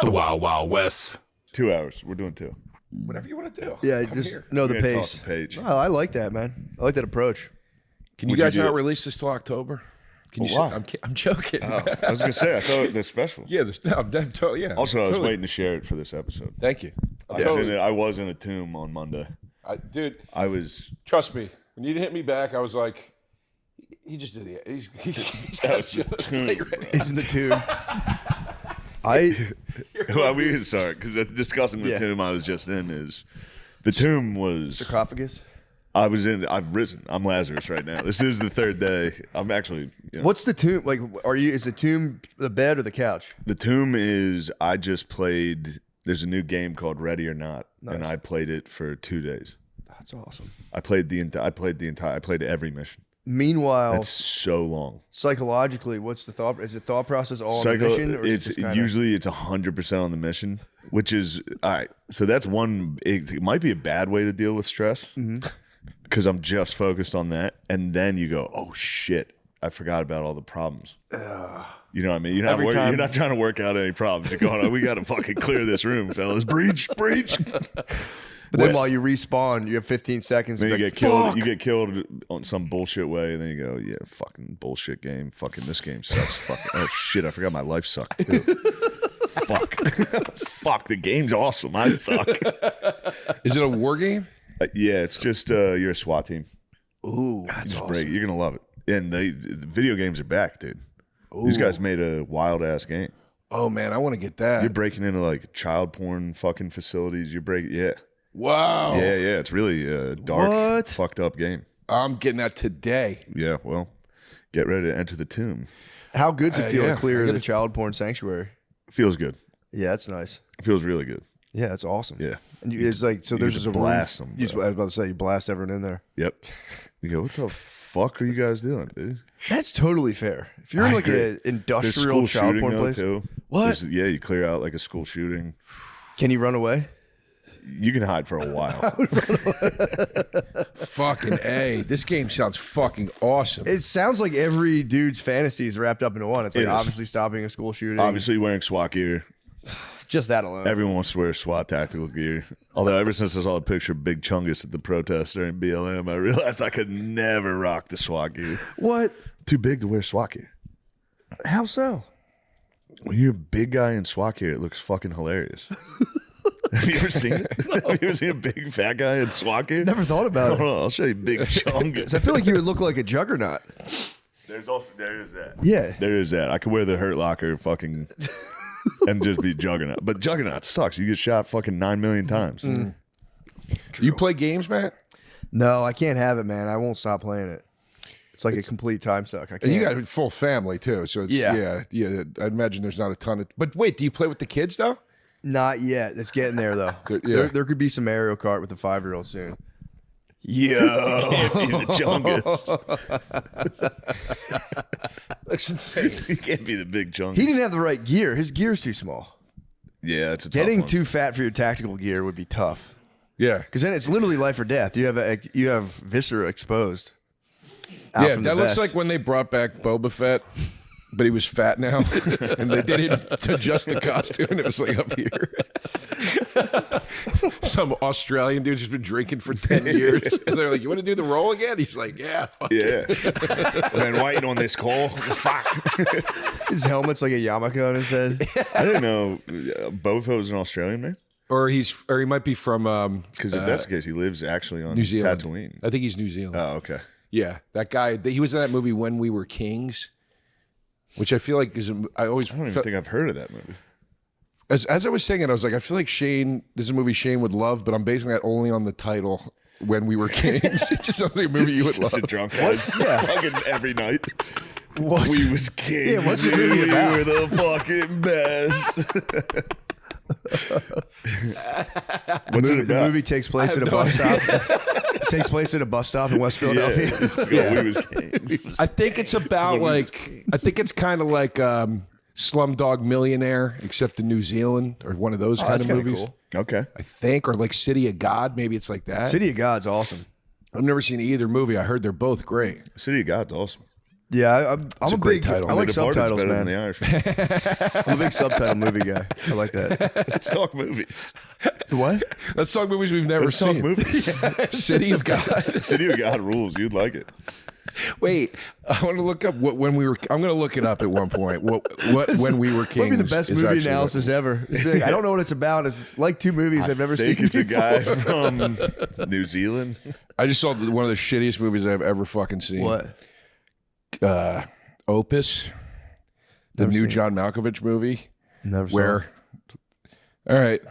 The Wild Wild West. 2 hours. We're doing 2. Whatever you want to do. Yeah, I'm just here. know the We're gonna pace. toss the page. Oh, I like that, man. I like that approach. Can you Would you guys do not it? release this till October? Can you? Well, why? I'm joking. Oh, I was gonna say I thought the special. Yeah, I'm totally. Yeah. Also, I was totally. waiting to share it for this episode. Thank you. I was in a tomb on Monday. Dude, I was. trust me. When you hit me back, I was like, he just did it. He's That was the tomb. He's in the tomb. Well, sorry, because discussing the tomb I was just in is the tomb was. Sarcophagus. I've risen. I'm Lazarus right now. This is the 3rd day. I'm actually. What's the tomb like? Is the tomb the bed or the couch? The tomb is. I just played. There's a new game called Ready or Not, and I played it for 2 days. That's awesome. I played every mission. Meanwhile, It's so long. psychologically, what's the thought? Is the thought process all on the mission? Or is It's it just usually it's 100% on the mission, which is all right. So that's one. It might be a bad way to deal with stress because I'm just focused on that, and then you go, oh shit, I forgot about all the problems. You know what I mean? You're not trying to work out any problems. You're going, oh, we got to fucking clear this room, fellas. Breach. But then while you respawn, you have 15 seconds. Then you like, get killed. "Fuck!" You get killed on some bullshit way, and then you go, "Yeah, fucking bullshit game. Fucking this game sucks. Fucking oh shit, I forgot my life sucked too. Fuck, the game's awesome. I suck. Is it a war game? Yeah, it's just you're a SWAT team. Ooh, It's great. You're gonna love it. And the video games are back, dude. These guys made a wild ass game. Oh man, I want to get that. You're breaking into like child porn fucking facilities. Yeah. Wow. Yeah. It's really a dark, fucked up game. I'm getting that today. Yeah. Well, get ready to enter the tomb. How good's it feel yeah, to clear the child porn sanctuary? Feels good. Yeah, that's nice. It feels really good. Yeah, that's awesome. Yeah. And it's like, so there's get just to a blast room. them, I was about to say, you blast everyone in there. Yep. You go, what the fuck are you guys doing, dude? That's totally fair. If you're in like an There's industrial school child shooting porn though, place, too. What? Yeah, you clear out like a school shooting. Can you run away? You can hide for a while. Fucking A. This game sounds fucking awesome. It sounds like every dude's fantasy is wrapped up into one. It's like It is. obviously stopping a school shooting. Obviously wearing SWAT gear. Just that alone. Everyone wants to wear SWAT tactical gear. Although ever since I saw a picture of Big Chungus at the protest during BLM, I realized I could never rock the SWAT gear. What? Too big to wear SWAT gear. How so? When you're a big guy in SWAT gear, it looks fucking hilarious. Have you ever seen it? Have you ever seen a big fat guy in SWAT gear? Never thought about Hold it. on, I'll show you Big Chungus. I feel like you would look like a juggernaut. There is that. Yeah. There is that. I could wear the Hurt Locker fucking and just be Juggernaut. But Juggernaut sucks. You get shot fucking 9 million times. Do you play games, Matt? No, I can't have it, man. I won't stop playing it. It's like a complete time suck. I can't. And you got a full family too, so it's, yeah. I imagine there's not a ton of. But wait, do you play with the kids though? Not yet. It's getting there though. Yeah. There could be some Mario Kart with a 5-year-old soon. Yo, can't be the Chungus. That's insane. He can't be the Big Chungus. He didn't have the right gear. His gear's too small. Yeah, it's a tough Getting one. too fat for your tactical gear would be tough. Yeah. Because then it's literally life or death. You have viscera exposed. out Yeah, from the that looks vest. like when they brought back Boba Fett, but he was fat now, and they didn't adjust the costume, and it was like up here. Some Australian dude's just been drinking for 10 years, and they're like, "You want to do the role again?" He's like, "Yeah, fuck it." Yeah. I've been waiting on this call. Fuck. His helmet's like a yarmulke on his head. I didn't know Boba Fett was an Australian man. Or he might be from Because if that's the case, he lives actually on New Zealand. Tatooine. I think he's New Zealand. Oh, okay. Yeah, that guy. He was in that movie When We Were Kings, which I feel like is. I I don't even think I've heard of that movie. As I was saying it, I was like, I feel like Shane. This is a movie Shane would love, but I'm basing that only on the title. When We Were Kings, it just sounds like a movie you would Just love. a drunk guy. Yeah. Fucking every night. What? We was kings. Yeah, what's the movie we about? were the fucking best. What's it about? The movie takes place at a bus stop. It takes place at a bus stop in West Philadelphia. Yeah. We was kings. I think it's about like. I think it's kind of like Slumdog Millionaire, except in New Zealand, or one of those kind that's of kinda movies. cool. Okay. I think, or like City of God. Maybe it's like that. City of God's awesome. I've never seen either movie. I heard they're both great. City of God's awesome. Yeah, I'm a a great big title. I like The Departed's subtitles, better than man. The Irishman. I'm a big subtitle movie guy. I like that. Let's talk movies. What? Let's talk movies we've never Let's talk seen. movies. City of God. City of God rules. You'd like it. Wait, I want to look up when we were. I'm going to look it up at one point. What when we were kings? Might be the best is movie actually analysis ever. It's like, I don't know what it's about. It's like two movies I've never I seen. think it's a before. guy from New Zealand. I just saw one of the shittiest movies I've ever fucking seen. What? Opus, the Never new seen John Malkovich movie. Never saw Where, it. all right,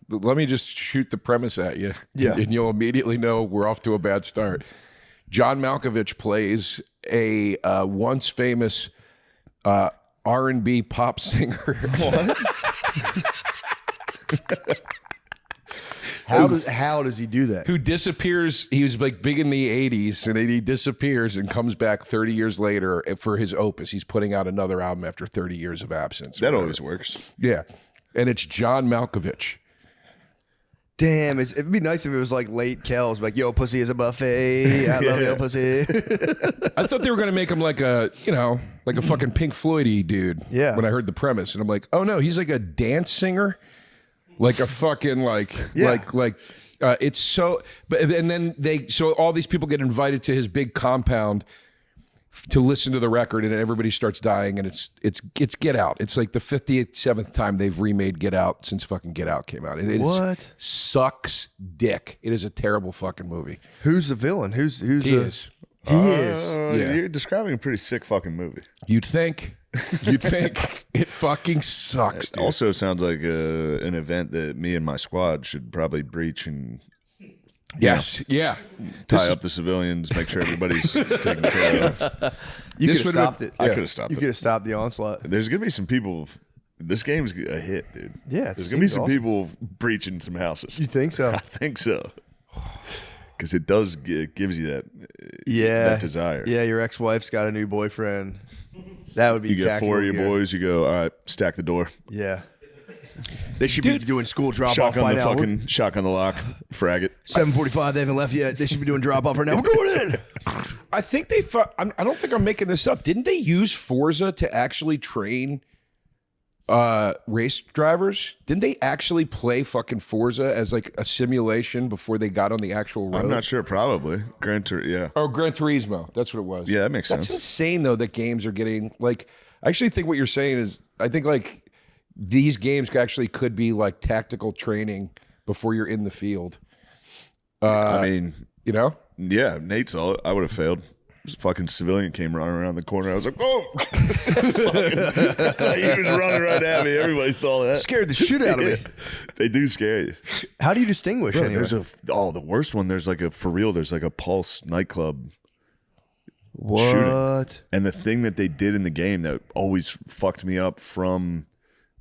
let me just shoot the premise at you. Yeah. And you'll immediately know we're off to a bad start. John Malkovich plays a once famous R&B pop singer. What? How does he do that? Who disappears. He was like big in the 80s, and then he disappears and comes back 30 years later for his opus. He's putting out another album after 30 years of absence. That always works. Yeah. And it's John Malkovich. Damn, it'd be nice if it was like late Kells, like, yo, pussy is a buffet. I love yo, pussy. I thought they were going to make him like a fucking Pink Floyd-y dude. Yeah. When I heard the premise. And I'm like, oh no, he's like a dance singer. Like a fucking Yeah. it's so, but and then so all these people get invited to his big compound to listen to the record, and everybody starts dying, and it's Get Out. It's like the 57th time they've remade Get Out since fucking Get Out came out. What? Sucks dick. It is a terrible fucking movie. Who's the villain? He He is. He is. Yeah. You're describing a pretty sick fucking movie. You'd think it fucking sucks. It Dude. also sounds like an event that me and my squad should probably breach and Yes. Yeah. tie up the civilians, make sure everybody's taken care of. You This could have would- stopped it. I could have stopped You it. could have stopped the onslaught. There's gonna be some people. This game's a hit, dude. Yeah, it there's gonna be seems some awesome. people breaching some houses. You think so? I think so. Because it does it gives you that Yeah. that desire. Yeah, your ex-wife's got a new boyfriend. That would be You get tactical 4 of your gear. boys. You go, all right, stack the door. Yeah. They should be doing school drop off Shotgun by the now. fucking shotgun the lock. Frag it. 7:45. They haven't left yet. They should be doing drop off right now. We're going in. I think I don't think I'm making this up. Didn't they use Forza to actually train race drivers? Didn't they actually play fucking Forza as like a simulation before they got on the actual road? I'm not sure. Probably yeah. Oh, Gran Turismo. That's what it was. Yeah, that makes That's sense. insane though that games are getting like. I actually think what you're saying is I think like these games actually could be like tactical training before you're in the field. I mean, You know? yeah, Nate saw it. I would have failed. This fucking civilian came running around the corner. I was like, oh! He was running right at me. Everybody saw that. Scared the shit out of me. They do scare you. How do you distinguish? Bro, anyway? there's the worst one. There's like for real. There's like a Pulse nightclub shooting. What? And the thing that they did in the game that always fucked me up from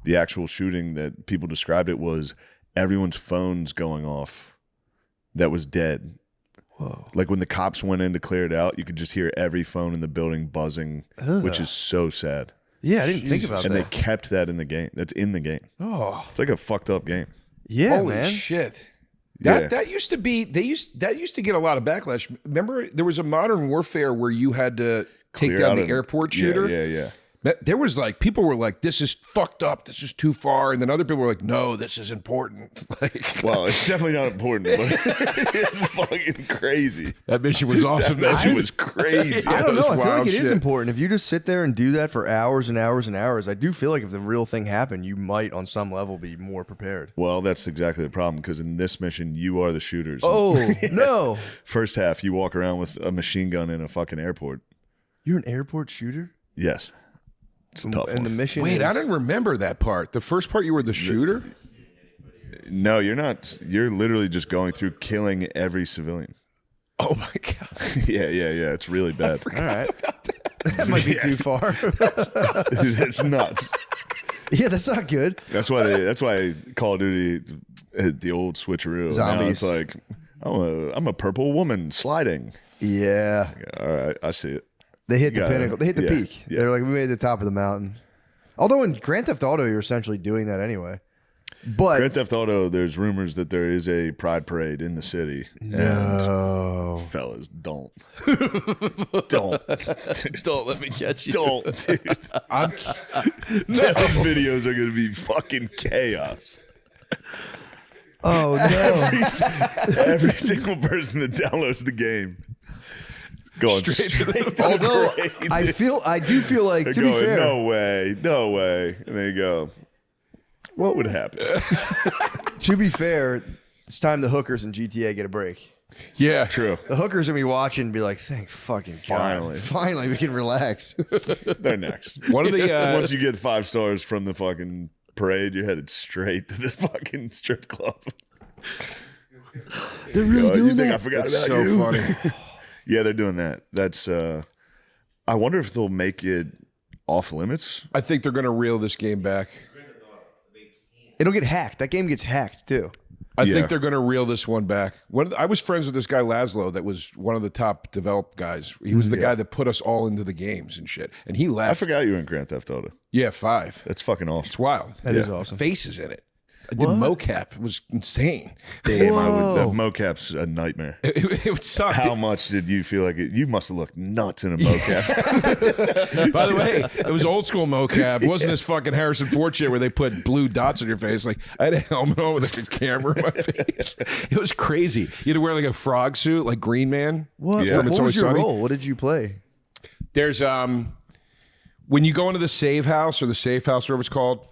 the actual shooting that people described it was everyone's phones going off that was dead. Whoa. Like when the cops went in to clear it out, you could just hear every phone in the building buzzing, which is so sad. Yeah, I didn't think about And that. they kept that in the game. That's in the game. Oh, It's like a fucked up game. yeah, Holy man. shit. Yeah. That used to be that used to get a lot of backlash. Remember there was a Modern Warfare where you had to take Clear down out the an- airport shooter. Yeah. There was like people were like, "This is fucked up. This is too far," and then other people were like, "No, this is important." Like Well, it's definitely not important, but it's fucking crazy. that mission was awesome. That shit was crazy. I don't That was know. I feel wild like it is shit. important. If you just sit there and do that for hours and hours and hours, I do feel like if the real thing happened, you might, on some level, be more prepared. Well, that's exactly the problem because in this mission, you are the shooters. Oh no! First half, you walk around with a machine gun in a fucking airport. You're an airport shooter, Yes. It's a tough and one. the mission. Wait, is, I didn't remember that part. The first part, you were the shooter. No, you're not. You're literally just going through killing every civilian. Oh my god! Yeah. It's really bad. All right, that might be too far. It's nuts. Yeah, that's not good. That's why Call of Duty, the old switcheroo. Now Zombies. it's like, I'm a purple woman sliding. Yeah, All right, I see it. they hit the Got it. pinnacle. They hit the Yeah, peak. yeah. They're like, we made the top of the mountain. Although in Grand Theft Auto, you're essentially doing that anyway. But Grand Theft Auto, there's rumors that there is a pride parade in the city. no, And fellas, don't. don't let me catch you. Don't, dude. Those videos are going to be fucking chaos. Oh no! Every single person that downloads the game going straight to the Although parade. I do feel like, They're to be going, fair, no way. And they go, what would happen? to be fair, it's time the hookers in GTA get a break. Yeah. True. The hookers are gonna be watching and be like, thank fucking God. Finally we can relax. They're next. One of the Once you get 5 stars from the fucking parade, you're headed straight to the fucking strip club. They're really doing you think that. I forgot That's about so you? funny. Yeah, they're doing that. That's I wonder if they'll make it off limits. I think they're going to reel this game back. It'll get hacked. That game gets hacked too. I Yeah. think they're going to reel this one back. I was friends with this guy Laszlo, that was one of the top developed guys. He was the guy that put us all into the games and shit. And he left. I forgot you were in Grand Theft Auto. Yeah, 5. That's fucking awesome. It's wild. That is awesome. Faces in it. I did mocap. It was insane. Damn, that mocap's a nightmare. It would suck. How much did you feel like it? You must have looked nuts in a mocap. By the way, it was old school mocap. It wasn't this fucking Harrison Ford shit where they put blue dots on your face. Like, I had a helmet on with a camera in my face. It was crazy. You had to wear like a frog suit, like Green Man. What? Yeah. What It's was Always your Sunny. role? What did you play? There's when you go into the save house or the safe house, whatever it's called,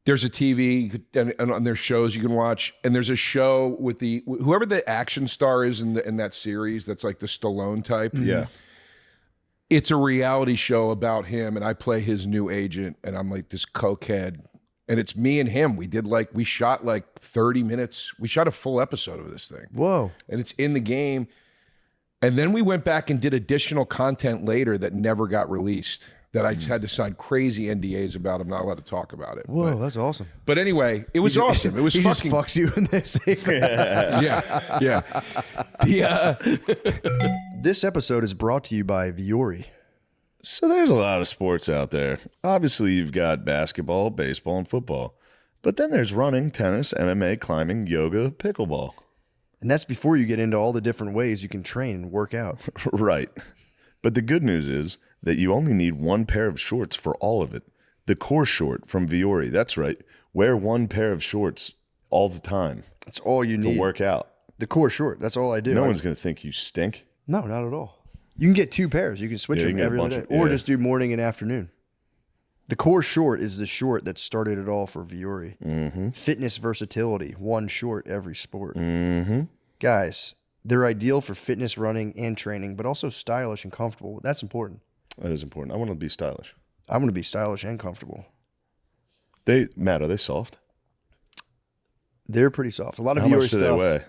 there's a TV and there's shows you can watch, and there's a show with whoever the action star is in that series that's like the Stallone type. Yeah. It's a reality show about him, and I play his new agent, and I'm like this cokehead, and it's me and him. We shot like 30 minutes. We shot a full episode of this thing. Whoa. And it's in the game. And then we went back and did additional content later that never got released, that I just had to sign crazy NDAs about. I'm not allowed to talk about it. Whoa, that's awesome. But anyway, it was awesome. It was he fucking just fucks you in this. yeah. This episode is brought to you by Viori. So there's a lot of sports out there. Obviously, you've got basketball, baseball, and football. But then there's running, tennis, MMA, climbing, yoga, pickleball. And that's before you get into all the different ways you can train and work out. Right. But the good news is that you only need one pair of shorts for all of it. The core short from Viori. That's right. Wear one pair of shorts all the time That's all you to need. work out. The core short. That's all I do. No one's going to think you stink. No, not at all. You can get 2 pairs. You can switch Yeah, you them can get a every bunch other of- day. Or yeah. just do morning and afternoon. The core short is the short that started it all for Viori. Mm-hmm. Fitness versatility. One short every sport. Mm-hmm. Guys, they're ideal for fitness, running, and training, but also stylish and comfortable. That's important. That is important. I want to be stylish. I'm going to be stylish and comfortable. Matt, are they soft? They're pretty soft. A lot of How Viori much do stuff they weigh?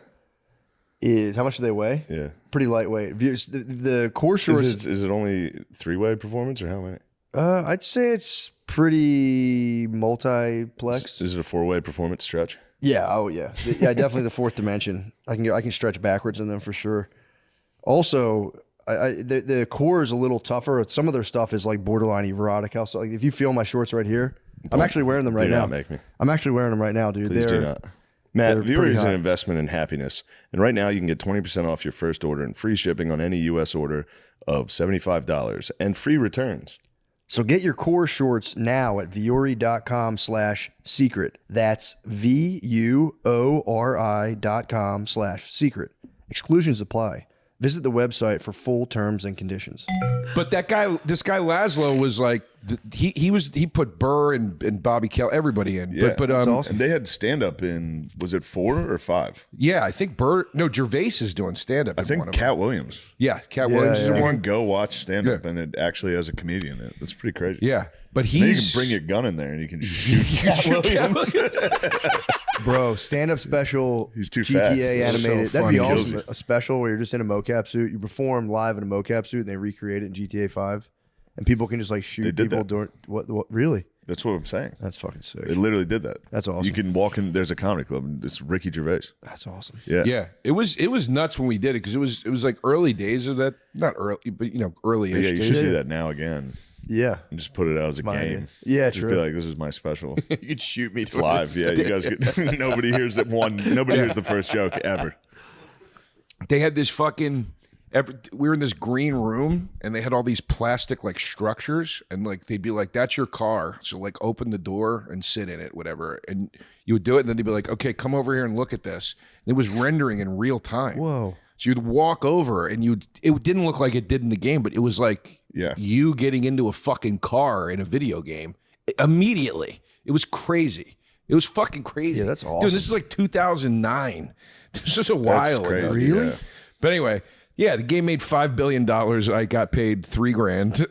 is how much do they weigh? Yeah. Pretty lightweight. The core shorts. Is it only 3-way performance or how many? I'd say it's pretty multiplex. Is it a 4-way performance stretch? Yeah. Oh yeah. Yeah. Definitely the 4th dimension. I can stretch backwards in them for sure. Also, the core is a little tougher. Some of their stuff is like borderline erotic. Also, like if you feel my shorts right here, I'm actually wearing them right Do now. not make me. I'm actually wearing them right now, dude. Please do not. Matt, they're Viori pretty is an hot. investment in happiness. And right now you can get 20% off your first order and free shipping on any U.S. order of $75 and free returns. So get your core shorts now at viori.com/secret. That's VUORI.com/secret. Exclusions apply. Visit the website for full terms and conditions. But this guy Laszlo was like, he put Burr and Bobby Kell, everybody in. Yeah, but that's awesome. And they had stand up in, was it 4 or 5? yeah, I think Gervais is doing stand up. I think Cat Williams. Yeah, Cat Williams is You in can one. go watch stand up Yeah. and it actually has a comedian in it. That's pretty crazy. Yeah, but Then you he's can bring your gun in there and you can shoot Cat Williams. Bro, stand-up special, He's too GTA fast. animated. So That'd be funny. awesome. A special where you're just in a mocap suit. You perform live in a mocap suit and they recreate it in GTA 5. And people can just like shoot did people that. during what really? That's what I'm saying. That's fucking sick. It literally did that. That's awesome. You can walk in, there's a comedy club and it's Ricky Gervais. That's awesome. Yeah. yeah. It was nuts when we did it because it was like early days of that, not early, but early-ish Yeah, you days. should do that now again. Yeah. and just put it out as a game. Idea. Yeah, just true. be like, this is my special. You could shoot me. It's live. Yeah, you guys get nobody hears it. Nobody hears the first joke ever. They had this fucking. We were in this green room, and they had all these plastic like structures, and like they'd be like, "That's your car." So like, open the door and sit in it, whatever. And you would do it, and then they'd be like, "Okay, come over here and look at this." And it was rendering in real time. Whoa. So you'd walk over, and it didn't look like it did in the game, but it was like you getting into a fucking car in a video game immediately. It was crazy. It was fucking crazy. Yeah, that's awesome. Dude, this is like 2009. This is a while ago. Really? Yeah. But anyway, yeah, the game made $5 billion. I got paid $3,000.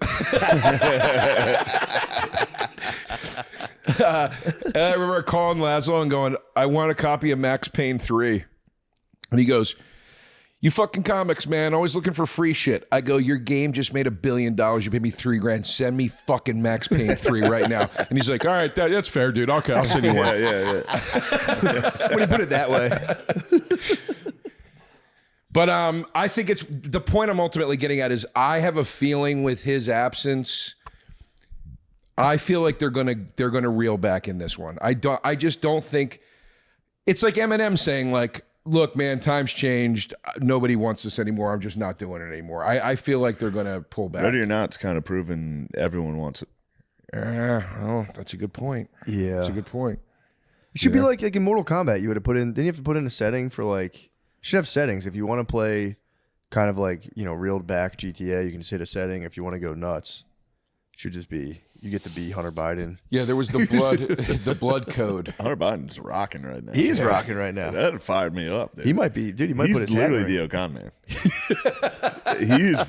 I remember calling Laszlo and going, I want a copy of Max Payne 3. And he goes, you fucking comics, man, always looking for free shit. I go, your game just made $1 billion. You paid me $3,000. Send me fucking Max Payne 3 right now. And he's like, all right, that's fair, dude. Okay, I'll send you one. Yeah. When you put it that way. But I think it's the point I'm ultimately getting at is I have a feeling with his absence, I feel like they're gonna reel back in this one. I just don't think it's like Eminem saying like, look, man, times changed. Nobody wants this anymore. I'm just not doing it anymore. I feel like they're gonna pull back. Ready or not, it's kind of proven everyone wants it. Well, that's a good point. Yeah. That's a good point. It should be like in Mortal Kombat. You would have put in. Then you have to put in a setting for like. You should have settings if you want to play, kind of like reeled back GTA. You can just hit a setting. If you want to go nuts, it should just be you get to be Hunter Biden. Yeah, there was the blood code. Hunter Biden's rocking right now. He's rocking right now. That fired me up. Dude. He might be, dude. He might He's put his hat literally in the Okan man.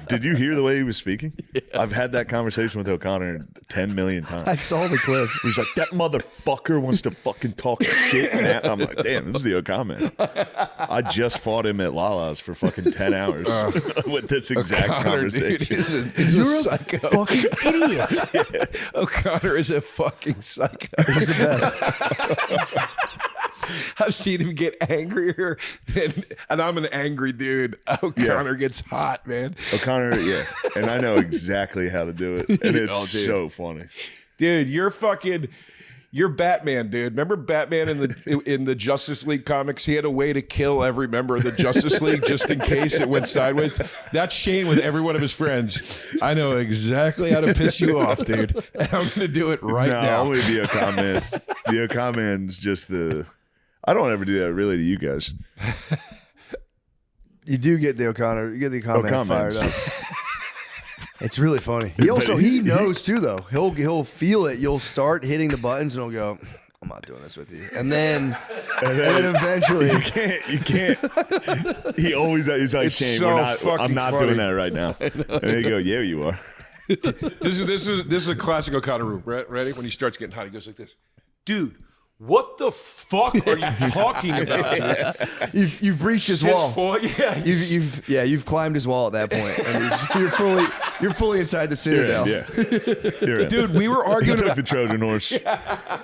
Did you hear the way he was speaking? Yeah. I've had that conversation with O'Connor 10 million times. I saw the clip. He's like, that motherfucker wants to fucking talk shit. And I'm like, damn, this is the Okan man. I just fought him at Lala's for fucking 10 hours with this exact conversation. Dude, he's a psycho. Fucking idiot. Yeah. O'Connor is a fucking psycho. He's the best. I've seen him get angrier, and I'm an angry dude. O'Connor gets hot, man. O'Connor, yeah. And I know exactly how to do it. And it's so funny. Dude, you're Batman, dude. Remember Batman in the Justice League comics? He had a way to kill every member of the Justice League just in case it went sideways. That's Shane with every one of his friends. I know exactly how to piss you off, dude. And I'm going to do it right now. No, only the Okan man. The Okan man's just the... I don't ever do that really to you guys. You do get the O'Connor. You get the O'Connor man fired up. It's really funny. He knows too though. He'll feel it. You'll start hitting the buttons and he'll go, I'm not doing this with you. And then eventually you can't. He's like, Shane, so I'm not funny. doing that right now. And they go, yeah, you are. This is a classic O'Connor move. Ready? When he starts getting hot, he goes like this. Dude, what the fuck are you talking about? You've reached his wall. You've climbed his wall at that point. And you're fully inside the citadel. You're in. Dude, we were arguing He took about the Trojan horse.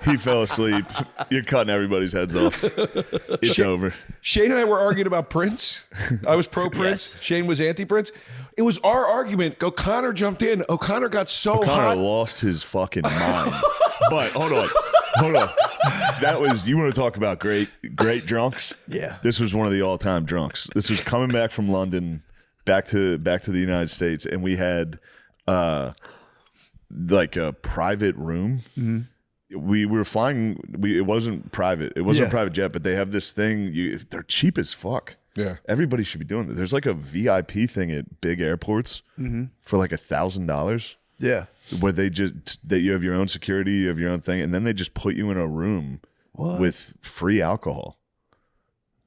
He fell asleep. You're cutting everybody's heads off. It's over. Shane and I were arguing about Prince. I was pro Prince. Yes. Shane was anti Prince. It was our argument. O'Connor jumped in. O'Connor got so O'Connor hot. lost his fucking mind. But hold on. That was, you want to talk about great drunks? Yeah. This was one of the all-time drunks. This was coming back from London, back to the United States, and we had like a private room. Mm-hmm. We were flying. It wasn't private. It wasn't a private jet, but they have this thing. They're cheap as fuck. Yeah. Everybody should be doing this. There's like a VIP thing at big airports for like $1,000. Yeah. Where that you have your own security, you have your own thing, and then they just put you in a room with free alcohol.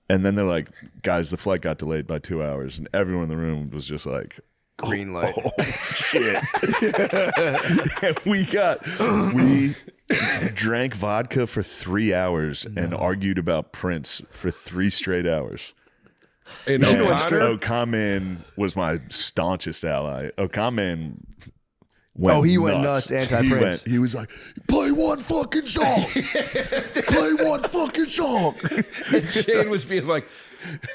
And then they're like, guys, the flight got delayed by 2 hours, and everyone in the room was just like, green light. Oh shit. And we drank vodka for 3 hours and argued about Prince for 3 straight hours. And Okan man was my staunchest ally. Okan man went nuts anti-Prince. He was like, play one fucking song. Play one fucking song. And Shane was being like,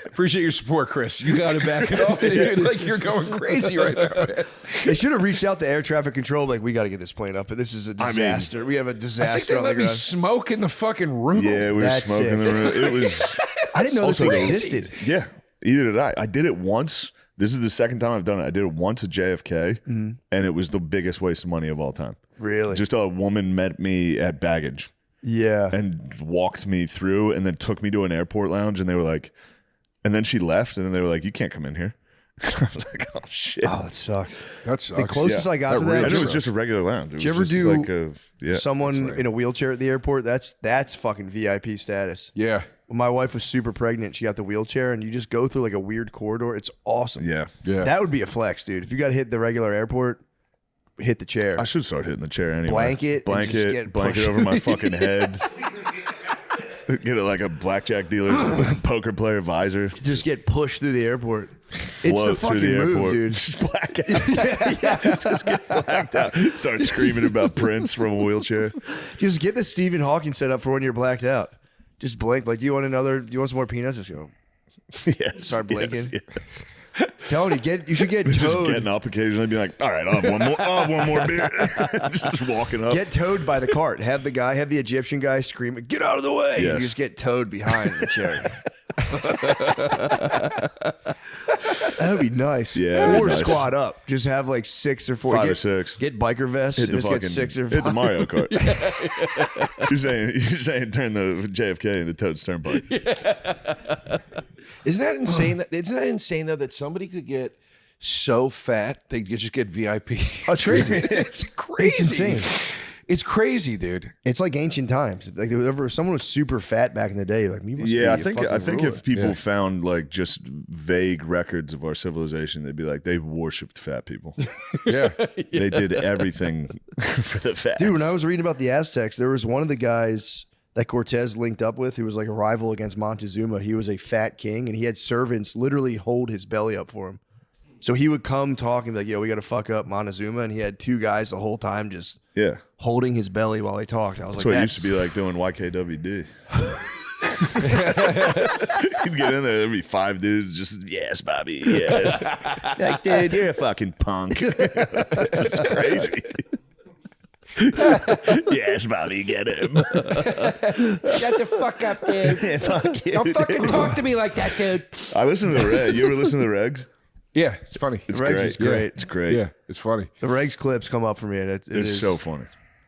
appreciate your support, Chris. You got to back it off. Dude. Like, you're going crazy right now, man. They should have reached out to air traffic control. Like, we got to get this plane up. This is a disaster. We have a I think disaster they on the let me ground. smoke in the fucking room. Yeah, we were That's smoking in the room. It was. I didn't know this Also, existed. Yeah, either did I. I did it once. This is the second time I've done it. I did it once at JFK, and it was the biggest waste of money of all time. Really? Just a woman met me at baggage Yeah. and walked me through and then took me to an airport lounge, and they were like, and then she left, and then they were like, you can't come in here. I was like, oh, shit. Oh, that sucks. That sucks. The closest Yeah. I got That to really that, And it was sucks. just a regular lounge. It Did you was ever just do like a, someone in a wheelchair at the airport, that's fucking VIP status. Yeah. When my wife was super pregnant, she got the wheelchair, and you just go through like a weird corridor. It's awesome. Yeah. Yeah. That would be a flex, dude. If you got to hit the regular airport, hit the chair. I should start hitting the chair anyway. Blanket and just get blanket pushed. over my fucking head. Get it like a blackjack dealer, poker player visor. Just get pushed through the airport. It's the Float fucking through the move, airport. dude. Just black out. Just get blacked out. Start screaming about Prince from a wheelchair. Just get the Stephen Hawking set up for when you're blacked out. Just blink. Like, do you want some more peanuts? Just go. Yes. Start blinking. Yes. Tony, you should get Just towed. getting up occasionally and be like, all right, I'll have one more beer. Just walking up. Get towed by the cart. Have the Egyptian guy scream, "Get out of the way!" Yes. And you just get towed behind the chair. That would be nice. Yeah, that'd be Or nice. squat up. Just have like 6 or 4. 5 or get, 6. Get biker vests. Hit And the just fucking get 6 or 5. hit the Mario Kart. You're saying turn the JFK into Toad's Turnpike. Isn't that insane? Isn't that insane though that somebody could get so fat they could just get VIP? Oh, it's crazy. It's crazy. It's insane. It's crazy, dude. It's like ancient times. Like if someone was super fat back in the day, like you must Yeah, be I think if people Yeah. found like just vague records of our civilization, they'd be like they worshipped fat people. Yeah. They did everything for the fats. Dude, when I was reading about the Aztecs, there was one of the guys that Cortez linked up with who was like a rival against Montezuma. He was a fat king, and he had servants literally hold his belly up for him. So he would come talking like, "Yo, we got to fuck up Montezuma," and he had 2 guys the whole time just yeah, holding his belly while he talked. I was that's like, what it used to be like doing YKWd. You'd get in there, there'd be 5 dudes just, yes, Bobby, yes. Like, dude, you're a fucking punk. It's crazy. Yes, Bobby, get him. Shut the fuck up, dude. Fuck you. Don't fucking talk to me like that, dude. I listen to the Reg. You ever listen to the Regs? Yeah, it's funny. It's Regs great. is great. Yeah, it's great. Yeah, it's funny. the Regs clips come up for me, and It's is so funny.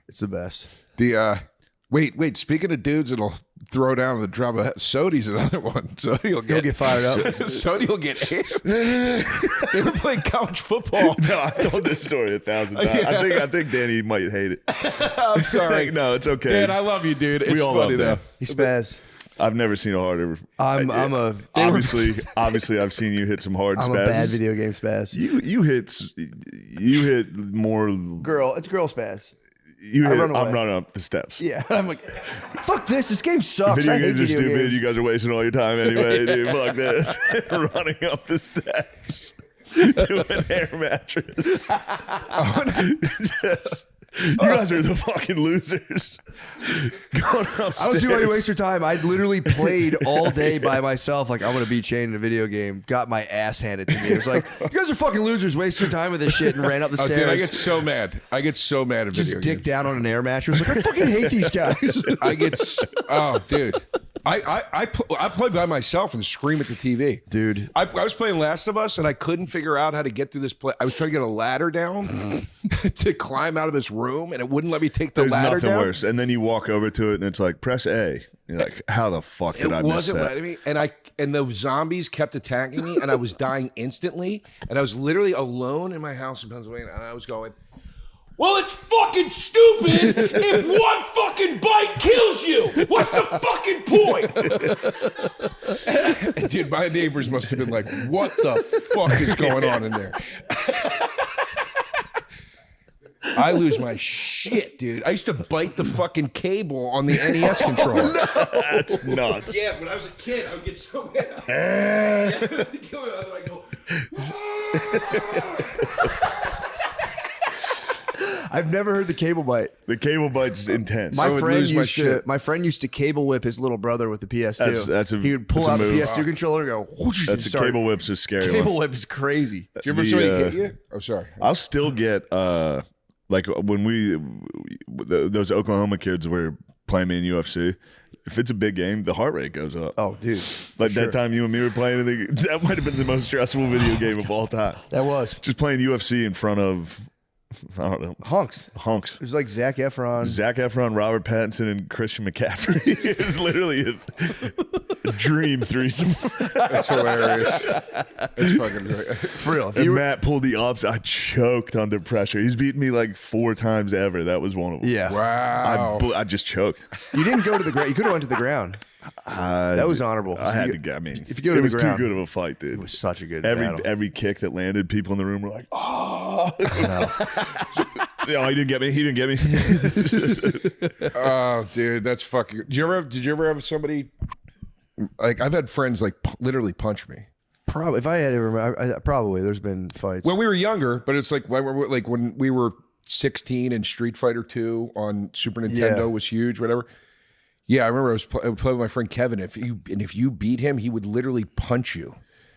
it's the best. The wait. Speaking of dudes that'll throw down the drum, Sodi's another one. Sodi will He'll get fired up. Sodi will get amped. They were playing college football. No, I've told this story 1,000 times. Yeah. I think Danny might hate it. I'm sorry. No, it's okay. Dan, I love you, dude. It's all funny love though. Dan. He spaz. I've never seen a harder. Obviously, I've seen you hit some hard I'm a spazzes. bad video game spaz. You hit more. It's girl spaz. You I hit. run away. I'm running up the steps. Yeah, I'm like, fuck this. This game sucks. Video I hate games are video stupid. games. You guys are wasting all your time anyway. Dude, fuck this. Running up the steps to an air mattress. Just, you guys are the fucking losers. Going upstairs. I don't see why you waste your time. I literally played all day by myself. Like, I'm going to be chained in a video game. Got my ass handed to me. It was like, you guys are fucking losers. Wasting your time with this shit, and ran up the Oh, stairs. dude, I get so mad. I get so mad at just video dick games. down on an air mattress. Like, I fucking hate these guys. Oh, dude. I play by myself and scream at the TV. Dude. I was playing Last of Us and I couldn't figure out how to get through this play. I was trying to get a ladder down to climb out of this room and it wouldn't let me take the There's ladder nothing down. worse. And then you walk over to it and it's like, press A. You're like, how the fuck did I It miss wasn't that? letting me, and the zombies kept attacking me, and I was dying instantly. And I was literally alone in my house in Pennsylvania, and I was going, "Well, it's fucking stupid if one fucking bite kills you. What's the fucking point?" And dude, my neighbors must have been like, "What the fuck is going on in there?" I lose my shit, dude. I used to bite the fucking cable on the NES controller. That's nuts. Yeah, when I was a kid, I would get so mad. Yeah, I go. I've never heard the cable bite. The cable bite's intense. My would friend lose my used to. shit. My friend used to cable whip his little brother with the PS2. He would pull that's a out the move. PS2 controller and go. Whoosh, and That's a start. cable whip's a scary Cable one. whip is crazy. Do you ever The, somebody hit you? Oh, sorry. I'll still get like when those Oklahoma kids were playing me in UFC. If it's a big game, the heart rate goes up. Oh, dude. Like that time you and me were playing, that might have been the most stressful video game of all time. That was Just playing UFC in front of, I don't know, hunks. hunks. It was like Zac Efron. Zac Efron, Robert Pattinson, and Christian McCaffrey. It was literally a dream threesome. That's hilarious. It's fucking great. For real. If And you were, Matt pulled the ups. I choked under pressure. He's beaten me like 4 times ever. That was one of them. yeah. Wow. I just choked. You didn't go to the ground. You could have went to the ground. That was honorable. I had to get. I mean, if you go to it was the ground, too good of a fight, dude. it was such a good battle. Every kick that landed, people in the room were like, "Oh, no, he didn't get me. He didn't get me." Oh, dude, that's fucking. Did you ever have somebody like I've had friends like literally punch me Probably, if I had to remember, probably there's been fights. when we were younger, but it's like when we were 16 and Street Fighter 2 on Super Nintendo Yeah. was huge, whatever. Yeah, I remember I would play with my friend Kevin. If you beat him, he would literally punch you,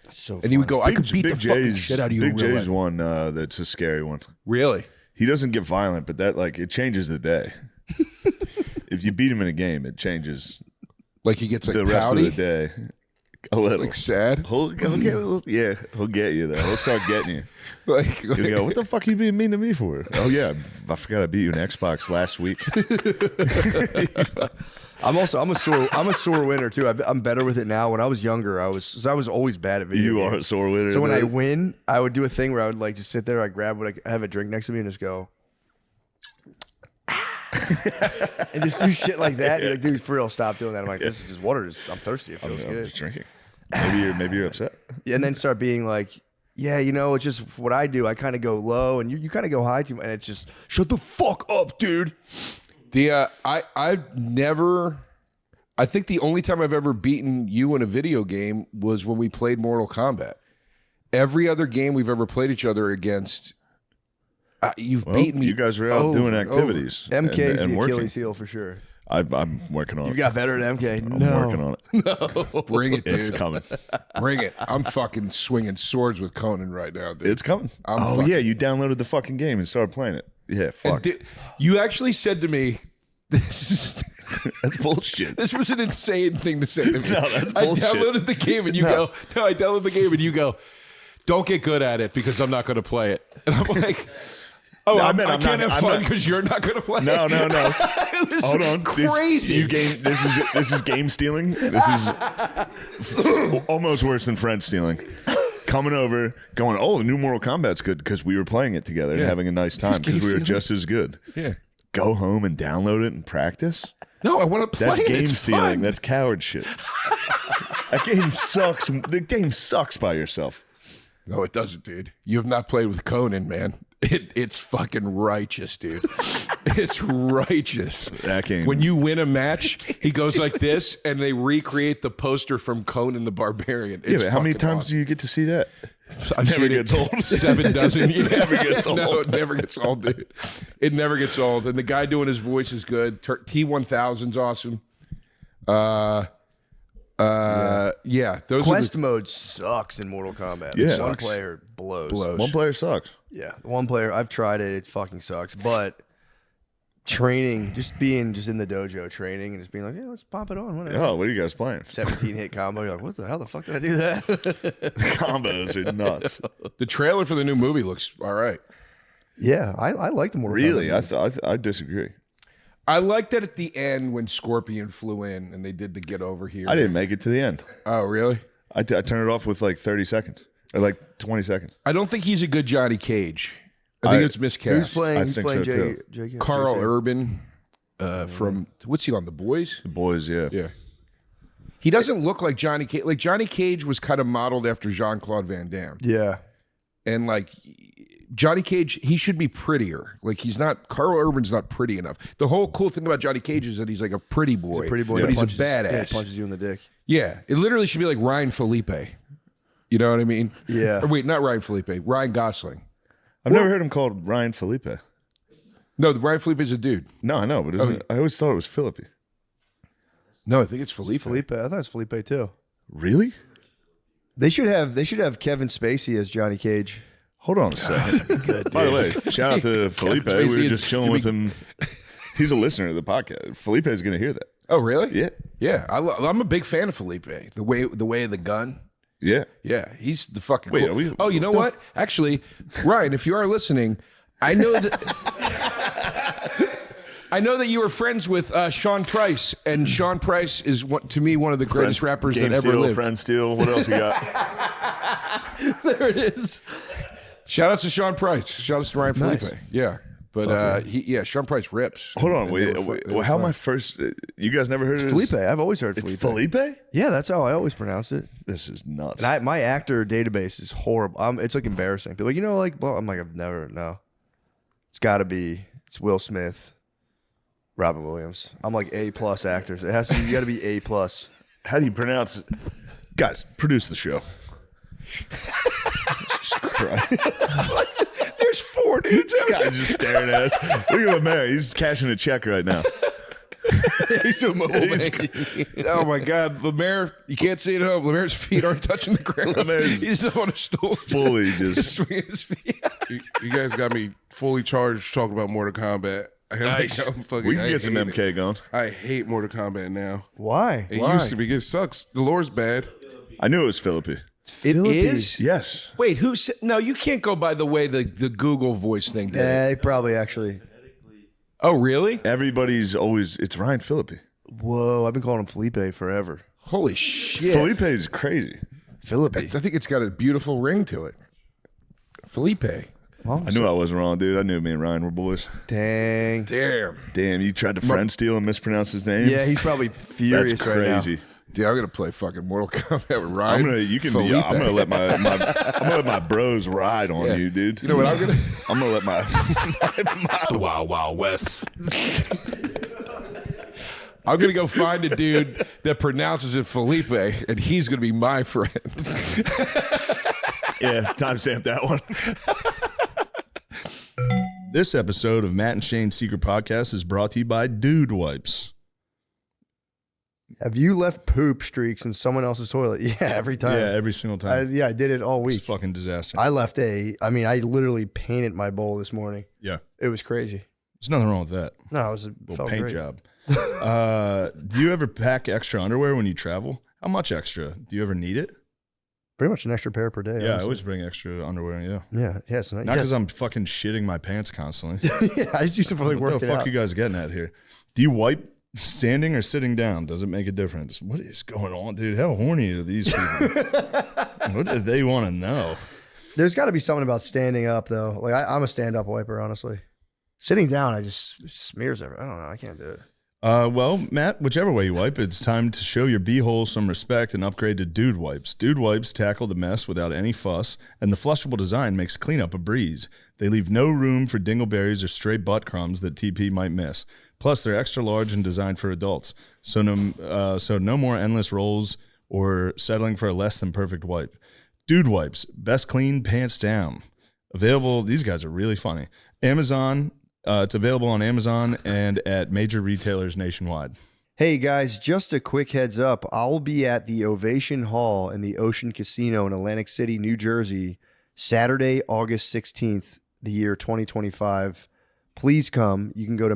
so and he would go, "I could beat the fucking J's, shit out of you." in Big real J's life." one that's a scary one. Really? He doesn't get violent, but that like it changes the day. If you beat him in a game, it changes Like he gets like the rest pouty, of the day. A little. like sad. He'll get you though. He'll start getting you. Like He'll go, what the fuck you being mean to me for? Oh yeah, I forgot I beat you in Xbox last week. I'm a sore winner too. I'm better with it now. When I was younger, I was always bad at video You games. are a sore winner. So when I win, I would do a thing where I would like just sit there, I grab I have a drink next to me and just go. And just do shit like that. You're like, dude, for real, stop doing that. I'm like, this is just water. I'm thirsty. It feels I'm good. just drinking. Maybe you're upset. And then start being like, yeah, it's just what I do. I kind of go low, and you kind of go high too much, and it's just shut the fuck up, dude. I've never. I think the only time I've ever beaten you in a video game was when we played Mortal Kombat. Every other game we've ever played each other against, you've beaten me. You guys were out doing activities. MK is and the working. Achilles heel for sure. I'm working on You've it. got better at MK. I'm No. working on it. Bring it, dude. It's coming. Bring it. I'm fucking swinging swords with Conan right now, dude. It's coming. Yeah, you downloaded the fucking game and started playing it. Yeah, fuck. You actually said to me, "This That's bullshit. this was an insane thing to say to me." No, that's I bullshit. downloaded the game and you go, "No, I downloaded the game and you go, don't get good at it because I'm not going to play it." And I'm like, "Oh, No, I I'm can't not- have fun because you're not going to play No, it." no. It was Hold on. crazy. This is game stealing. This is almost worse than friend stealing. Coming over, going, oh, the new Mortal Kombat's good because we were playing it together and having a nice time because we were just as good. Yeah. Go home and download it and practice. No, I want to play That's it. game It's stealing. fun. That's coward shit. That game sucks. The game sucks by yourself. No, it doesn't, dude. You have not played with Conan, man. It's fucking righteous, dude. It's righteous. That game. When you win a match, he goes like this, and they recreate the poster from Conan the Barbarian. Yeah, It's but how many fucking times awesome. do you get to see that? I've never seen gets it old. 7 dozen. It never gets old. No, it never gets old, dude. It never gets old. And the guy doing his voice is good. T1000's awesome. Yeah, those Quest are mode sucks in Mortal Kombat. Yeah. One Sucks. player blows. One player sucks. Yeah, one player. I've tried it. It fucking sucks. But training, just being in the dojo training and just being like, yeah, let's pop it on. Whatever. Oh, what are you guys playing? 17 hit combo. You're like, what the hell? The fuck did I do that? Combos are nuts. the trailer for the new movie looks all right. Yeah, I like the Mortal Really? Kombat. I disagree. I like that at the end when Scorpion flew in and they did the get over here. I didn't make it to the end. Oh, really? I turned it off with like 30 seconds or like 20 seconds. I don't think he's a good Johnny Cage. I think it's miscast. Who's playing? I Who's think playing so, too. J- Carl JC? Urban from what's he on? The Boys? The boys, yeah. Yeah. He doesn't look like Johnny Cage. Like Johnny Cage was kind of modeled after Jean-Claude Van Damme. Yeah. And like Johnny Cage, he should be prettier. Like he's not. Carl Urban's not pretty enough. The whole cool thing about Johnny Cage is that he's like a pretty boy. He's a pretty boy. but that he's punches, a badass. Yeah, punches you in the dick. Yeah, it literally should be like Ryan Felipe. You know what I mean? Yeah. Or wait, not Ryan Felipe. Ryan Gosling. I've never heard him called Ryan Felipe. No, Brian Felipe's a dude. No, I know, but I always thought it was Philippi. No, I think it's Felipe. Felipe. I thought it was Felipe too. Really? They should have Kevin Spacey as Johnny Cage. Hold on a second. By the way, shout out to Felipe. We were just chilling with him. He's a listener to the podcast. Felipe is going to hear that. Oh, really? Yeah. Yeah. I'm a big fan of Felipe. The way of the gun. Yeah. Yeah. He's the fucking Wait, cool. are we- Oh, you know what? Actually, Ryan, if you are listening, I know that you were friends with Sean Price, and Sean Price is to me one of the greatest rappers that ever lived. Friend Steel. What else you got? There it is. Shout outs to Sean Price. Shout outs to Ryan Felipe. Yeah. But Sean Price rips. Hold on. And Wait. they were How am I first? You guys never heard of Felipe. I've always heard It's Felipe. Felipe? Yeah, that's how I always pronounce it. This is nuts. And my actor database is horrible. It's like embarrassing. People well, I'm like, I've never, no. It's Will Smith, Robin Williams. I'm like A+ actors. You got to be A+. How do you pronounce it? Guys, produce the show. Jesus Christ. There's 4 dudes. This guy's just staring at us. Look at Lemaire. He's cashing a check right now. He's a mobile banking. Oh my God, Lemaire! You can't see it at home. Lemaire's feet aren't touching the ground. Lemaire's He's on a stool, fully just swinging his feet. You guys got me fully charged talking about Mortal Kombat. Nice. We can get some hate MK going. I hate Mortal Kombat now. Why? It used to be. It sucks. The lore's bad. I knew it was Philippi. It Philippe. is. Yes. Wait, who said? No, you can't go by the way the Google voice thing did. Yeah, they probably actually. Oh, really? Everybody's always, it's Ryan Philippi. Whoa, I've been calling him Felipe forever. Holy shit! Felipe is crazy. Felipe. I think it's got a beautiful ring to it. Felipe. Well, I knew I wasn't wrong, dude. I knew me and Ryan were boys. dang. Damn. Damn, you tried to friend steal and mispronounce his name? Yeah, he's probably furious That's right now. crazy. Dude, I'm gonna play fucking Mortal Kombat with Ryan. I'm gonna let my bros ride on Yeah. you, dude. You know what I'm gonna? I'm gonna let my The Wild Wild West. I'm gonna go find a dude that pronounces it Felipe, and he's gonna be my friend. yeah, timestamp that one. This episode of Matt and Shane's Secret Podcast is brought to you by Dude Wipes. Have you left poop streaks in someone else's toilet? Yeah, every time. Yeah, every single time. I did it all It's week. a fucking disaster. I literally painted my bowl this morning. Yeah. It was crazy. There's nothing wrong with that. No, it was Little felt paint great. job. Do you ever pack extra underwear when you travel? How much extra? Do you ever need it? Pretty much an extra pair per day. Yeah, I honestly. always bring extra underwear. Yeah. Yeah, yes. Not because I'm fucking shitting my pants constantly. yeah, I just used to like What work the it fuck out. you guys getting at here? Do you wipe standing or sitting down? Does it make a difference? What is going on, dude? How horny are these people? What do they want to know? There's got to be something about standing up though. Like I'm a stand-up wiper, honestly. Sitting down, I just smears everything. I don't know. I can't do it. Well, Matt, whichever way you wipe, it's time to show your beehole some respect and upgrade to Dude Wipes. Dude Wipes tackle the mess without any fuss, and the flushable design makes cleanup a breeze. They leave no room for dingleberries or stray butt crumbs that TP might miss. Plus, they're extra large and designed for adults, so no more endless rolls or settling for a less than perfect wipe. Dude Wipes, best clean pants down. Available. These guys are really funny. Amazon. It's available on Amazon and at major retailers nationwide. Hey guys, just a quick heads up. I'll be at the Ovation Hall in the Ocean Casino in Atlantic City, New Jersey, Saturday, August 16th, the year 2025. Please come. You can go to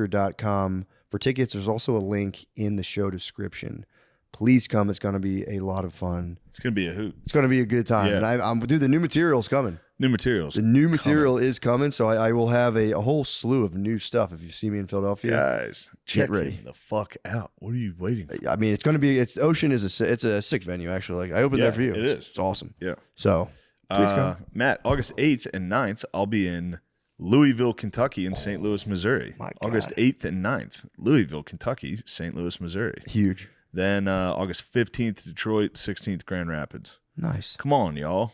mattmccusker.com for tickets. There's also a link in the show description. Please come. It's going to be a lot of fun. It's gonna be a hoot. It's going to be a good time. Yeah. And dude, the new material's coming. New materials. The new material is coming, so I will have a whole slew of new stuff if you see me in Philadelphia. Guys, Get check ready. the fuck out. What are you waiting for? I mean, it's going to be. Ocean is it's a sick venue actually. Like I opened Yeah, there for you. it is. It's awesome. Yeah. So please come. Matt, August 8th and 9th, I'll be in Louisville, Kentucky, and St. Louis, Missouri. My God. August 8th and 9th, Louisville, Kentucky, St. Louis, Missouri. Huge. Then August 15th, Detroit, 16th, Grand Rapids. Nice. Come on, y'all.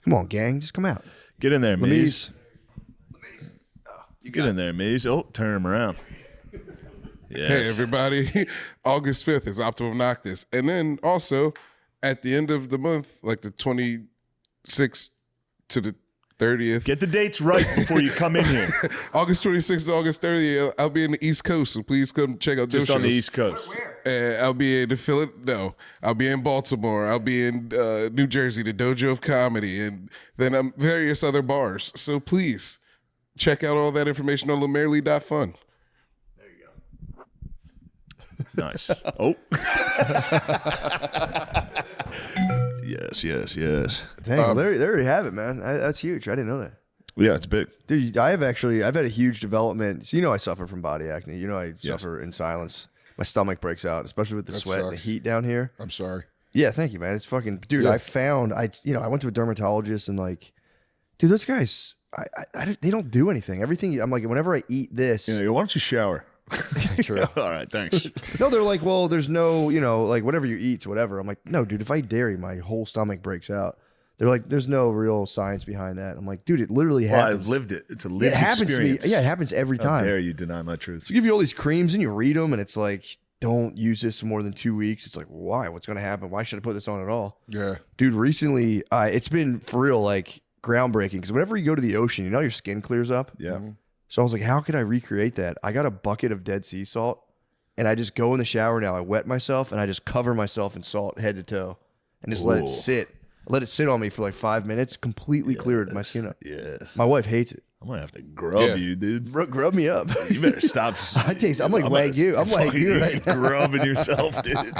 Come on, gang. Just come out. Get in there, Mies. Lemise. You get in there, Mies. Oh, turn him around. Yes. Hey, everybody. August 5th is Optimum Noctis. And then also at the end of the month, like the 26th to the 30th. Get the dates right before you come in here. August 26th to August 30th. I'll be in the East Coast, so please come check out those Just on the shows. East Coast. I'll be in I'll be in Baltimore. I'll be in New Jersey, the Dojo of Comedy, and then various other bars. So please check out all that information on lamerly.fun. Nice. Oh. Yes. Dang, there you have it, man. That's huge. I didn't know that. Yeah, it's big. Dude, I've had a huge development. So I suffer from body acne. I suffer in silence. My stomach breaks out, especially with the sweat and the heat down here. I'm sorry. Yeah, thank you, man. It's fucking, dude. I went to a dermatologist and dude, those guys, they don't do anything. Everything. I'm like, whenever I eat this, Why don't you shower? True. All right, thanks. No, they're like, well, there's no, whatever you eat, whatever. I'm like, no, dude, if I eat dairy, my whole stomach breaks out. They're like, there's no real science behind that. I'm like, dude, it literally happens. I've lived it. It's a lived It happens experience. to me. Yeah, it happens every How time. dare you deny my truth? So give you all these creams and you read them and it's like, don't use this for more than 2 weeks. It's like, why? What's going to happen? Why should I put this on at all? Yeah. Dude, recently, it's been for real, groundbreaking. Because whenever you go to the ocean, your skin clears up. Yeah. So I was like, how could I recreate that? I got a bucket of dead sea salt and I just go in the shower now. I wet myself and I just cover myself in salt head to toe and just let it sit. I let it sit on me for 5 minutes, completely cleared my skin up. Yeah. My wife hates it. I'm going to have to grub you, dude. Grub me up. You better stop. I'm like Wagyu. I'm Wagyu right now. Grubbing yourself, dude.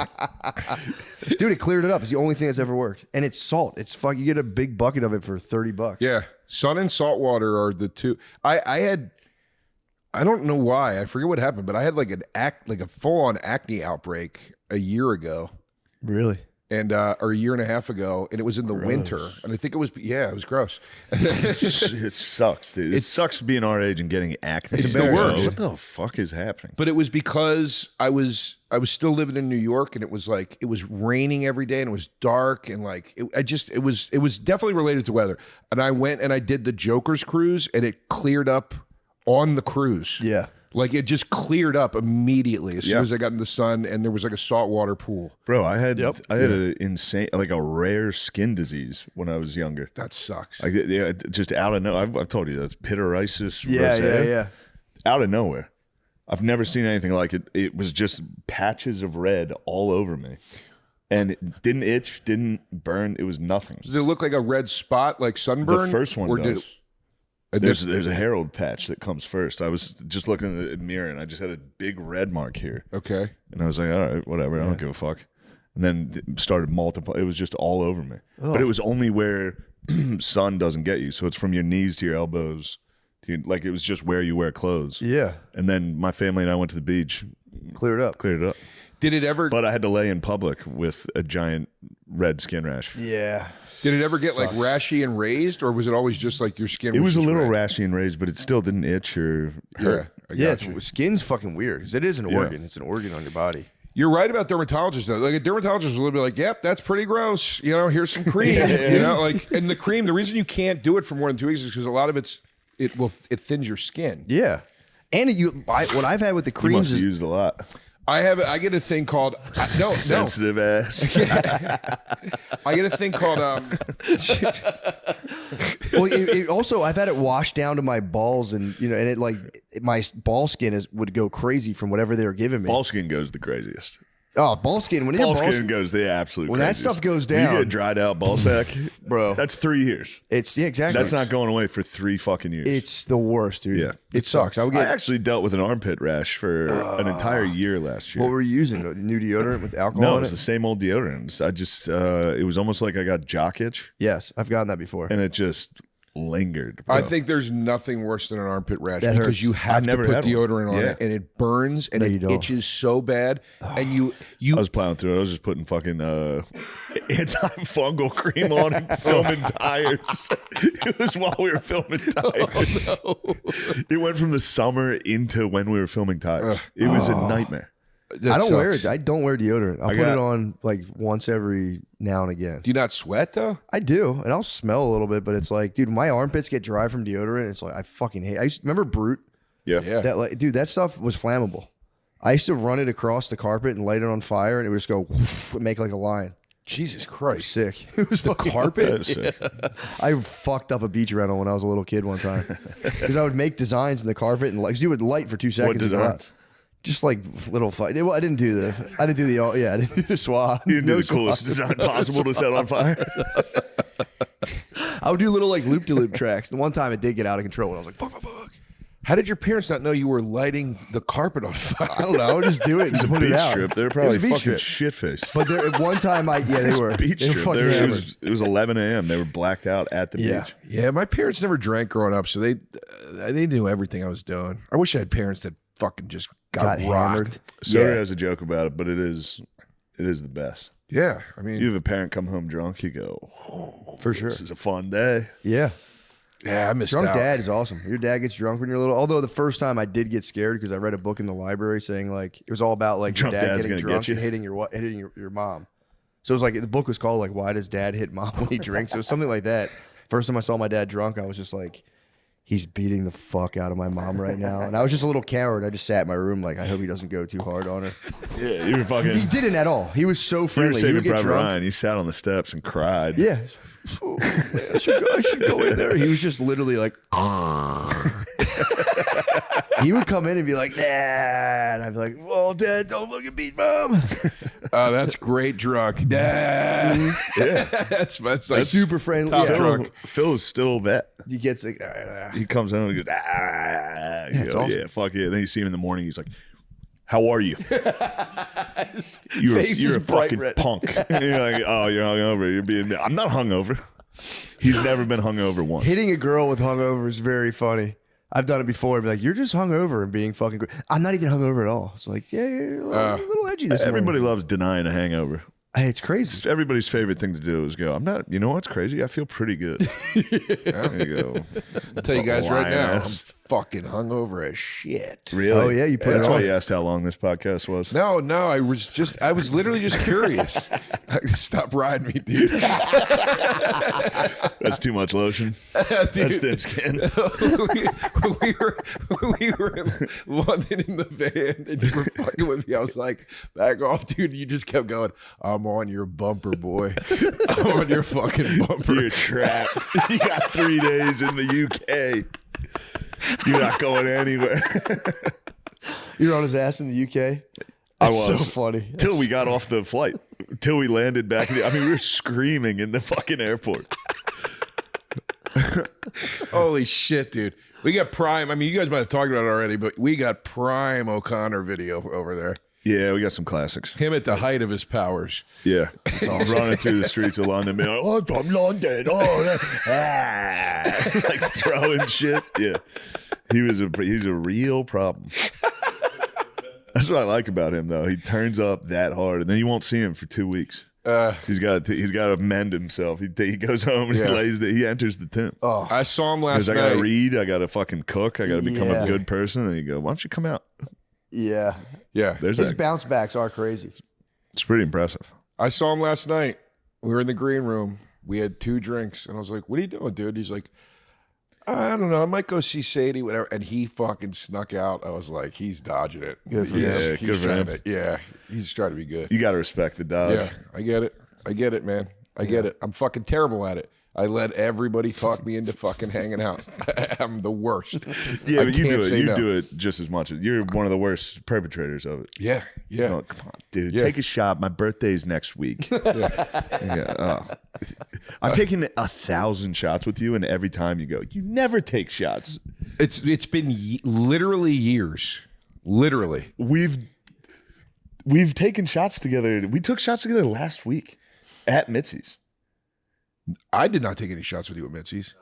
Dude, it cleared it up. It's the only thing that's ever worked. And it's salt. It's you get a big bucket of it for $30. Yeah. Sun and salt water are the two. I don't know why. I forget what happened, but I had a full-on acne outbreak a year ago. Really? And or a year and a half ago, and it was in the winter. And I think it was gross. It sucks, dude. It sucks being our age and getting acne. It's the worst. What the fuck is happening? But it was because I was still living in New York, and it was raining every day, and it was dark, and it was definitely related to weather. And I went and I did the Joker's cruise, and it cleared up on the cruise. Yeah. It just cleared up immediately as soon as I got in the sun, and there was a saltwater pool. Bro, I had an insane, a rare skin disease when I was younger. That sucks. Just out of nowhere. I've told you that's pityriasis. Yeah. Out of nowhere. I've never seen anything like it. It was just patches of red all over me. And it didn't itch, didn't burn. It was nothing. Did it look like a red spot, like sunburn? The first one does. There's a Herald patch that comes first. I was just looking at the mirror and I just had a big red mark here. Okay. And I was like, all right, whatever. I don't give a fuck. And then it started multiplying. It was just all over me. Oh. But it was only where sun doesn't get you. So it's from your knees to your elbows. It was just where you wear clothes. Yeah. And then my family and I went to the beach. Cleared it up. Did it ever? But I had to lay in public with a giant red skin rash. Yeah. Did it ever get rashy and raised, or was it always just your skin? It was a just little red? rashy and raised, but it still didn't itch or hurt. Yeah, skin's fucking weird because it is an organ. It's an organ on your body. You're right about dermatologists though. A dermatologist will be like, "Yep, that's pretty gross." Here's some cream. And the cream. The reason you can't do it for more than 2 weeks is because a lot of it thins your skin. Yeah, and what I've had with the You creams must have is used a lot. I get a thing called Sensitive ass. I get a thing called well, also I've had it washed down to my balls, and my ball skin would go crazy from whatever they were giving me. Ball skin goes the craziest. Oh, ball skin. When Ball skin goes the absolute when craziest. that stuff goes When down, you get dried out ball sack, bro. That's 3 years. It's exactly. That's not going away for 3 fucking years. It's the worst, dude. Yeah. It sucks. I actually dealt with an armpit rash for an entire year last year. What were you using? New deodorant with alcohol? No, in it was the same old deodorant. I just it was almost like I got jock itch. Yes, I've gotten that before. And it just lingered. Bro. I think there's nothing worse than an armpit rash That because hurts. you have to never put had one. deodorant on it, and it burns and it itches so bad. And you I was plowing through it. I was just putting fucking antifungal cream on and filming tires. It was while we were filming tires. Oh, no. It went from the summer into when we were filming tires. It was a nightmare. I don't wear it. I don't wear deodorant. I'll put it on once every now and again. Do you not sweat though? I do, and I'll smell a little bit, but it's dude, my armpits get dry from deodorant. It's I fucking hate. Remember Brute? Yeah. That dude, that stuff was flammable. I used to run it across the carpet and light it on fire, and it would just go whoosh, make like a line. Jesus Christ. Sick. It was fucking Carpet? That is sick. I fucked up a beach rental when I was a little kid one time because I would make designs in the carpet and like you would light for 2 seconds. What designs? Just like little fight. Well, I didn't do the Swat. You did No the coolest Swat. design possible to set on fire. I would do little like loop-de-loop tracks. The one time it did get out of control and I was like, fuck. How did your parents not know you were lighting the carpet on fire? I don't know. I would just do it and put it Beach out. strip. They're It probably was a beach fucking strip. shit-faced. But there, at one time, they were. Beach They were strip. fucking hammered. It was 11 a.m. They were blacked out at the Yeah. beach. Yeah, my parents never drank growing up, so they knew everything I was doing. I wish I had parents that fucking just got rocked. hammered. Soda has a joke about it, but it is the best. Yeah, I mean, You have a parent come home drunk, you go, oh, For sure. this is a fun day. Yeah. yeah, I missed Drunk out. dad is awesome. Your dad gets drunk when you're little. Although the first time I did get scared because I read a book in the library saying like it was all about like your Drunk dad dad's getting gonna drunk get you. and hitting your mom. So it was like the book was called like Why Does Dad Hit Mom When He Drinks? It was something like that. First time I saw my dad drunk, I was just like, he's beating the fuck out of my mom right now. And I was just a little coward. I just sat in my room like I hope he doesn't go too hard on her. Yeah, you were fucking. He didn't at all. He was so You were friendly. He saving would get Private drunk. Ryan. You sat on the steps and cried. Yeah. Oh, man, I should go in there. He was just literally like, he would come in and be like, Dad. I'd be like, well, Dad, don't fucking beat Mom. Oh, that's great drunk, Dad. Yeah. that's like Super friendly. top Yeah. drunk. Phil is still that. He gets like, He comes home and he goes, ah. You it's go, awesome. yeah, fuck yeah. Then you see him in the morning. He's like, how are you? You're face is a bright fucking red. punk. And you're like, oh, you're hungover. You're being. I'm not hungover. He's never been hungover once. hitting a girl with hungover is very funny. I've done it before. I'd be like, you're just hungover and being fucking great. I'm not even hungover at all. It's like, yeah, you're a little edgy this Everybody morning. loves denying a hangover. Hey, it's crazy. Everybody's favorite thing to do is go, I'm not, you know what's crazy? I feel pretty good. There you go. I'll tell you guys right now, I'm Lioness. fucking hungover as shit. Really? Oh, yeah, you put it That's why on. you asked how long this podcast was. No, I was literally just curious. Stop riding me, dude. That's too much lotion. That's thin skin. we were in London in the van and you were fucking with me. I was like, back off, dude. You just kept going, I'm on your bumper, boy. I'm on your fucking bumper. You're trapped. You got 3 days in the UK. You're not going anywhere. You're on his ass in the UK. I That's was. so funny. Till we got off the flight. Till we landed back. I mean, we were screaming in the fucking airport. Holy shit, dude. We got prime. I mean, you guys might have talked about it already, but we got prime O'Connor video over there. Yeah, we got some classics. Him at the height of his powers. Yeah. Running through the streets of London, being like, oh, I'm from London. Oh, like throwing shit. Yeah. He's a real problem. That's what I like about him, though. He turns up that hard, and then you won't see him for 2 weeks. He's got to mend himself. He goes home and he enters the tomb. Oh, I saw him last Because I got to night. read, I got to fucking cook, I got to become Yeah. a good person. And you go, why don't you come out? yeah. Yeah. There's His that. bounce backs are crazy. It's pretty impressive. I saw him last night. We were in the green room. We had 2 drinks. And I was like, what are you doing, dude? He's like, I don't know. I might go see Sadie, whatever. And he fucking snuck out. I was like, he's dodging it. Good for He's- him. he's Good for trying him. to- yeah. He's trying to be good. You got to respect the dodge. Yeah. I get it, man. I get it. I'm fucking terrible at it. I let everybody talk me into fucking hanging out. I'm the worst. Yeah, I but you do can't it. say You no. do it just as much. You're one of the worst perpetrators of it. Yeah. Yeah. Oh, come on, dude. Yeah. Take a shot. My birthday's next week. Yeah. Oh. I'm taking 1,000 shots with you, and every time you go, you never take shots. It's been literally years. Literally. We've taken shots together. We took shots together last week at Mitzi's. I did not take any shots with you at Mitzi's.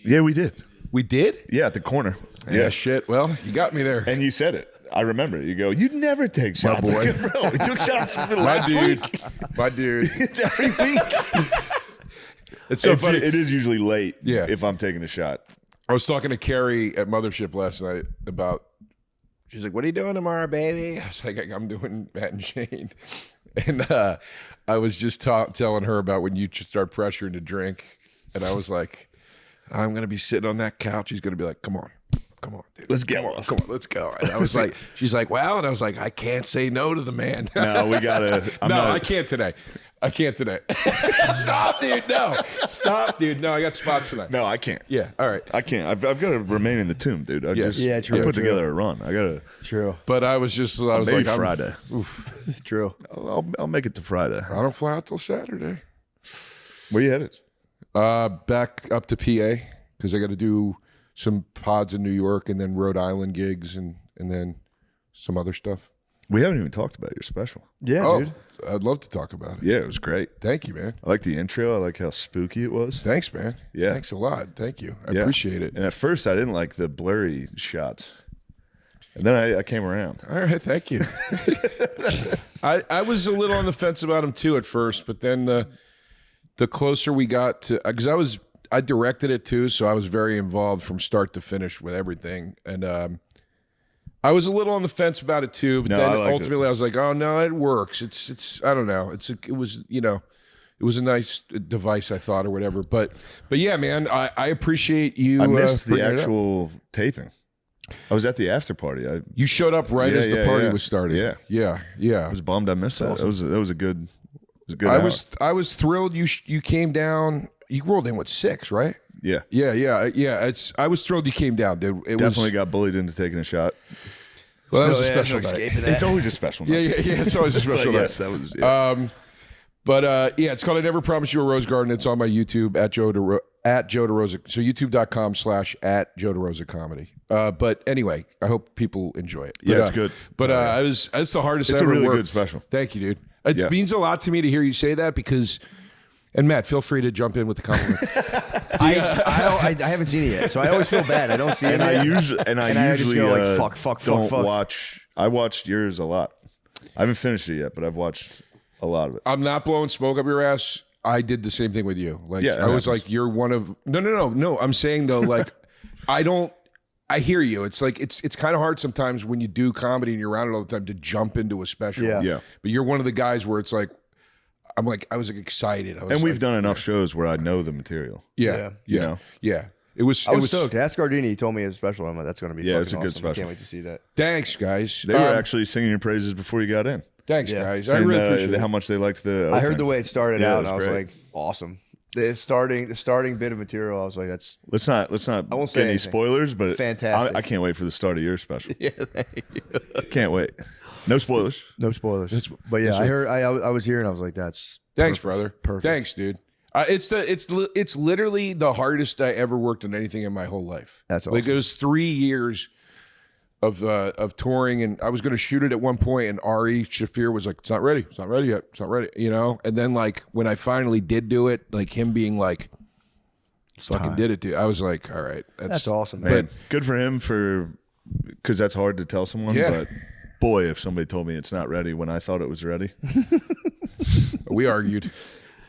Yeah, we did. We did? Yeah, at the corner. Yeah, shit. Well, you got me there. And you said it. I remember. You go, you never take shots. boy. Bro, we took shots for My last dude. week. My dude. It's every week. It's so funny. It is usually late Yeah. if I'm taking a shot. I was talking to Carrie at Mothership last night about, she's like, what are you doing tomorrow, baby? I was like, I'm doing Matt and Shane. And I was just telling her about when you just start pressuring to drink. And I was like, I'm going to be sitting on that couch. He's going to be like, come on. come on, dude. Let's get come on, one. come on, let's go. And I was like, she's like, well, and I was like, I can't say no to the man. No, we gotta. I can't today. I can't today. Stop, dude. No, stop, dude. No, I got spots tonight. No, I can't. Yeah, all right. I can't. I've got to remain in the tomb, dude. I Yes. Yeah, true, I put true. together a run. I gotta. True. But I was Maybe like, Friday. True. I'll make it to Friday. I don't fly out till Saturday. Where you headed? Back up to PA because I got to do some pods in New York and then Rhode Island gigs and then some other stuff. We haven't even talked about your special. Yeah, Oh, dude. I'd love to talk about it. Yeah, it was great. Thank you, man. I like the intro. I like how spooky it was. Thanks, man. Yeah. Thanks a lot. Thank you. I Yeah. appreciate it. And at first, I didn't like the blurry shots. And then I came around. All right, thank you. I was a little on the fence about him too at first, but then the closer we got to, because I directed it too, so I was very involved from start to finish with everything, and I was a little on the fence about it too. But No, then I liked ultimately, I was like, oh no, it works. It's I don't know. It was a nice device, I thought, or whatever. But yeah, man, I appreciate you. I missed the bringing it up. actual taping. I was at the after party. I You showed up right Yeah, as the yeah, party yeah. was starting. Yeah. was bummed I missed that. That was a good. It was a good. I hour. was thrilled you came down. You rolled in 6, right? Yeah. Yeah. I was thrilled you came down, dude. It Definitely got bullied into taking a shot. Well, that was a No, yeah, special no night. escaping that. It's always a special Yeah, night. yeah. It's always a But special night. yes, that was. Yeah. But it's called I Never Promised You a Rose Garden. It's on my YouTube at Joe DeRosa. So youtube.com/@Joe DeRosa comedy. But anyway, I hope people enjoy it. Yeah, But, it's good. But it's the hardest It's I a ever really worked. good special. Thank you, dude. It Yeah. means a lot to me to hear you say that because, and Matt, feel free to jump in with the compliment. I haven't seen it yet, so I always feel bad. I don't see it. And I yet. usually I just go like, fuck, don't fuck. watch. I watched yours a lot. I haven't finished it yet, but I've watched a lot of it. I'm not blowing smoke up your ass. I did the same thing with you. Like Yeah, it I was happens. like, you're one of no. I'm saying though, like I hear you. It's like it's kind of hard sometimes when you do comedy and you're around it all the time to jump into a special. Yeah. Yeah. But you're one of the guys where it's like I was like excited. I was And we've like, done enough shows where I know the material. yeah. You know? It was I was stoked. Ask Gardini. He told me his special. I'm like, that's going to be Yeah, fucking it's a good awesome. I special. can't wait to see that. Thanks, guys. They were actually singing your praises before you got in. Thanks, Yeah. guys. I Saying really appreciate it. how much they liked the. I heard opening. the way it started Yeah, out, it and I was was great. like, awesome. The starting bit of material, I was like, that's Let's not I won't get say any anything. spoilers, but Fantastic. I can't wait for the start of your special. yeah. Thank you. Can't wait. No spoilers. No spoilers. But yeah, I heard. I was hearing. I was like, that's Thanks, perfect. brother. Perfect. Thanks, dude. It's literally the hardest I ever worked on anything in my whole life. That's Like awesome. it was 3 years of touring, and I was going to shoot it at one point, and Ari Shafir was like, "It's not ready. It's not ready yet. It's not ready." You know. And then like when I finally did do it, like him being like, "Fucking did it, dude." I was like, "All right, That's awesome, man. Man, good for him because that's hard to tell someone. Yeah. But boy, if somebody told me it's not ready when I thought it was ready. We argued.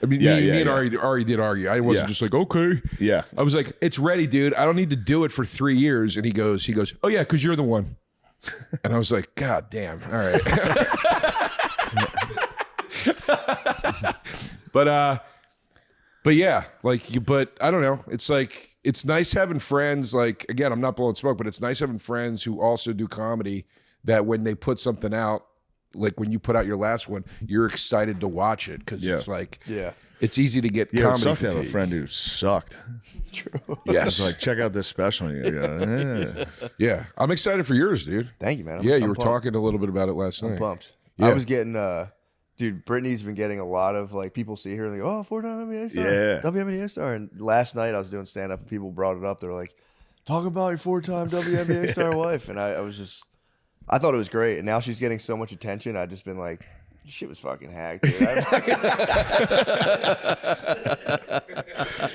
I mean, Yeah, me yeah, and yeah. Ari did argue. I wasn't Yeah. just like, okay. Yeah. I was like, it's ready, dude. I don't need to do it for 3 years. And he goes, oh yeah, because you're the one. And I was like, God damn. All right. But yeah, but I don't know. It's like, it's nice having friends. Like, again, I'm not blowing smoke, but it's nice having friends who also do comedy that when they put something out, like when you put out your last one, you're excited to watch it because it's like, Yeah. it's easy to get Yeah, it comedy sucked to have a fatigue. friend who sucked. Yes. It's like, check out this special. And you go, Yeah. I'm excited for yours, dude. Thank you, man. Yeah, you I'm were pumped. talking a little bit about it last night. I'm pumped. Yeah. I was getting, dude, Brittany's been getting a lot of like people see her and they go, oh, 4-time NBA star. Yeah. WNBA star. And last night I was doing stand up and people brought it up. They're like, talk about your 4-time WNBA star wife. And I thought it was great. And now she's getting so much attention. I've just been like, shit was fucking hacked, dude.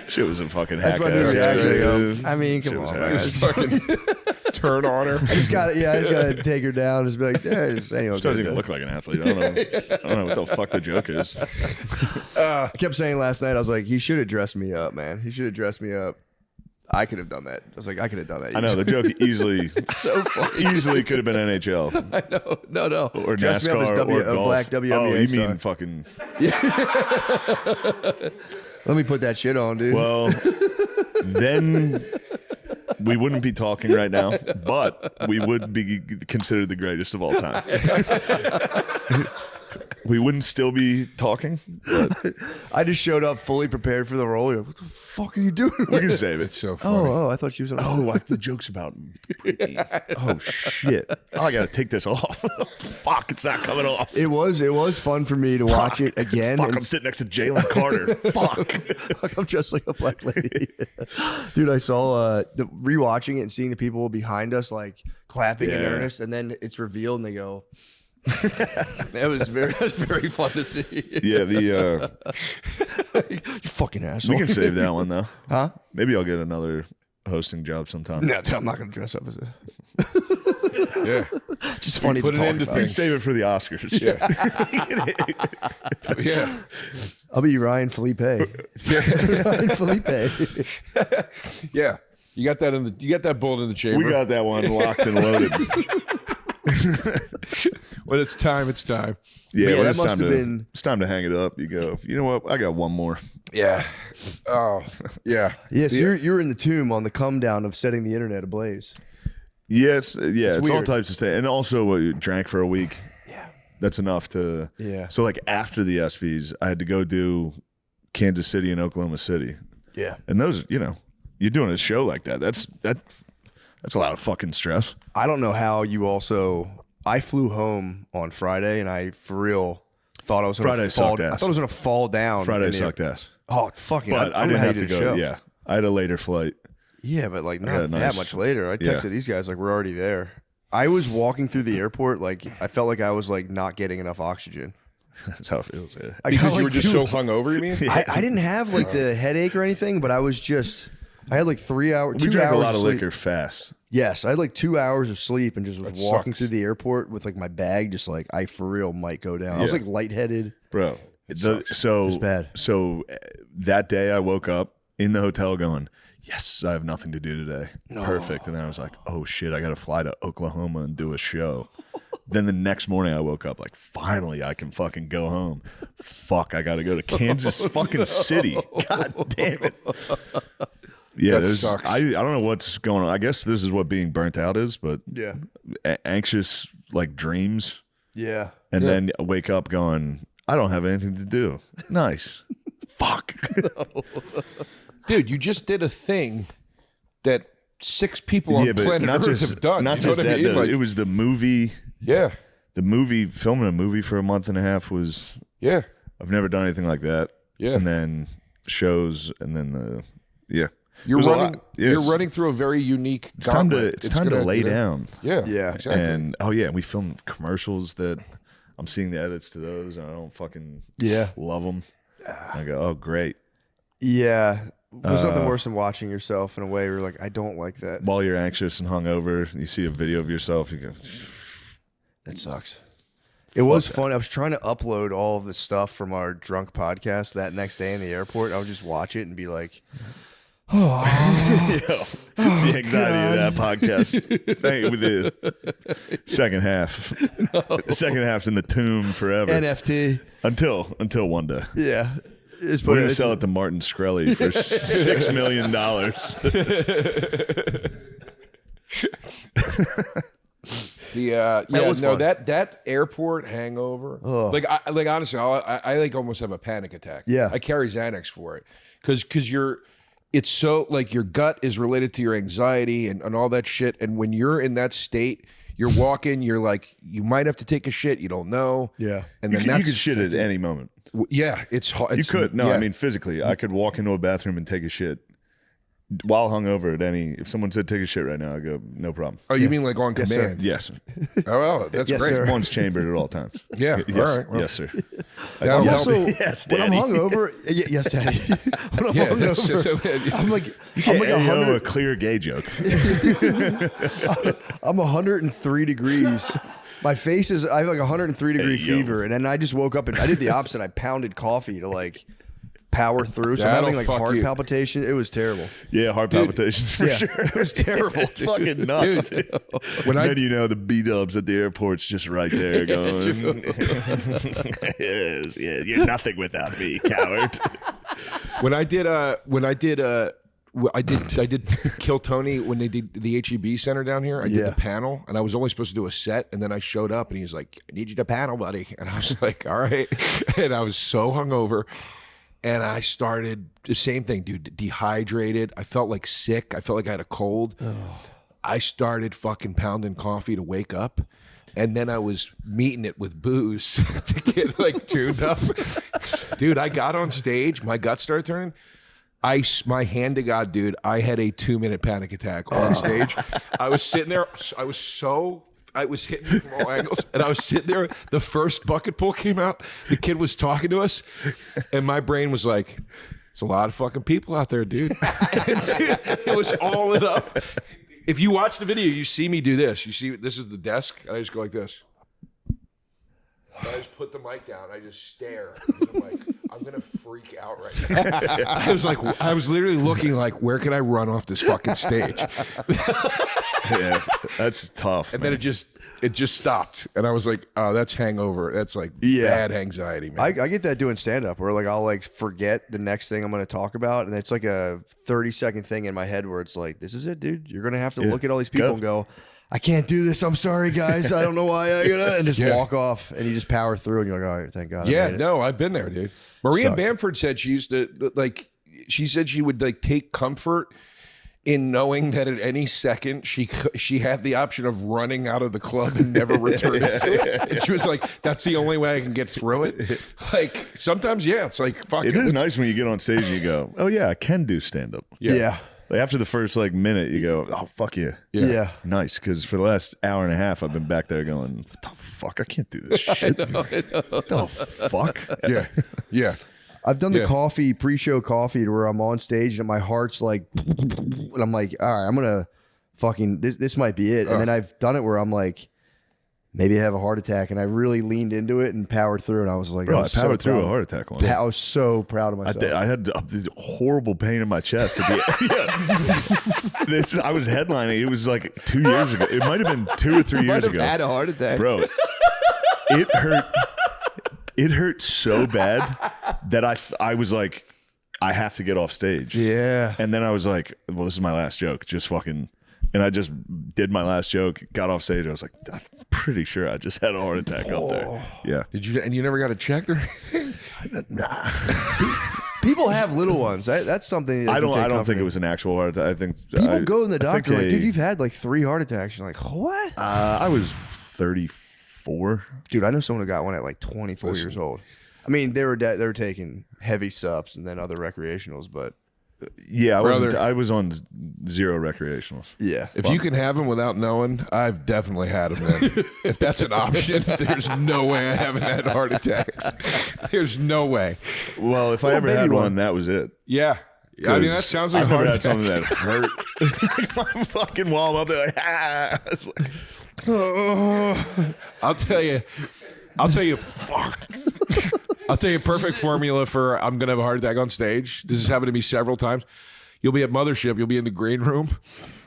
Shit was a fucking That's hack. my new reaction. I go, dude. I mean, come Shit was on, hack. man. Just fucking turn on her. I just gotta take her down. Just be like, yeah, this ain't She doesn't okay. even look like an athlete. I don't know what the fuck the joke is. I kept saying last night, I was like, he should have dressed me up, man. He should have dressed me up. I could have done that. I was like, I could have done that. I know the joke easily so funny. easily could have been NHL I know. No. or Dress me up as NASCAR or a golf. black WNBA Oh, you star. mean fucking? Let me put that shit on, dude. Well, then we wouldn't be talking right now, but we would be considered the greatest of all time. We wouldn't still be talking, but I just showed up fully prepared for the role. You're like, what the fuck are you doing? we can save it. It's so funny. Oh, I thought she was on. Oh, like the jokes about Britney. Oh shit! Oh, I gotta take this off. Fuck, it's not coming off. It was fun for me to watch it again. Fuck, and I'm sitting next to Jalen Carter. Fuck. I'm just like a black lady. Dude, I saw the rewatching it and seeing the people behind us like clapping in Yeah. earnest, and then it's revealed and they go. That was very fun to see. Yeah, the You fucking asshole. we can save that one though. Huh? Maybe I'll get another hosting job sometime. No, I'm not going to dress up as a. Yeah. Just funny put to it talk into about. We can things. save it for the Oscars. Yeah. I'll be Ryan Felipe. Ryan Felipe. Yeah. You got that bullet in the chamber. We got that one locked and loaded. When it's time, it's time. Yeah, Yeah, when that it's must time have to been- it's time to hang it up. You go. You know what? I got one more. Yeah. Oh, yeah. Yes, you're in the tomb on the come down of setting the internet ablaze. Yeah, it's all weird. types of stuff, and also drank for a week. Yeah, that's enough to. Yeah. So like after the ESPYs, I had to go do Kansas City and Oklahoma City, Yeah. and those, you're doing a show like that. That's a lot of fucking stress. I don't know how you also. I flew home on Friday and I for real thought I was going Friday to fall. sucked ass. I thought I was going to fall down. Friday in the- sucked ass, Oh fucking! but I don't know didn't how have you to did go. the show. Yeah, I had a later flight. Yeah, but like got not a that nice- much later. I texted Yeah. these guys like we're already there. I was walking through the airport like I felt like I was like not getting enough oxygen. That's how it feels. Yeah. I Because got, you were like, just so dude, hungover, you mean? I didn't have like the headache or anything, but I was just. I had like 3 hours. We 2 drank hours a lot of sleep. liquor fast. Yes, I had like 2 hours of sleep and just was walking sucks. through the airport with like my bag, just like I for real might go down. I was Yeah. like lightheaded. Bro, so It's bad. So that day I woke up in the hotel going, yes, I have nothing to do today. Perfect. And then I was like, oh shit, I got to fly to Oklahoma and do a show. Then the next morning I woke up like, finally I can fucking go home. Fuck, I got to go to Kansas fucking City. God damn it. Yeah, That sucks. I don't know what's going on. I guess this is what being burnt out is, but Yeah, anxious like dreams. yeah. And then I wake up going, I don't have anything to do. Nice. Fuck. Dude, you just did a thing that 6 people on planet Earth have done. Not You know just what I that. mean? though. Like, It was the movie. yeah. The movie, filming a movie for a month and a half was. Yeah. I've never done anything like that. Yeah. And then shows, and then yeah. You're It was a running. lot. Yes. You're running through a very unique. It's time to. gauntlet. It's time to gonna, lay you know, down. Yeah. Yeah. Exactly. And we filmed commercials that I'm seeing the edits to those, and I don't fucking Yeah. love them. I go, oh great. Yeah. There's nothing worse than watching yourself in a way where you're like, I don't like that. While you're anxious and hungover, and you see a video of yourself, you go, That sucks. It was fun. I was trying to upload all of the stuff from our drunk podcast that next day in the airport. I would just watch it and be like, the anxiety of that podcast. With the second half. The second half's in the tomb forever. NFT. Until one day. Yeah. It's We're gonna it's- sell it to Martin Shkreli for $6 million. was fun. that airport hangover. Like honestly, I like almost have a panic attack. Yeah. I carry Xanax for it because it's so like your gut is related to your anxiety and all that shit. And when you're in that state, you're walking, you're like, you might have to take a shit, you don't know. Yeah. And You then could that's shit at any moment. yeah, it's hard. You could. No, yeah. I mean physically. I could walk into a bathroom and take a shit while hungover at any. If someone said take a shit right now, I go, no problem. Oh, you mean like on Yes, sir. command? Yes. Oh, well, that's Yes, great. sir. One's chambered at all times. Yeah. Yes, All right. Well, yes, sir. that'll I'm help. also, Yes, when I'm Daddy. hungover, yes, Daddy. When I'm Yeah, that's hungover, just, I'm like, I'm I'm like a 100. clear gay joke. I'm 103 degrees. My face is, I have like 103 degree Hey, yo. fever. And then I just woke up and I did the opposite. I pounded coffee to like power through. So I'm That'll having like fuck heart you. palpitation. It was terrible. Yeah, heart palpitations for Yeah, sure. it was terrible. It's fucking nuts. When I Then you know the B-dubs at the airport's just right there going, yes, yeah, you're nothing without me, coward. when I did I did Kill Tony when they did the HEB Center down here. I did the panel, and I was only supposed to do a set, and then I showed up, and he was like, "I need you to panel, buddy," and I was like, "All right," and I was so hungover, and I started the same thing, dude. Dehydrated. I felt like sick. I felt like I had a cold. I started fucking pounding coffee to wake up. And then I was meeting it with booze to get like tuned up. Dude, I got on stage. My gut started turning. My hand to God, dude, I had a 2-minute panic attack on stage. I was sitting there. I was hitting me from all angles. And I was sitting there. The first bucket pull came out. The kid was talking to us. And my brain was like, there's a lot of fucking people out there, dude. It was all it up. If you watch the video, you see me do this. You see, this is the desk, and I just go like this. And I just put the mic down. I just stare. I'm like, I'm gonna freak out right now. I was literally looking like, where can I run off this fucking stage? Yeah, that's tough. And man. then it just stopped, and I was like, oh, that's hangover. That's like bad anxiety, man. I get that doing stand up where like I'll like forget the next thing I'm going to talk about, and it's like a 30-second thing in my head where it's like, this is it, dude. You're going to have to look at all these people and go, I can't do this. I'm sorry, guys. I don't know why I gotta, and just walk off, and you just power through, and you're like, all right, thank God. Yeah, no, I've been there, dude. Maria Sucks. Bamford said she used to she said she would like take comfort in knowing that at any second she had the option of running out of the club and never returning to it. And she was like, that's the only way I can get through it. Like sometimes, it's like fuck it is nice when you get on stage and you go, oh yeah, I can do stand up. Yeah. Like after the first like minute, you go, oh fuck yeah, Yeah. nice. Because for the last hour and a half, I've been back there going, what the fuck, I can't do this shit. I know. What the fuck? Yeah. I've done the coffee, pre-show coffee to where I'm on stage and my heart's like, and I'm like, all right, I'm going to fucking, this might be it. And then I've done it where I'm like, maybe I have a heart attack. And I really leaned into it and powered through. And I was like, Bro, I powered through a heart attack once. I was so proud of myself. I had this horrible pain in my chest. I was headlining. It was like 2 years ago. It might have been 2 or 3 years ago. I had a heart attack. Bro, it hurt. It hurt so bad that I was like, I have to get off stage. Yeah. And then I was like, well, this is my last joke. Just fucking. And I just did my last joke, got off stage. I was like, I'm pretty sure I just had a heart attack up there. Yeah. Did you? And you never got it checked or anything? Nah. People have little ones. That's something. I don't think it was an actual heart attack. I think people go in the doctor like, dude, you've had like 3 heart attacks. You're like, what? I was 34. Dude, I know someone who got one at like 24 years old. I mean, they were taking heavy subs and then other recreationals, but yeah, I was on 0 recreationals. yeah. If you can have them without knowing, I've definitely had them. Then. If that's an option, there's no way I haven't had heart attacks. There's no way. Well, if I ever had one, that was it. Yeah. I mean, that sounds like I've a heart never attack. had something that hurt. My fucking wall, I'm up there like, I was like, oh. I'll tell you, fuck. I'll tell you a perfect formula for I'm going to have a heart attack on stage. This has happened to me several times. You'll be at Mothership. You'll be in the green room.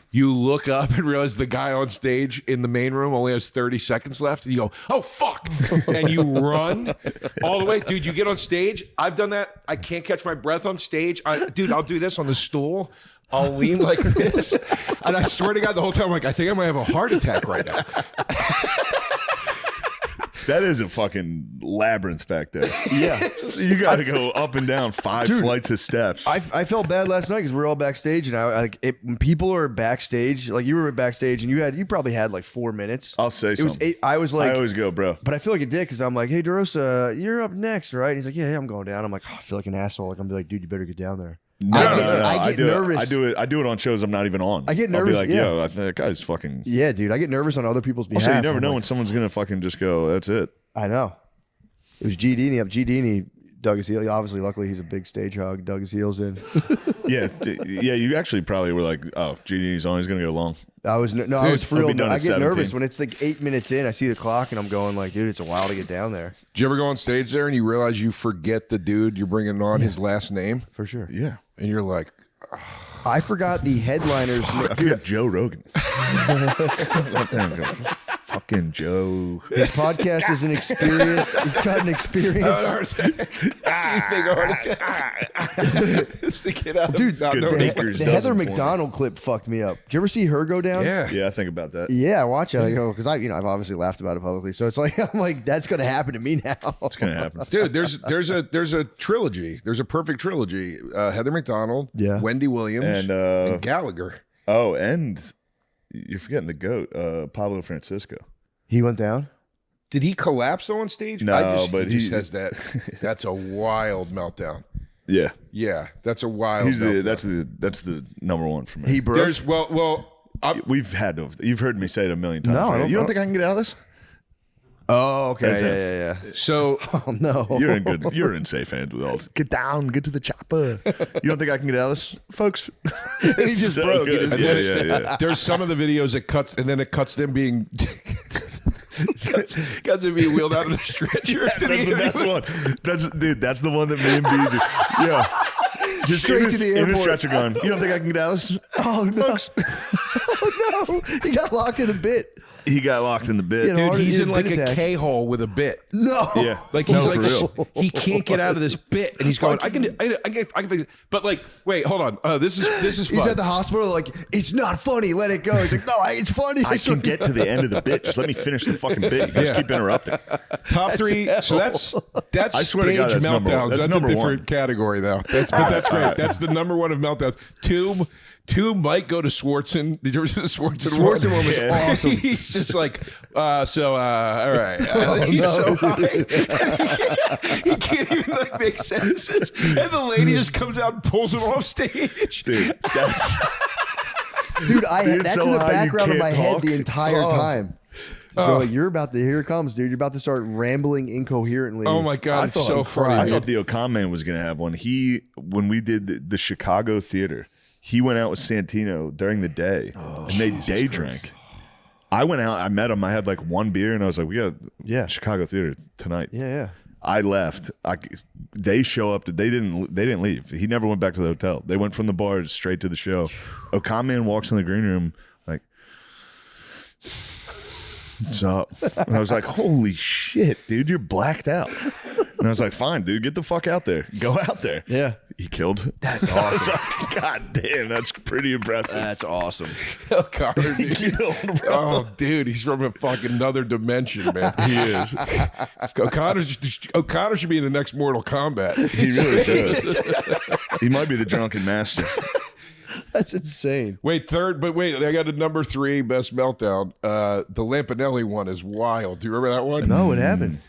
You look up and realize the guy on stage in the main room only has 30 seconds left. And you go, oh, fuck. And you run all the way. Dude, you get on stage. I've done that. I can't catch my breath on stage. Dude, I'll do this on the stool. I'll lean like this. And I swear to God, the whole time, I'm like, I think I might have a heart attack right now. That is a fucking labyrinth back there. Yeah. You got to go up and down 5 flights of steps. I felt bad last night because we were all backstage, and when people are backstage, like you were backstage, and you probably had like 4 minutes. I'll say it was something. 8. I was like, I always go, bro. but I feel like a dick because I'm like, hey, Derosa, you're up next, right? And he's like, yeah, I'm going down. I'm like, oh, I feel like an asshole. Like I'm like, dude, you better get down there. No, I get nervous. I do it on shows I'm not even on. I get I'll nervous, be like, yeah. yo, I think that guy's fucking. Yeah, dude, I get nervous on other people's behalf. Also, you never I'm know like, when someone's gonna fucking just go. That's it. I know. It was G. Dini up. G. Dini dug his heel. Obviously, luckily, he's a big stage hog. Dug his heels in. Yeah. You actually probably were like, oh, GD's always gonna go long. I was I was for real. I'll be done I at get 17. nervous when it's like 8 minutes in. I see the clock and I'm going like, dude, it's a while to get down there. Did you ever go on stage there and you realize you forget the dude you're bringing on his last name? For sure. Yeah. And you're like, I forgot the headliners. I forgot Joe Rogan. What the hell? Fuck Fucking Joe. His podcast is an experience. He's got an experience. You think heart attack? Just to get out. Dude, Not good knowing- baker's The Heather dozen for me. McDonald clip fucked me up. Did you ever see her go down? Yeah. Yeah, I think about that. Yeah, I watch it. I go because I've obviously laughed about it publicly. So it's like I'm like that's gonna happen to me now. It's gonna happen. Dude, there's a trilogy. There's a perfect trilogy. Heather McDonald, Yeah. Wendy Williams, and Gallagher. Oh, and you're forgetting the GOAT, Pablo Francisco. He went down. Did he collapse though on stage? No, but he just he- has that. That's a wild meltdown. Yeah, Yeah, that's a wild. he's meltdown. that's the number one for me. He broke. There's We've had to. You've heard me say it a million times. No, I right? don't You don't know. think I can get out of this? Oh, okay. That's Yeah. so Oh no. You're in good. You're in safe hands with all. Get down. Get to the chopper. You don't think I can get out of this, folks? He just So broke. He good. just Yeah. there's some of the videos that cuts, and then it cuts them being. cuts them being wheeled out in a stretcher. That's the best one. That's the one that me and BJ. Yeah. Just Straight in to the in a airport. stretcher going. You don't think I can get out of this? Oh no. Oh no. He got locked in a bit. He got locked in the bit. Yeah, Dude, Already he's did in a like bit a attack. K-hole with a bit. No. Yeah. Like he's No, like for real. he can't get out of this bit, and he's going. I can fix it. But like, wait, hold on. This is fun. He's at the hospital like, it's not funny, let it go. He's like, no, it's funny. I can get to the end of the bit. Just let me finish the fucking bit. You guys keep interrupting. Top three. So that's I swear to stage God, that's number one. meltdowns. That's That's number a different one. category though. That's great. That's the number one of meltdowns. Two might go to Swartzen. Did you ever see the Swartzen one? Swartzen one was Yeah. awesome. He's just like, all right. He's so high. He can't even like make sentences. And the lady just comes out and pulls him off stage. Dude, that's Dude, Dude, that's so in the high you background of can't my head talk. the entire time. So like, you're about to, here it comes, dude. You're about to start rambling incoherently. Oh my God, it's so funny. I dude. thought the Ocon man was going to have one. When we did the Chicago theater, he went out with Santino during the day and they day drank. I went out, I met him, I had like one beer and I was like, we got Chicago theater tonight. Yeah. I left. They show up. They didn't leave. He never went back to the hotel. They went from the bar straight to the show. Ocon man walks in the green room like, what's up? And I was like, holy shit, dude, you're blacked out. And I was like, fine, dude, get the fuck out there. Go out there. Yeah. He killed. That's awesome. I was like, God damn, that's pretty impressive. That's awesome. Connor, He dude. killed, bro. Oh, dude, he's from a fucking another dimension, man. He is. O'Connor should be in the next Mortal Kombat. He really should. He might be the drunken master. That's insane. Wait, I got a number 3 best meltdown. The Lampanelli one is wild. Do you remember that one? No, what happened?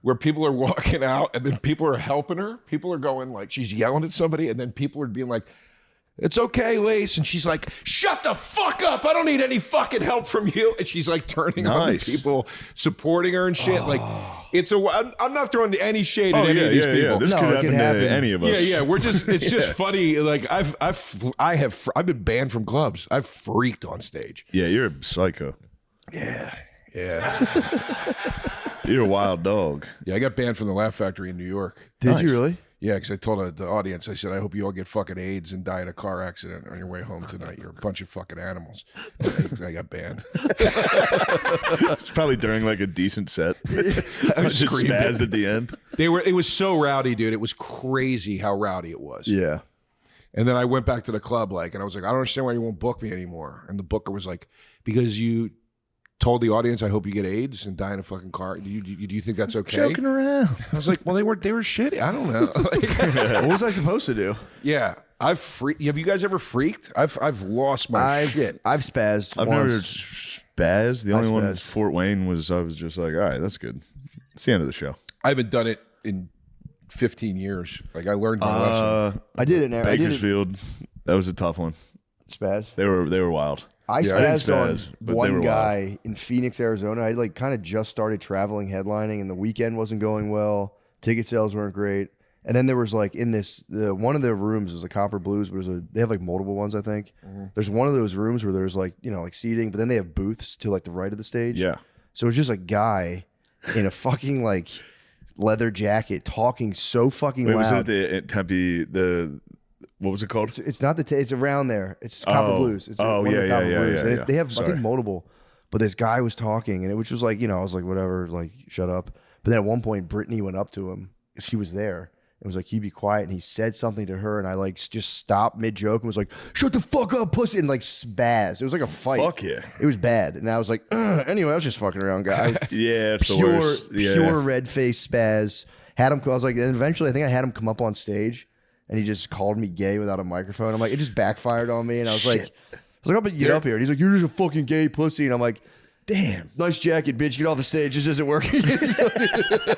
Where people are walking out and then people are helping her. People are going like, she's yelling at somebody, and then people are being like, it's okay, Lace. And she's like, shut the fuck up. I don't need any fucking help from you. And she's like turning on the Nice. people supporting her and shit. Like, I'm not throwing any shade at Oh, any yeah, of these yeah, people. yeah. This No, could it happen could happen. to any of us. Yeah, we're just, it's just funny. Like I've been banned from clubs. I've freaked on stage. Yeah, you're a psycho. Yeah. You're a wild dog. Yeah, I got banned from the Laugh Factory in New York. Did Nice. you really? Yeah, because I told the audience, I said, I hope you all get fucking AIDS and die in a car accident on your way home tonight. You're a bunch of fucking animals. I got banned. It's probably during like a decent set. I just screamed spazzed at the end. It was so rowdy, dude. It was crazy how rowdy it was. Yeah. And then I went back to the club, and I was like, I don't understand why you won't book me anymore. And the booker was like, because you told the audience, I hope you get AIDS and die in a fucking car. Do you think that's okay? Joking around. I was like, well, they were shitty. I don't know. What was I supposed to do? Yeah, have you guys ever freaked? I've lost my shit. I've spazzed. I've once. never spazzed. The only one in spazzed. Fort Wayne was I was just like, all right, that's good. It's the end of the show. I haven't done it in 15 years. Like I learned my lesson. I did it now. I did it. Bakersfield. That was a tough one. Spaz. They were wild. I Yeah, I didn't spazzed on spaz, but they one were guy in Phoenix, Arizona. I like kind of just started traveling headlining, and the weekend wasn't going well. Ticket sales weren't great. And then there was like in one of the rooms was a Copper Blues, but they have like multiple ones, I think. Mm-hmm. There's one of those rooms where there's like, like seating, but then they have booths to like the right of the stage. Yeah. So it's just a guy in a fucking like leather jacket talking so fucking Wait, was it loud. at Tempe? What was it called? It's not it's around there. It's Copper Blues. It's one of the Copper Blues. And yeah. they have I Sorry. think multiple. But this guy was talking, and which was like, I was like, whatever, like, shut up. But then at one point, Brittany went up to him. She was there. It was like, he'd be quiet, and he said something to her, and I like just stopped mid-joke and was like, shut the fuck up, pussy, and like spaz. It was like a fight. Fuck yeah. It was bad. And I was like, anyway, I was just fucking around, guy. Yeah, it's the worst. Yeah. Pure red face spaz. Had him, I was like, and eventually I think I had him come up on stage, and he just called me gay without a microphone. I'm like, it just backfired on me, and I was like, I'm about to get up here. And he's like, you're just a fucking gay pussy. And I'm like, damn, nice jacket, bitch. Get off the stage. This isn't working.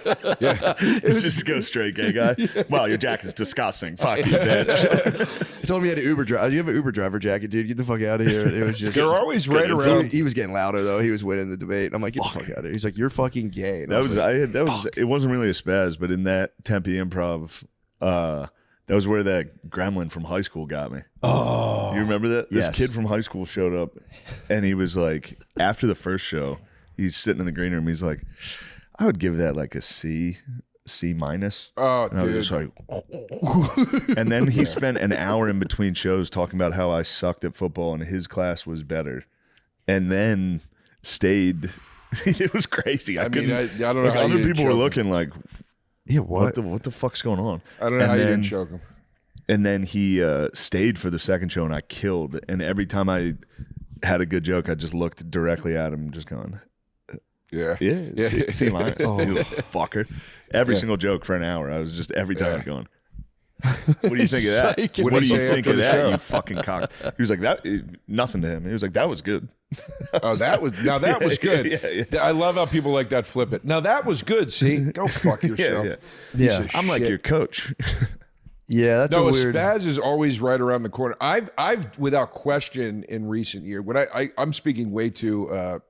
It's just go straight, gay guy. Wow, your jacket's disgusting. Fuck you, bitch. He told me he had an Uber driver. You have an Uber driver jacket, dude. Get the fuck out of here. It was just. They're always right So around. he was getting louder though. He was winning the debate. And I'm like, get the fuck out of here. He's like, you're fucking gay. And It wasn't really a spaz, but in that Tempe Improv, that was where that gremlin from high school got me. Oh, you remember that? This yes. kid from high school showed up, and he was like, after the first show, he's sitting in the green room. He's like, I would give that like a C minus. Oh, and I was just like, and then he spent an hour in between shows talking about how I sucked at football and his class was better, and then stayed. It was crazy. I mean, I don't know like, how you other didn't people were choke looking like, yeah, what the fuck's going on? I don't know how you didn't choke him. And then he stayed for the second show, and I killed. And every time I had a good joke, I just looked directly at him, just going, Yeah. C minus, you fucker. Every single joke for an hour. I was just every time going, what do you think of that? What What did do he you say think after of the that, show? you fucking cock? He was like, nothing to him. He was like, that was good. Oh, that was good. Yeah. I love how people like that flip it. Now that was good. See, go fuck yourself. Yeah. Piece of I'm like shit. your coach. Yeah, that's No, a a weird. spaz is always right around the corner. I've without question in recent year when I'm speaking way too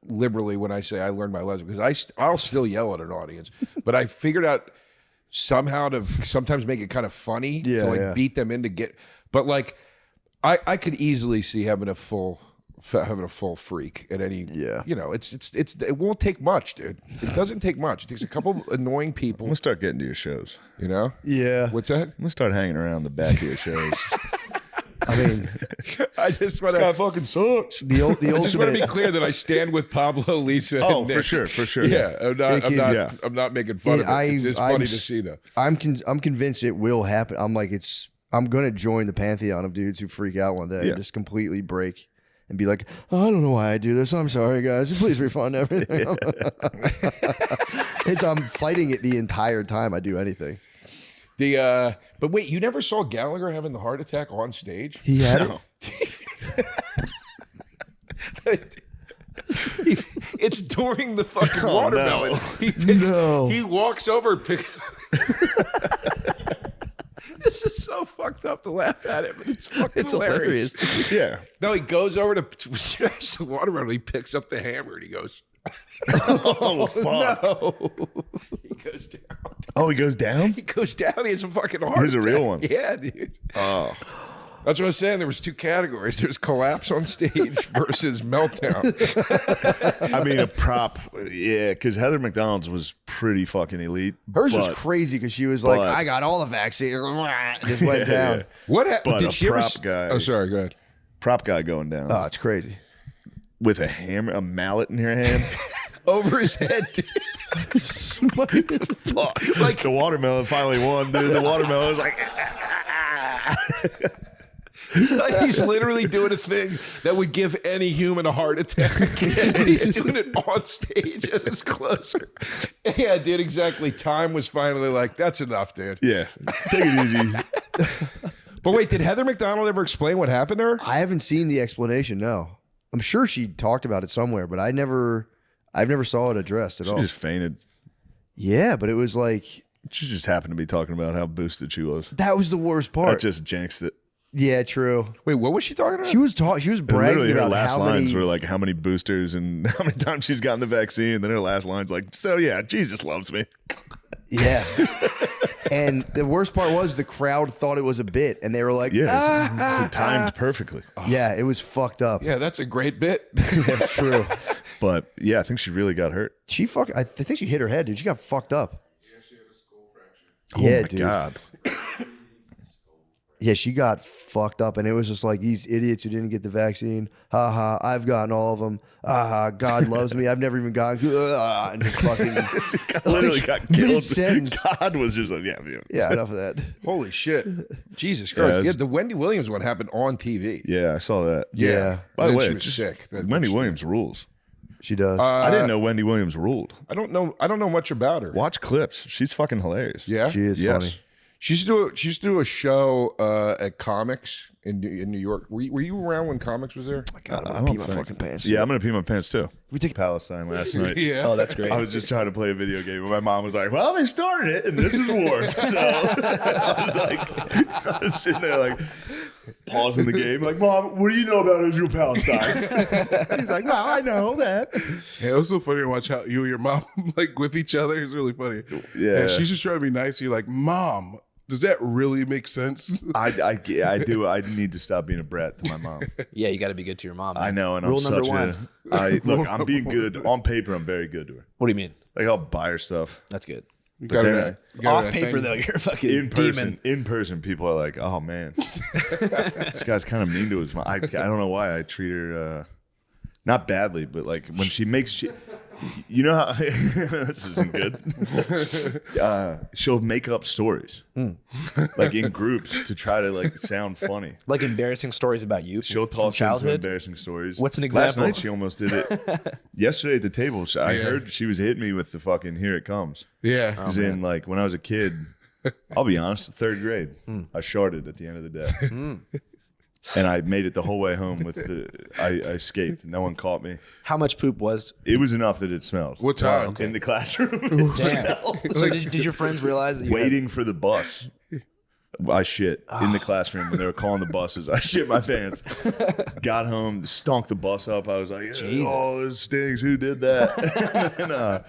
liberally when I say I learned my lesson because I'll still yell at an audience, but I figured out somehow to sometimes make it kind of funny to like beat them into get. But like I could easily see having a full freak at any. Yeah. It won't take much, dude. It doesn't take much. It takes a couple annoying I'm people. gonna start getting to your shows. You know. Yeah. What's that? I'm gonna start hanging around the back of your shows. I mean, I just want to. fucking sucks. the I just want to ultimate. be clear that I stand with Pablo, Lisa. Oh, and for Nick. sure. Yeah, Yeah. I'm not making fun of it. It's just funny to see though. I'm convinced it will happen. I'm like, I'm gonna join the pantheon of dudes who freak out one day Yeah. and just completely break and be like, oh, I don't know why I do this. I'm sorry, guys. Please refund everything. I'm fighting it the entire time I do anything. But wait, you never saw Gallagher having the heart attack on stage? He had it. It's during the fucking watermelon. no. He walks over and picks. This is so fucked up to laugh at it, but it's fucking hilarious. Yeah. No, he goes over to smash the watermelon. He picks up the hammer and he goes. Oh fuck. No. He goes down. Oh, he goes down? He goes down. He has a fucking heart He's a attack. real one. Yeah, dude. Oh. That's what I was saying. There was two categories. There's collapse on stage versus meltdown. I mean, a prop. Yeah, because Heather McDonald's was pretty fucking elite. Hers was but- crazy because she was like, but- I got all the vaccine. Just went down. yeah. What happened? But Did a she ever? prop guy- Oh, sorry. Go ahead. Prop guy going down Oh, it's crazy. with a hammer, a mallet in your hand. Over his head, dude. Fuck. Like the watermelon finally won, dude. The watermelon was like, Like he's literally doing a thing that would give any human a heart attack. And he's doing it on stage as it's closer. Yeah, dude, exactly. Time was finally like, that's enough, dude. yeah, take it easy. But wait, did Heather McDonald ever explain what happened to her? I haven't seen the explanation. No, I'm sure she talked about it somewhere, but I've never saw it addressed at She all. just fainted. Yeah, but it was like She just happened to be talking about how boosted she was. that was the worst That part. just jinxed it. Yeah, true. Wait, what was she talking about? She was bragging Literally, her about last how lines many. were like, "How many boosters and how many times she's gotten the vaccine." And then her last line's like, "So yeah, Jesus loves me." Yeah. And the worst part was the crowd thought it was a bit, and they were like, Yeah, it's timed perfectly. yeah, it was fucked up. Yeah, that's a great bit. That's true. But yeah, I think she really got hurt. I think she hit her head, dude. She got fucked up. Yeah, she had a skull fracture. Oh Yeah, my dude. god. Yeah, she got fucked up, and it was just like these idiots who didn't get the vaccine. Ha ha! I've gotten all of them. Ah, God loves me. I've never even gotten. And just fucking Literally got killed. mid-sentence. God was just like, Yeah, enough of that. Holy shit. Jesus Christ. it was- the Wendy Williams one happened on TV. Yeah, I saw that. Yeah. By the Then way, she was just- sick. Wendy Williams rules. She does. I didn't know Wendy Williams ruled. I don't know much about her. Watch clips. She's fucking hilarious. Yeah? She is funny. She used to do a show at Comics in New York. Were you around when Comics was there? God, I I'm don't gonna pee my think- fucking pants. Yeah, I'm gonna pee my pants too. We took Palestine last night. Yeah. Oh, that's great. I was just trying to play a video game, and my mom was like, "Well, they started it, and this is war." So I was like, I was sitting there like pausing the game, like, "Mom, what do you know about Israel Palestine?" He's like, "Well, I know that." Yeah, it was so funny to watch how you and your mom like with each other. It's really funny. Yeah. She's just trying to be nice. You're like, Mom, does that really make sense? I do. I need to stop being a brat to my mom. Yeah, you got to be good to your mom. Man. I know, and Rule I'm number such one. look. I'm being good on paper. I'm very good to her. What do you mean? Like I'll buy her stuff. That's good. You got then- it. You got Off it, paper thing. though, you're a fucking In person, demon. in person, people are like, "Oh man, this guy's kind of mean to his mom." I don't know why I treat her not badly, but like when she makes shit. You know how this isn't good. She'll make up stories, like in groups, to try to like sound funny. Like embarrassing stories about you. She'll from toss into childhood. embarrassing stories. What's an Last example? night she almost did it. Yesterday at the table, I heard she was hitting me with the fucking "Here it comes." Yeah. Because in like when I was a kid, I'll be honest, third grade, I sharded at the end of the day. And I made it the whole way home with I escaped. No one caught me. How much poop was? It was enough that it smelled. What time? In the classroom. It smelled. So did your friends realize that you had- Waiting for the bus. I shit in the classroom when they were calling the buses. I shit my pants. Got home, stunk the bus up. I was like, Jesus. "Oh, this stings. Who did that?"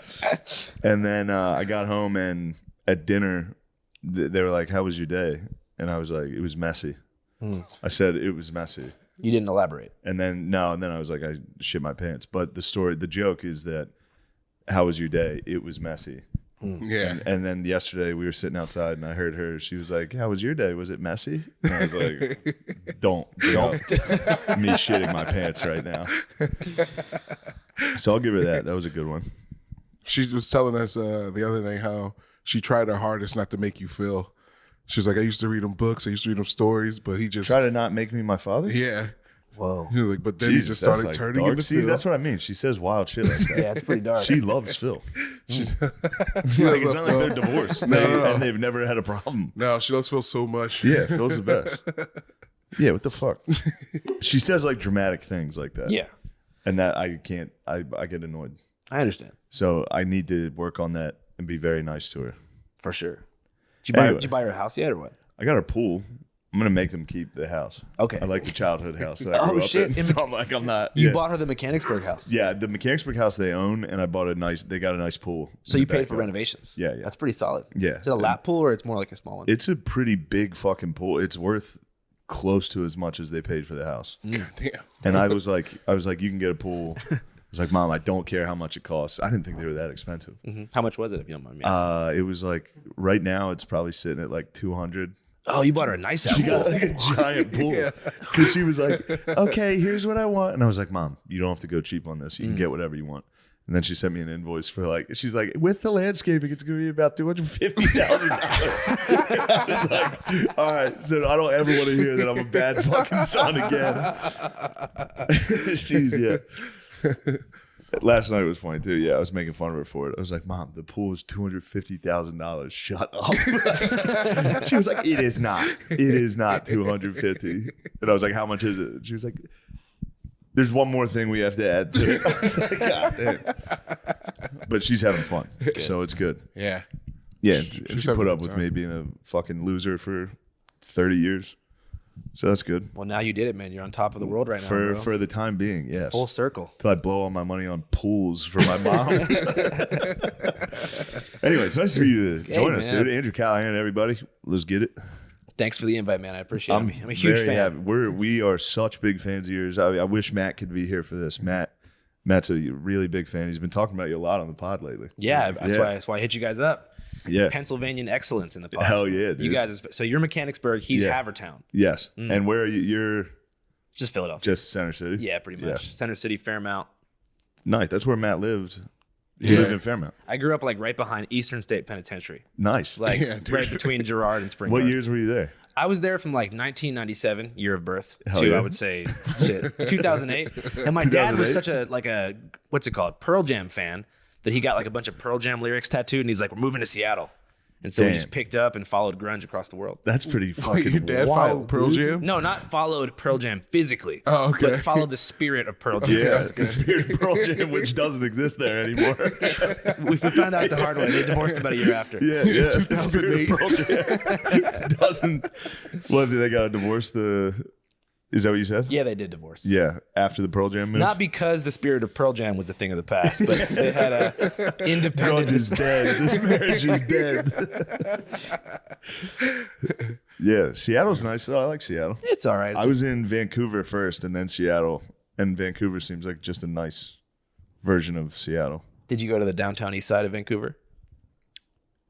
and then I got home, and at dinner, they were like, "How was your day?" And I was like, "It was messy." I said it was messy. you didn't elaborate. And then I was like, I shit my pants. But the joke is that, how was your day? It was messy. Yeah. And then yesterday we were sitting outside and I heard her. She was like, "How was your day? Was it messy?" And I was like, "Don't me shitting my pants right now." So I'll give her that. That was a good one. She was telling us the other day how she tried her hardest not to make you feel. She was like, I used to read him books, I used to read him stories, but he just Try to not make me my father. yeah. Whoa. He was like, but then Jesus, he just that's started like turning dark. into See, Phil. that's what I mean. She says wild shit like that. Yeah, it's pretty dark. She loves Phil. She Like, it's not like they're divorced. No. And they've never had a problem. No, she loves Phil so much. Yeah, Phil's the best. Yeah, what the fuck? She says like dramatic things like that. Yeah, And that I can't, I get annoyed. I understand So I need to work on that and be very nice to her. for sure. Anyway. Did you buy her a house yet or what? I got her pool. I'm gonna make them keep the house. Okay. I like the childhood house that I Oh, grew up shit. in. So I'm like, I'm not. You yeah. bought her the Mechanicsburg house. Yeah, the Mechanicsburg house they own, and I bought they got a nice pool. So in you the paid for backyard. renovations. Yeah, yeah. That's pretty solid. Yeah. Is it a lap pool or it's more like a small one? It's a pretty big fucking pool. It's worth close to as much as they paid for the house. Damn. And I was like, you can get a pool. I was like, Mom, I don't care how much it costs. I didn't think they were that expensive. How much was it, if you don't mind me asking? It was like right now it's probably sitting at like 200. Oh, you bought her a nice house. She got like a giant pool because she was like, "Okay, here's what I want," and I was like, "Mom, you don't have to go cheap on this. You can get whatever you want." And then she sent me an invoice for like, she's like, "With the landscaping, it's going to be about $250,000." I was like, "All right, so I don't ever want to hear that I'm a bad fucking son again." She's Last night was funny too. Yeah, I was making fun of her for it. I was like, "Mom, the pool is $250,000. Shut up." She was like, "It is not. It is not 250." And I was like, "How much is it?" She was like, "There's one more thing we have to add to it." I was like, "God damn." But she's having fun, so it's good. Yeah. Yeah, and She's she having put a up good with time. me being a fucking loser for 30 years, so that's good Well, now you did it, man. You're on top of the world right now, bro. for the time being. Yes. Full circle. Till I blow all my money on pools for my mom. Anyway, it's nice for you to join us, man. dude. Andrew Callahan, everybody. Let's get it. Thanks for the invite, man. I appreciate it. I'm a huge very fan. happy. We are such big fans of yours. I wish Matt could be here for this. Matt's a really big fan. He's been talking about you a lot on the pod lately. Yeah, that's why I hit you guys up. Pennsylvanian excellence in the pod. Hell yeah, dude. You guys, so you're Mechanicsburg, he's Havertown. Yes. And where are you? You're Just Philadelphia. just Center City? Yeah, pretty much. Center City, Fairmount. Nice. That's where Matt lived. He lived in Fairmount. I grew up like right behind Eastern State Penitentiary. Nice. Like right between Girard and Spring What Garden. years were you there? I was there from like 1997, year of birth, Hell to yeah. I would say 2008. And my dad was 2008? such a what's it called, Pearl Jam fan that he got like a bunch of Pearl Jam lyrics tattooed, and he's like, we're moving to Seattle. And so we just picked up and followed grunge across the world. That's pretty fucking Your dad wild. followed Pearl Jam? No, not followed Pearl Jam physically. Oh, okay. But followed the spirit of Pearl Jam. Yeah, the spirit of Pearl Jam, which doesn't exist there anymore. We found out the hard way. They divorced about a year after. Yeah, the spirit of Pearl Jam doesn't. What, did they got a divorce? Is that what you said? Yeah, they did divorce. Yeah, after the Pearl Jam move? Not because the spirit of Pearl Jam was the thing of the past, but they had a independent. Grunge is dead. This marriage is dead. Yeah, Seattle's nice though. I like Seattle. It's all right. I was in Vancouver first and then Seattle. And Vancouver seems like just a nice version of Seattle. Did you go to the downtown east side of Vancouver?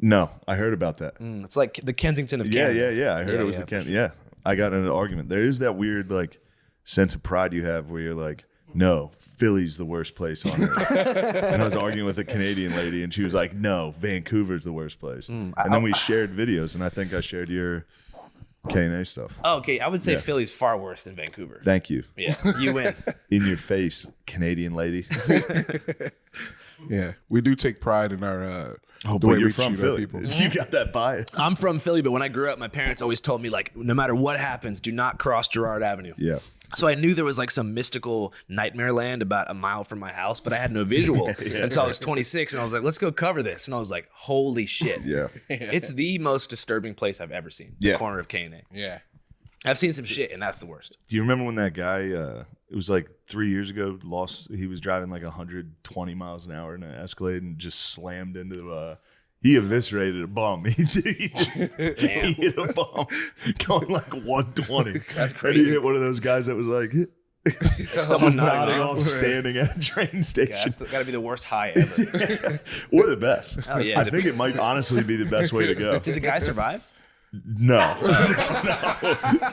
No, I heard about that. It's like the Kensington of Yeah. Canada. I heard it was yeah, the Kent. Yeah, I got in an argument. There is that weird like sense of pride you have where you're like, no, Philly's the worst place on earth. And I was arguing with a Canadian lady, and she was like, no, Vancouver's the worst place. And then we shared videos, and I think I shared your K&A stuff. Oh, okay, I would say Philly's far worse than Vancouver. Thank you. Yeah, you win. In your face, Canadian lady. Yeah, we do take pride in our the but way you're we from treat our Philly. people. You got that bias. I'm from Philly, but when I grew up, my parents always told me, like, no matter what happens, do not cross Girard Avenue. Yeah. So I knew there was like some mystical nightmare land about a mile from my house, but I had no visual until I was 26, and I was like, let's go cover this. And I was like, holy shit. Yeah. It's the most disturbing place I've ever seen. Yeah. The corner of K&A. Yeah. I've seen some shit, and that's the worst. Do you remember when that guy, it was like 3 years ago, he was driving like 120 miles an hour in an Escalade and just slammed into he eviscerated a bum. He just he hit a bum going like 120. That's crazy. He hit one of those guys that was like, Someone nodding off standing at a train station. That's got to be the worst high ever. Or the best. Oh, yeah. I think it might honestly be the best way to go. Did the guy survive? No.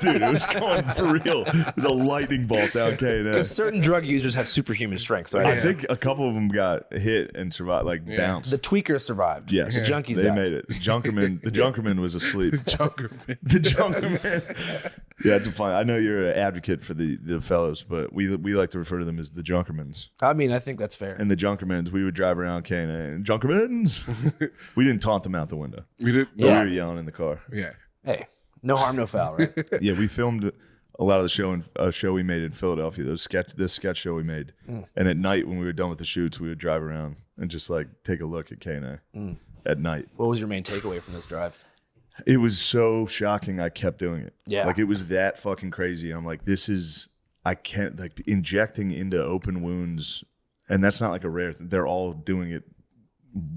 Dude, it was going for real. It was a lightning bolt down K&A. Certain drug users have superhuman strength. So I think a couple of them got hit and survived, like bounced. the tweakers survived. Yes, The junkies they died. made it. The Junkerman was asleep. Junkerman. The Junkerman. Yeah, it's a fun. I know you're an advocate for the fellows, but we like to refer to them as the Junkermans. I mean, I think that's fair. And the Junkermans, we would drive around K&A and Junkermans. We didn't taunt them out the window. We did. But we were yelling in the car. Yeah. Hey, no harm, no foul, right? Yeah, we filmed a lot of the show in a show we made in Philadelphia. This sketch show we made, and at night when we were done with the shoots, we would drive around and just like take a look at K&A at night. What was your main takeaway from those drives? It was so shocking. I kept doing it. Yeah. Like it was that fucking crazy. I'm like, I can't like injecting into open wounds, and that's not like a rare thing. They're all doing it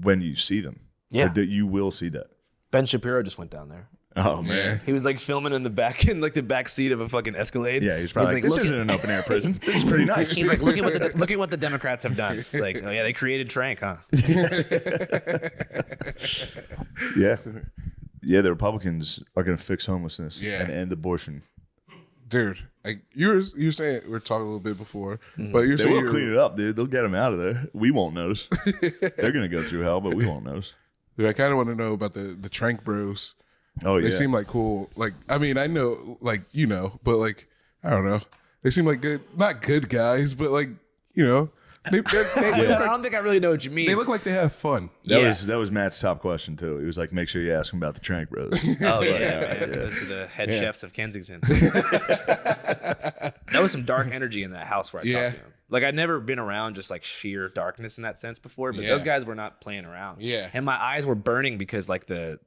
when you see them. Yeah. You will see that. Ben Shapiro just went down there. Oh man. He was like filming in the back seat of a fucking Escalade. Yeah, he was probably like, this isn't an open air prison. This is pretty nice. He's like, look at what the Democrats have done. It's like, oh yeah, they created Trank, huh? Yeah. Yeah, the Republicans are going to fix homelessness and end abortion. Dude, like you were saying, we were talking a little bit before, but you're They saying will clean it up, dude. They'll get them out of there. We won't notice. They're going to go through hell, but we won't notice. Dude, I kind of want to know about the Trank Bros. Oh, yeah. They seem like cool. Like, I mean, I know, like, you know, but like, I don't know. They seem like not good guys, but like, you know, they look I like, don't think I really know what you mean. they look like they have fun. That was Matt's top question, too. He was like, make sure you ask him about the Trank Bros. Oh yeah, man. Those are the head chefs of Kensington. That was some dark energy in that house where I talked to him. Like I'd never been around just like sheer darkness in that sense before, but those guys were not playing around. Yeah. And my eyes were burning because like the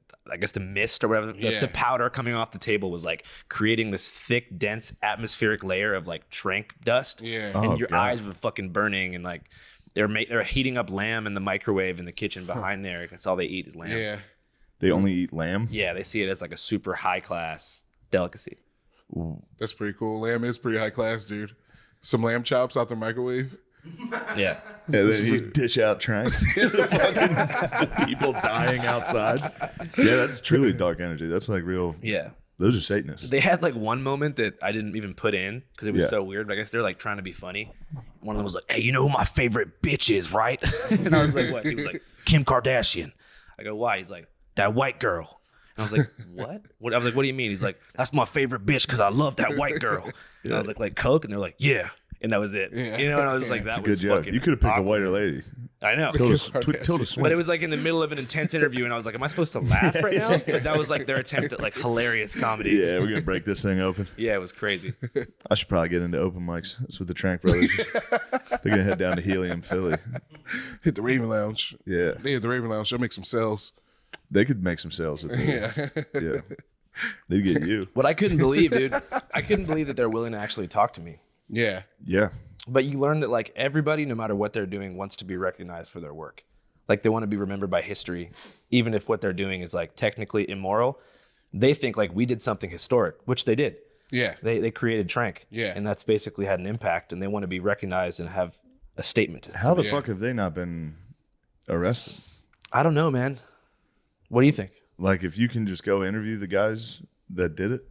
mist or whatever, the powder coming off the table was like creating this thick, dense atmospheric layer of like trank dust. Yeah. And your eyes were fucking burning, and like they're heating up lamb in the microwave in the kitchen behind there. That's all they eat is lamb. Yeah. They only eat lamb? Yeah, they see it as like a super high class delicacy. That's pretty cool. Lamb is pretty high class, dude. Some lamb chops out the microwave. Yeah. And then you dish out tranks. Fucking people dying outside. Yeah, that's truly dark energy. That's like real. Yeah. Those are Satanists. They had like one moment that I didn't even put in because it was Yeah. so weird. But I guess they're like trying to be funny. One of them was like, "Hey, you know who my favorite bitch is, right?" And I was like, "What?" He was like, "Kim Kardashian." I go, "Why?" He's like, "That white girl." And I was like, "What?" I was like, "What do you mean?" He's like, "That's my favorite bitch because I love that white girl." And I was like Coke? And they're like, "Yeah." And that was it. Yeah. You know, and I was like, that Good was job. fucking You could have picked awkward. a whiter lady. I know. Tilda But Swinton. it was like in the middle of an intense interview, and I was like, "Am I supposed to laugh right now?" But that was like their attempt at like hilarious comedy. Yeah, we're gonna break this thing open. Yeah, it was crazy. I should probably get into open mics. That's what the Trank Brothers. They're gonna head down to Helium, Philly. Hit the Raven Lounge. Yeah, They hit the Raven Lounge. They'll make some sales. they could make some sales. At the, yeah, they'd get you. What I couldn't believe, dude, I couldn't believe that they're willing to actually talk to me. Yeah. Yeah, But you learn that like everybody, no matter what they're doing, wants to be recognized for their work. Like they want to be remembered by history, even if what they're doing is like technically immoral. They think like we did something historic, which they did. Yeah. They created Trank. Yeah. And that's basically had an impact, and they want to be recognized and have a statement. how the fuck have they not been arrested? I don't know, man. What do you think? Like, if you can just go interview the guys that did it.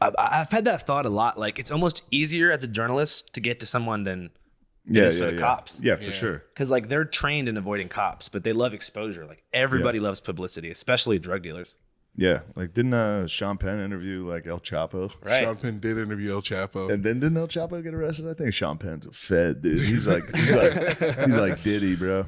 I've had that thought a lot. Like it's almost easier as a journalist to get to someone than it is for the cops. Yeah, for sure. Because like they're trained in avoiding cops, but they love exposure. Like everybody loves publicity, especially drug dealers. Yeah, like didn't Sean Penn interview like El Chapo? Right. Sean Penn did interview El Chapo. And then didn't El Chapo get arrested? I think Sean Penn's a fed dude. He's like Diddy, bro.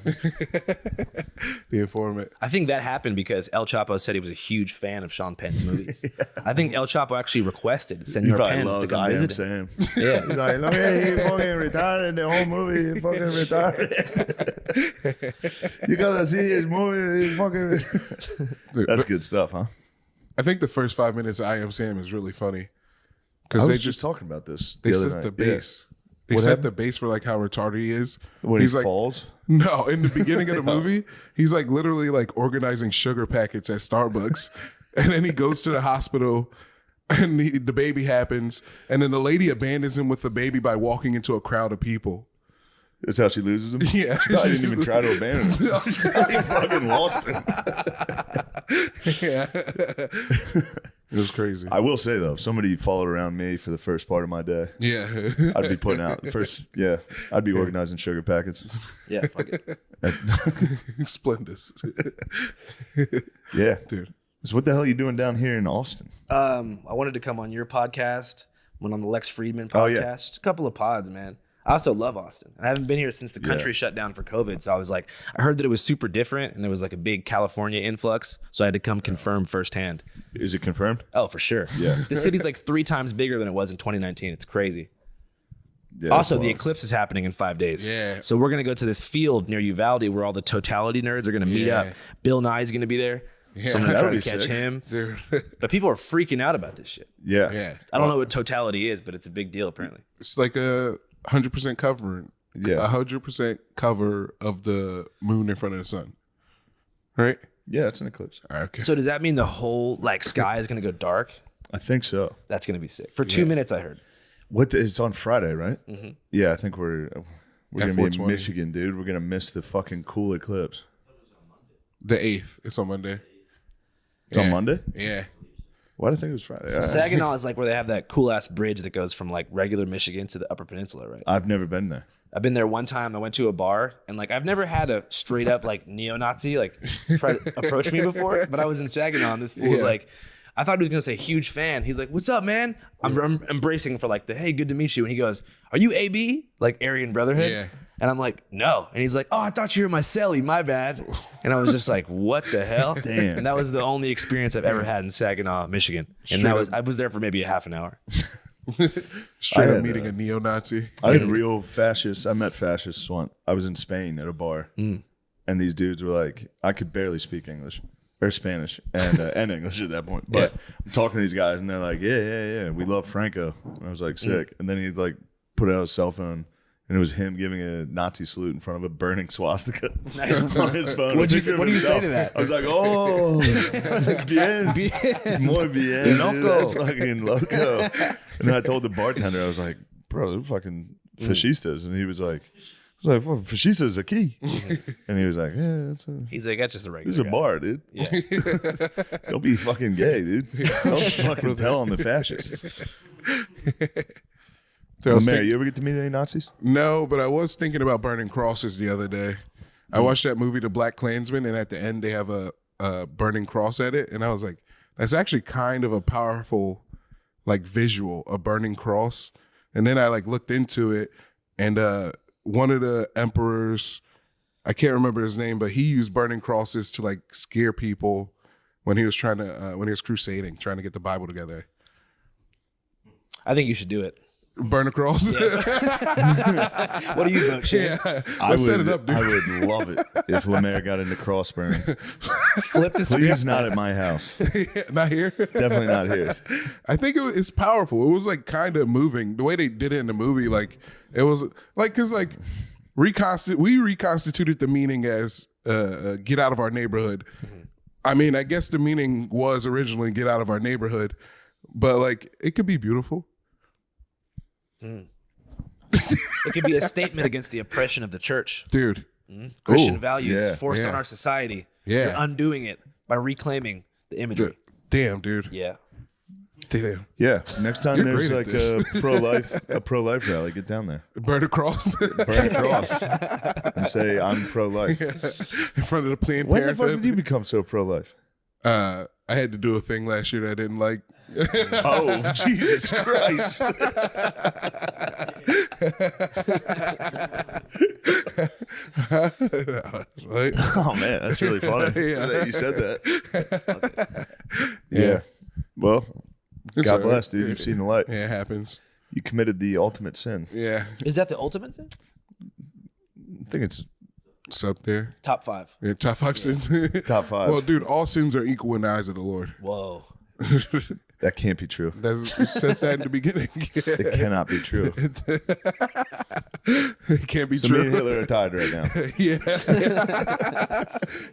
The informant. I think that happened because El Chapo said he was a huge fan of Sean Penn's movies. I think El Chapo actually requested He Senor probably Penn to loves come I Am visit him. Sam. Yeah. He's like, look at he fucking retired the whole movie. He fucking retired. You gotta see his movie. He's fucking. That's good stuff, huh? I think the first 5 minutes of I Am Sam is really funny. I Because was they just talking about this. they the other set night. the base. They What set happened? the base for like how retarded he is. When He's he like, falls. no, in the beginning of the movie, he's like literally like organizing sugar packets at Starbucks. And then he goes to the hospital and the baby happens. And then the lady abandons him with the baby by walking into a crowd of people. That's how she loses him. Yeah. She probably didn't even try to abandon him. She fucking lost him. Yeah. It was crazy. I will say though, if somebody followed around me for the first part of my day, Yeah. I'd be putting out first. Yeah, I'd be organizing sugar packets. Yeah, fuck it. Splendid. Yeah, Dude. So what the hell are you doing down here in Austin? I wanted to come on your podcast, went on the Lex Friedman podcast, Oh, yeah. just a couple of pods, man. I also love Austin. I haven't been here since the country shut down for COVID. So I was like, I heard that it was super different and there was like a big California influx. So I had to come confirm firsthand. Is it confirmed? Oh, for sure. Yeah. The city's like 3 times bigger than it was in 2019. It's crazy. Yeah, Also, that's the wild. eclipse is happening in 5 days. Yeah. So we're going to go to this field near Uvalde where all the totality nerds are going to meet Yeah. up. Bill Nye's going to be there. Yeah. So I'm going to That try would to be catch sick. him. Dude. But people are freaking out about this shit. Yeah, Yeah. I don't know what totality is, but it's a big deal apparently. It's like a 100% cover. Yeah. 100% cover of the moon in front of the sun. Right? Yeah, it's an eclipse. Okay. So does that mean the whole like sky is going to go dark? I think so. That's going to be sick. For 2 minutes, I heard. It's on Friday, right? Mm-hmm. Yeah, I think we're At gonna be in 420. Michigan, dude. We're gonna miss the fucking cool eclipse. The 8th. It's on Monday. It's on Monday. Yeah. Why did I think it was Friday? All right. Saginaw is like where they have that cool ass bridge that goes from like regular Michigan to the Upper Peninsula, right? I've never been there. I've been there one time. I went to a bar and like I've never had a straight up like neo-Nazi like try to approach me before, but I was in Saginaw and this fool was like, I thought he was gonna say huge fan. He's like, "What's up, man?" I'm embracing for like the hey, good to meet you. And he goes, "Are you AB like Aryan Brotherhood?" Yeah. And I'm like, "No." And he's like, "Oh, I thought you were my celly. My bad." And I was just like, "What the hell?" Damn. And that was the only experience I've ever had in Saginaw, Michigan. And that was I was there for maybe a half an hour. Straight I up had, meeting a neo-Nazi. I had real fascists. I met fascists once. I was in Spain at a bar, and these dudes were like, I could barely speak English or Spanish and English at that point. But I'm talking to these guys, and they're like, yeah, we love Franco. And I was like, sick. And then he like put out his cell phone. And it was him giving a Nazi salute in front of a burning swastika on his phone. What do you say to that? I was like, oh, bien, muy bien, Loco. dude, that's fucking loco. And then I told the bartender, I was like, bro, they're fucking fascistas, and he was like, well, fascistas a key, and he was like, yeah, He's like, that's just a regular this is a guy. bar, dude. Yeah. Don't be fucking gay, dude. Don't fucking tell on the fascists. So I was Mary, you ever get to meet any Nazis? No, but I was thinking about burning crosses the other day. I watched that movie, The Black Klansman, and at the end they have a burning cross at it, and I was like, that's actually kind of a powerful like visual, a burning cross. And then I like looked into it, and one of the emperors, I can't remember his name, but he used burning crosses to like scare people when he was trying to when he was crusading, trying to get the Bible together. I think you should do it. Burn a cross. What do you vote, Shane? Yeah, I let's would, set it up, dude. I would love it if Lemaire got into cross burning. Flip the script. Please not at my house. Not here. Definitely not here. I think it's powerful. It was like kind of moving the way they did it in the movie. Like it was like because like we reconstituted the meaning as get out of our neighborhood. I mean, I guess the meaning was originally get out of our neighborhood, but like it could be beautiful. It could be a statement against the oppression of the church. Dude. Christian Ooh, values yeah, forced yeah. on our society. Yeah. You're undoing it by reclaiming the imagery. Damn, dude. Yeah. Damn. Yeah. Next time You're there's great like at a pro life rally, get down there. Burn a cross Burn a cross and say I'm pro life. in front of the Planned When the fuck Parenthood. did you become so pro life? I had to do a thing last year that I didn't like. Oh, Jesus Christ. Like, Oh man, that's really funny Yeah. that you said that. Yeah. Well, it's God all right. bless, dude. You've seen the light. Yeah, it happens. You committed the ultimate sin. Yeah, Is that the ultimate sin? I think it's it's up there. Top 5. Yeah, top 5 sins. top 5. Well, dude, all sins are equal in the eyes of the Lord. Whoa. That can't be true. It says that in the beginning. It cannot be true. It can't be So me and true. Hitler are tied right now. Yeah.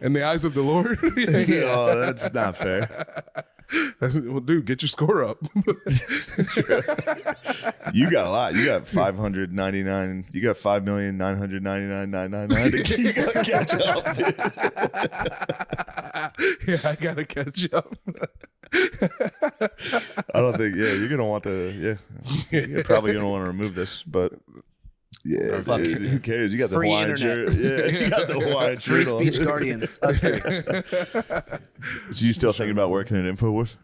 In the eyes of the Lord. Yeah. Oh, that's not fair. Well, dude, get your score up. You got a lot. You got 599. You got 5,999,999. You got to catch up, dude. Yeah, I gotta catch up. I don't think. Yeah, you're gonna want to. Yeah, you're probably gonna want to remove this, but. Yeah, fuck dude, it. who cares? You got the Free Hawaiian internet. shirt. Yeah, you got the Hawaiian Free shirt on. speech guardians. Us three. So you still thinking about working at InfoWars?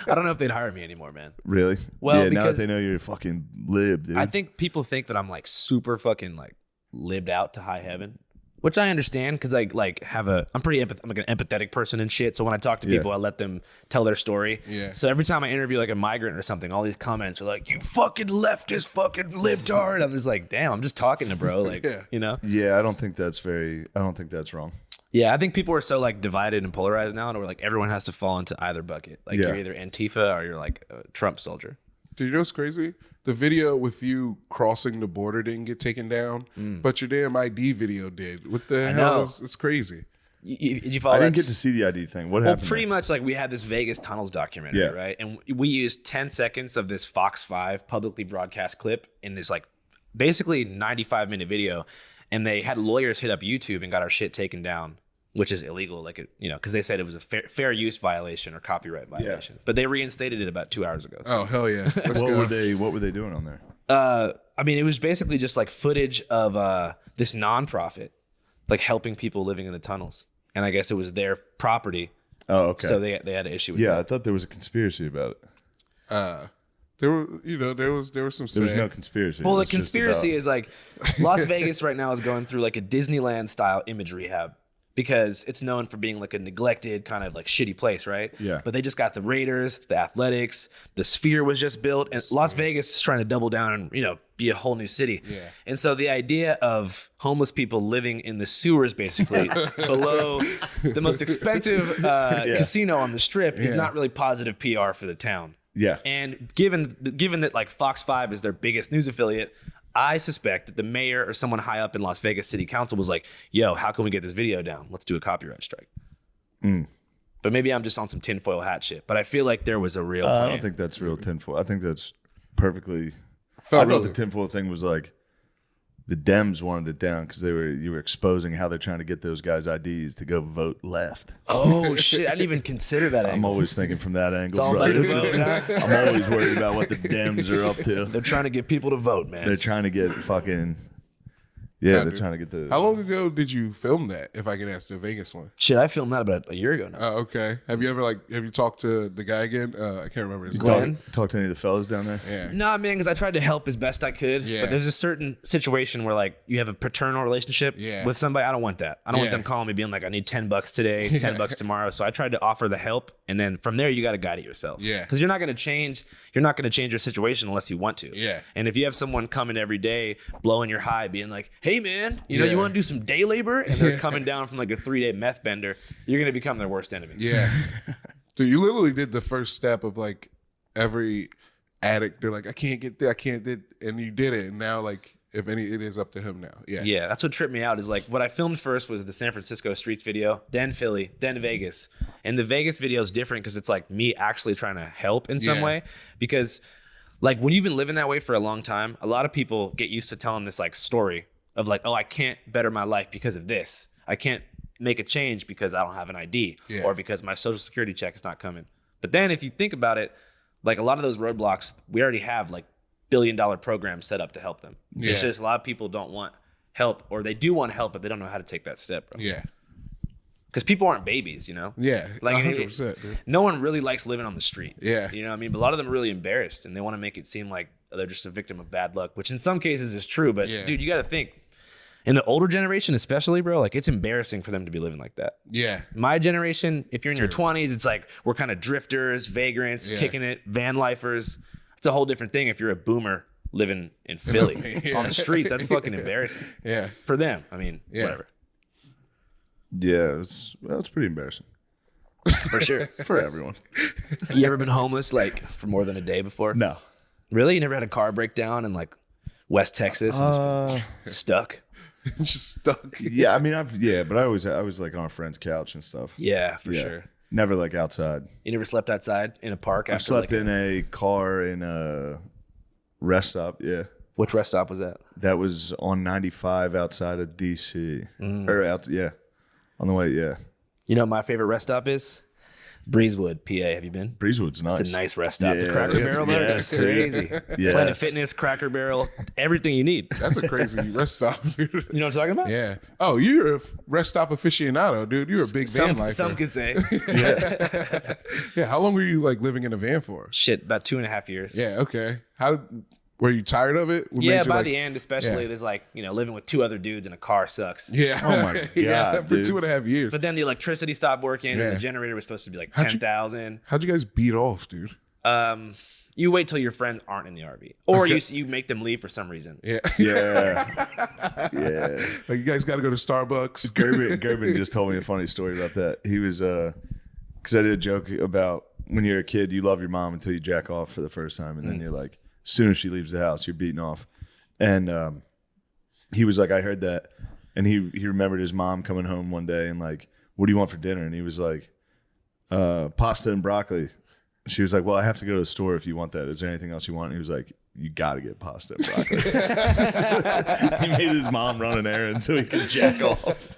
I don't know if they'd hire me anymore, man. Really? Well, yeah. Now that because- they know you're a fucking lib, dude. I think people think that I'm like super fucking like lived out to high heaven, which I understand because I like have I'm like an empathetic person and shit. So when I talk to people, I let them tell their story. Yeah. So every time I interview like a migrant or something, all these comments are like, "You fucking leftist, fucking libtard." I'm just like, damn, I'm just talking to bro, like, Yeah. you know. Yeah, I don't think that's wrong. Yeah, I think people are so like divided and polarized now, and we're like everyone has to fall into either bucket. Like Yeah. you're either Antifa or you're like a Trump soldier. Dude, you know what's crazy? The video with you crossing the border didn't get taken down, but your damn ID video did. What the hell? know. It's crazy. You follow I didn't that? get to see the ID thing. What Well, happened? pretty much like we had this Vegas tunnels documentary, Yeah. right? And we used 10 seconds of this Fox 5 publicly broadcast clip in this like basically 95-minute video. And they had lawyers hit up YouTube and got our shit taken down, which is illegal, like because they said it was a fair use violation or copyright violation. But they reinstated it about 2 hours ago. Oh, hell yeah. Let's What go. were they doing on there? I mean, it was basically just like footage of this nonprofit, like helping people living in the tunnels. And I guess it was their property. Oh, okay. So they had an issue with Yeah, I that. thought there was a conspiracy about it. There was some There was say. no conspiracy. Well, It the was just conspiracy about- is like Las Vegas right now is going through like a Disneyland style image rehab because it's known for being like a neglected kind of like shitty place, right? Yeah. But they just got the Raiders, the Athletics, the Sphere was just built, and Las Vegas is trying to double down and be a whole new city. Yeah. And so the idea of homeless people living in the sewers basically below the most expensive casino on the strip is not really positive PR for the town. Yeah. And given that like Fox 5 is their biggest news affiliate, I suspect that the mayor or someone high up in Las Vegas City Council was like, yo, how can we get this video down? Let's do a copyright strike. But maybe I'm just on some tinfoil hat shit. But I feel like there was a real plan. I don't think that's real tinfoil. I think that's perfectly. Felt thought really- the tinfoil thing was like the Dems wanted it down because you were exposing how they're trying to get those guys' IDs to go vote left. Oh shit! I didn't even consider that I'm angle. always thinking from that angle. It's all about the vote, huh? I'm always worried about what the Dems are up to. They're trying to get people to vote, man. They're trying to get fucking. Yeah, they're dude. trying to get the. How long ago did you film that? If I can ask, the Vegas one. Shit, I filmed that about a year ago now. Oh, okay. Have you talked to the guy again? I can't remember his Glenn? name. Talk to any of the fellas down there. Yeah. Nah, man, because I tried to help as best I could. Yeah. But there's a certain situation where, like, you have a paternal relationship Yeah. with somebody. I don't want that. I don't want Yeah. them calling me being like, I need $10 today, $10 tomorrow. So I tried to offer the help, and then from there, you got to guide it yourself. Yeah. Because you're not going to change. You're not going to change your situation unless you want to. Yeah. And if you have someone coming every day, blowing your high, being like, "Hey, man, you Yeah. want to do some day labor?" and they're coming down from like a 3-day meth bender, you're going to become their worst enemy. Yeah. Dude, you literally did the first step of like every addict. They're like, I can't get there, I can't do, and you did it. And now, like, if any, it is up to him now. Yeah. Yeah, that's what tripped me out is like what I filmed first was the San Francisco streets video, then Philly, then Vegas. And the Vegas video is different because it's like me actually trying to help in some Yeah. way. Because like when you've been living that way for a long time, a lot of people get used to telling this like story of like, oh, I can't better my life because of this. I can't make a change because I don't have an ID Yeah. or because my social security check is not coming. But then if you think about it, like a lot of those roadblocks, we already have like billion-dollar programs set up to help them. Yeah. It's just a lot of people don't want help, or they do want help, but they don't know how to take that step, bro. Yeah. Because people aren't babies, you know? Yeah. Like 100%. Dude. no one really likes living on the street. Yeah. You know what I mean? But a lot of them are really embarrassed, and they want to make it seem like they're just a victim of bad luck, which in some cases is true. But Yeah. dude, you got to think, in the older generation especially, bro, like it's embarrassing for them to be living like that. Yeah. My generation, if you're in your 20s, it's like we're kind of drifters, vagrants, Yeah. kicking it, van lifers. It's a whole different thing if you're a boomer living in Philly Yeah. on the streets. That's fucking embarrassing Yeah. for them. I mean, Yeah. whatever. Yeah, it's pretty embarrassing For sure. for everyone. You ever been homeless like for more than a day before? No. Really? You never had a car breakdown in like West Texas and just been stuck? Just stuck. Yeah, I mean, but I was like on a friend's couch and stuff. Yeah, for Yeah. sure. Never like outside. You never slept outside in a park I've after slept like in a car in a rest stop. Yeah, which rest stop was that? that was on 95 outside of DC. Or yeah, on the way. Yeah, You know what my favorite rest stop is? Breezewood, PA. Have you been? Breezewood's nice. It's a nice rest stop. The Yeah. Cracker Barrel there, Yes, that's crazy. Yes. Planet Fitness, Cracker Barrel, everything you need. That's a crazy rest stop, dude. You know what I'm talking about? Yeah. Oh, you're a rest stop aficionado, dude. You're a big van lifer. Some could say. Yeah. How long were you like living in a van for? Shit, about 2.5 years. Yeah. Okay. How were you tired of it? What Yeah, made you, by like- the end, especially, Yeah. there's like, living with 2 other dudes in a car sucks. Yeah. Oh my yeah. God, For dude. 2.5 years. But then the electricity stopped working, Yeah. and the generator was supposed to be like How'd you- 10,000. How'd you guys beat off, dude? You wait till your friends aren't in the RV, or you make them leave for some reason. Yeah. Yeah, yeah. Like you guys got to go to Starbucks. Gerben just told me a funny story about that. He was because I did a joke about when you're a kid, you love your mom until you jack off for the first time, and then you're like, as soon as she leaves the house, you're beating off. And he was like, I heard that, and he remembered his mom coming home one day and like, what do you want for dinner? And he was like, pasta and broccoli. She was like, well, I have to go to the store if you want that. Is there anything else you want? And he was like, you got to get pasta and broccoli. He made his mom run an errand so he could jack off.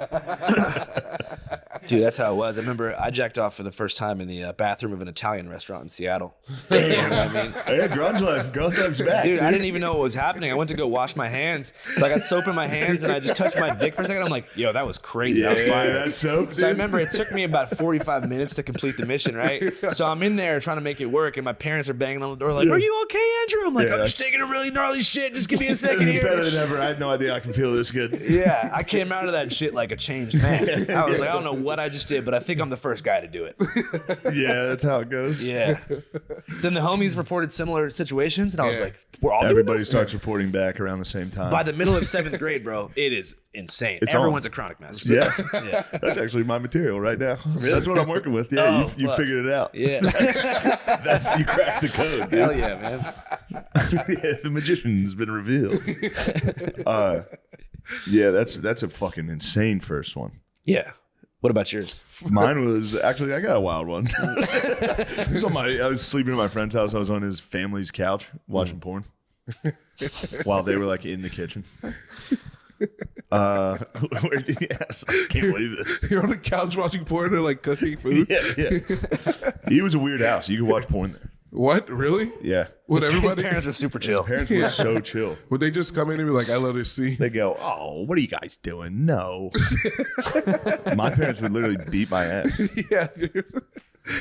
Dude, that's how it was. I remember I jacked off for the first time in the bathroom of an Italian restaurant in Seattle. You know what I mean? Hey, grunge life's back. Dude, I didn't even know what was happening. I went to go wash my hands. So I got soap in my hands and I just touched my dick for a second. I'm like, yo, that was crazy. That was fire. That's soap, So I dude. remember it took me about 45 minutes to complete the mission, right? So I'm in there trying to make it work, and my parents are banging on the door like, are you okay, Andrew? I'm like, Yeah, I'm just taking a really gnarly shit. Just give me a second Better here. than ever. I had no idea I can feel this good. Yeah, I came out of that shit like a changed man. I was like, I don't know what I just did, but I think I'm the first guy to do it. Yeah, that's how it goes. Yeah. Then the homies reported similar situations, and I was Yeah. like, we're all doing Everybody this? starts reporting back around the same time. By the middle of 7th grade, bro, it is insane. It's Everyone's on. a chronic master. yeah. Yeah. That's actually my material right now. That's what I'm working with. Yeah, Oh, you fuck. figured it out. Yeah. That's you cracked the code. Dude. Hell yeah, man. Yeah, the magician's been revealed. Yeah, that's a fucking insane first one. Yeah. What about yours? Mine was actually I got a wild one. I was sleeping at my friend's house. I was on his family's couch watching porn. while they were like in the kitchen. I can't believe this. You're on the couch watching porn and like cooking food. Yeah. He was a weird house. You could watch porn there. What? Really? Yeah. Would His everybody? parents are super chill. Parents were so chill. Would they just come in and be like, "I let her see"? They go, "Oh, what are you guys doing?" No. My parents would literally beat my ass. Yeah, dude.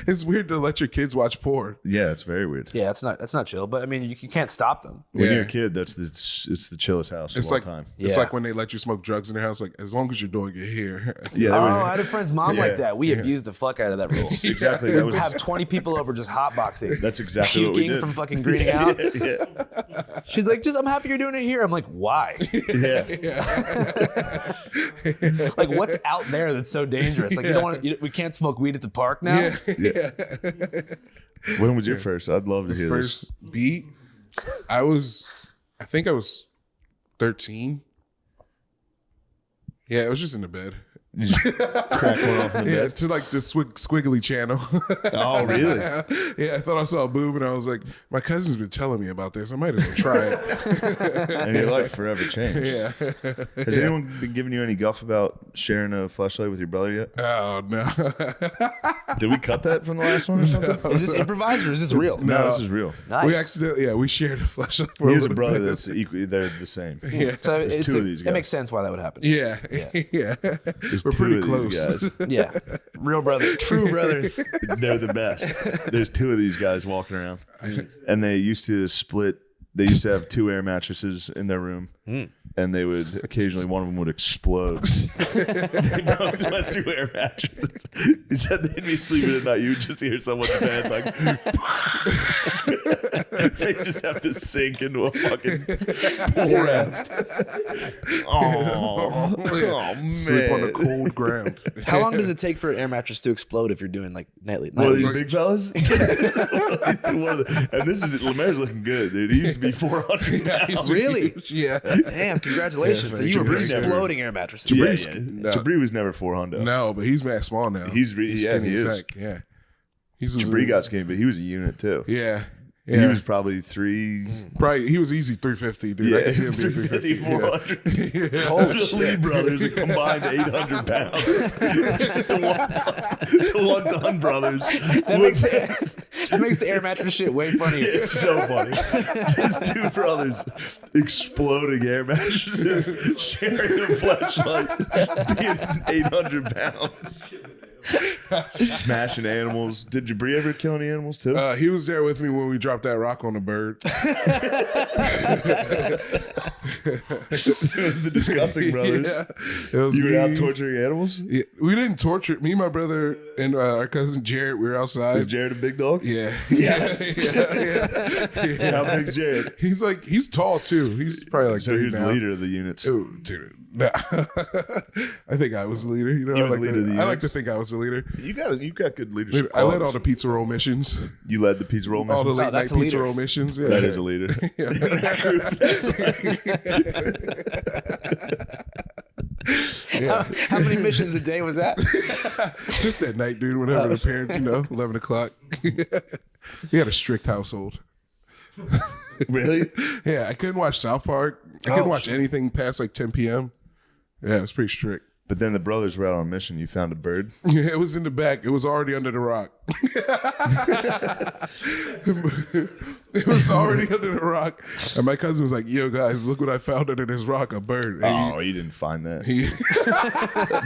It's weird to let your kids watch porn. Yeah, it's very weird. Yeah, that's not chill. But I mean, you can't stop them. When Yeah. you're a kid, it's the chillest house It's of all like time. it's Yeah. like when they let you smoke drugs in their house. Like as long as you're doing it here. Yeah, Oh, they were- I had a friend's mom like that. We abused the fuck out of that rule. exactly. That was Have 20 people over just hotboxing. that's exactly what we Puking did. from fucking greening out. yeah. She's like, I'm happy you're doing it here. I'm like, why? Yeah. Like, what's out there that's so dangerous? Like, you don't want we can't smoke weed at the park now. Yeah. When was your first? I'd love to hear this. First beat, I think I was 13. Yeah, it was just in the bed. You just crack one off in the Yeah, bed. to like the squiggly channel. Oh, really? Yeah, I thought I saw a boob and I was like, my cousin's been telling me about this. I might as well try it. And your life forever changed. Yeah. Has anyone been giving you any guff about sharing a flashlight with your brother yet? Oh, no. Did we cut that from the last one or something? Is this improvised or is this real? No, this is real. Nice. We accidentally, we shared a flashlight for He a has a little brother bit. that's equally, they're the same. Yeah. So it's two of these it guys. makes sense why that would happen. Yeah. Yeah. There's We're two pretty of these close. guys. Yeah. Real brother. True brothers. They're the best. There's two of these guys walking around, and they used to split. They used to have 2 air mattresses in their room, and they would occasionally one of them would explode. They both went through air mattresses. He said they'd be sleeping at night. You would just hear someone in bed like. They just have to sink into a fucking pool raft. Oh man! Sleep on the cold ground. How long does it take for an air mattress to explode if you're doing like nightly? One of these big fellas? And this is Lemaire's looking good, dude. He used to be 400 pounds. Really? Yeah. Damn, congratulations. Yeah, so you were Jabri's never- exploding air mattresses. Yeah, Jabri's- yeah. no. Jabri was never 400. No, but he's mad small now. He's yeah, skinny he as is. heck. Yeah. He's Jabri got skinny, but he was a unit too. Yeah. He Yeah. was probably 3. Probably he was easy 350, dude. I Yeah, can see him being 350, 400. Yeah. The Lee brothers are combined 800 pounds. the one-ton brothers. That makes the air mattress shit way funnier. It's so funny. Just 2 brothers exploding air mattresses, sharing a flashlight, being 800 pounds. Smashing animals. Did Jabri ever kill any animals too? He was there with me when we dropped that rock on the bird. It was the disgusting brothers. Yeah. It was You were me. out torturing animals? Yeah, we didn't torture. Me, my brother, and our cousin Jared. We were Was outside. Jared a big dog? Yeah. Yes. Yeah. How big's Jared? He's tall too. He's probably like So 3 he was now. the leader of the units. Ooh, dude. Nah. I think I was the leader. You know, You I were like, the leader of the I like units? to think I was the leader. You got good leadership. I led all qualities. the pizza roll missions, You led the pizza roll all the mission. late night that's a pizza leader. roll missions. Yeah. That is a leader. How many missions a day was that? Just that night, dude. Whenever the parents, 11 o'clock. We had a strict household. Really? Yeah, I couldn't watch South Park. I couldn't watch anything past like 10 p.m. Yeah, it's pretty strict. But then the brothers were out on a mission. You found a bird. Yeah, it was in the back. It was already under the rock. It was already under the rock. And my cousin was like, yo, guys, look what I found under this rock, a bird. And Oh, you didn't find that. he,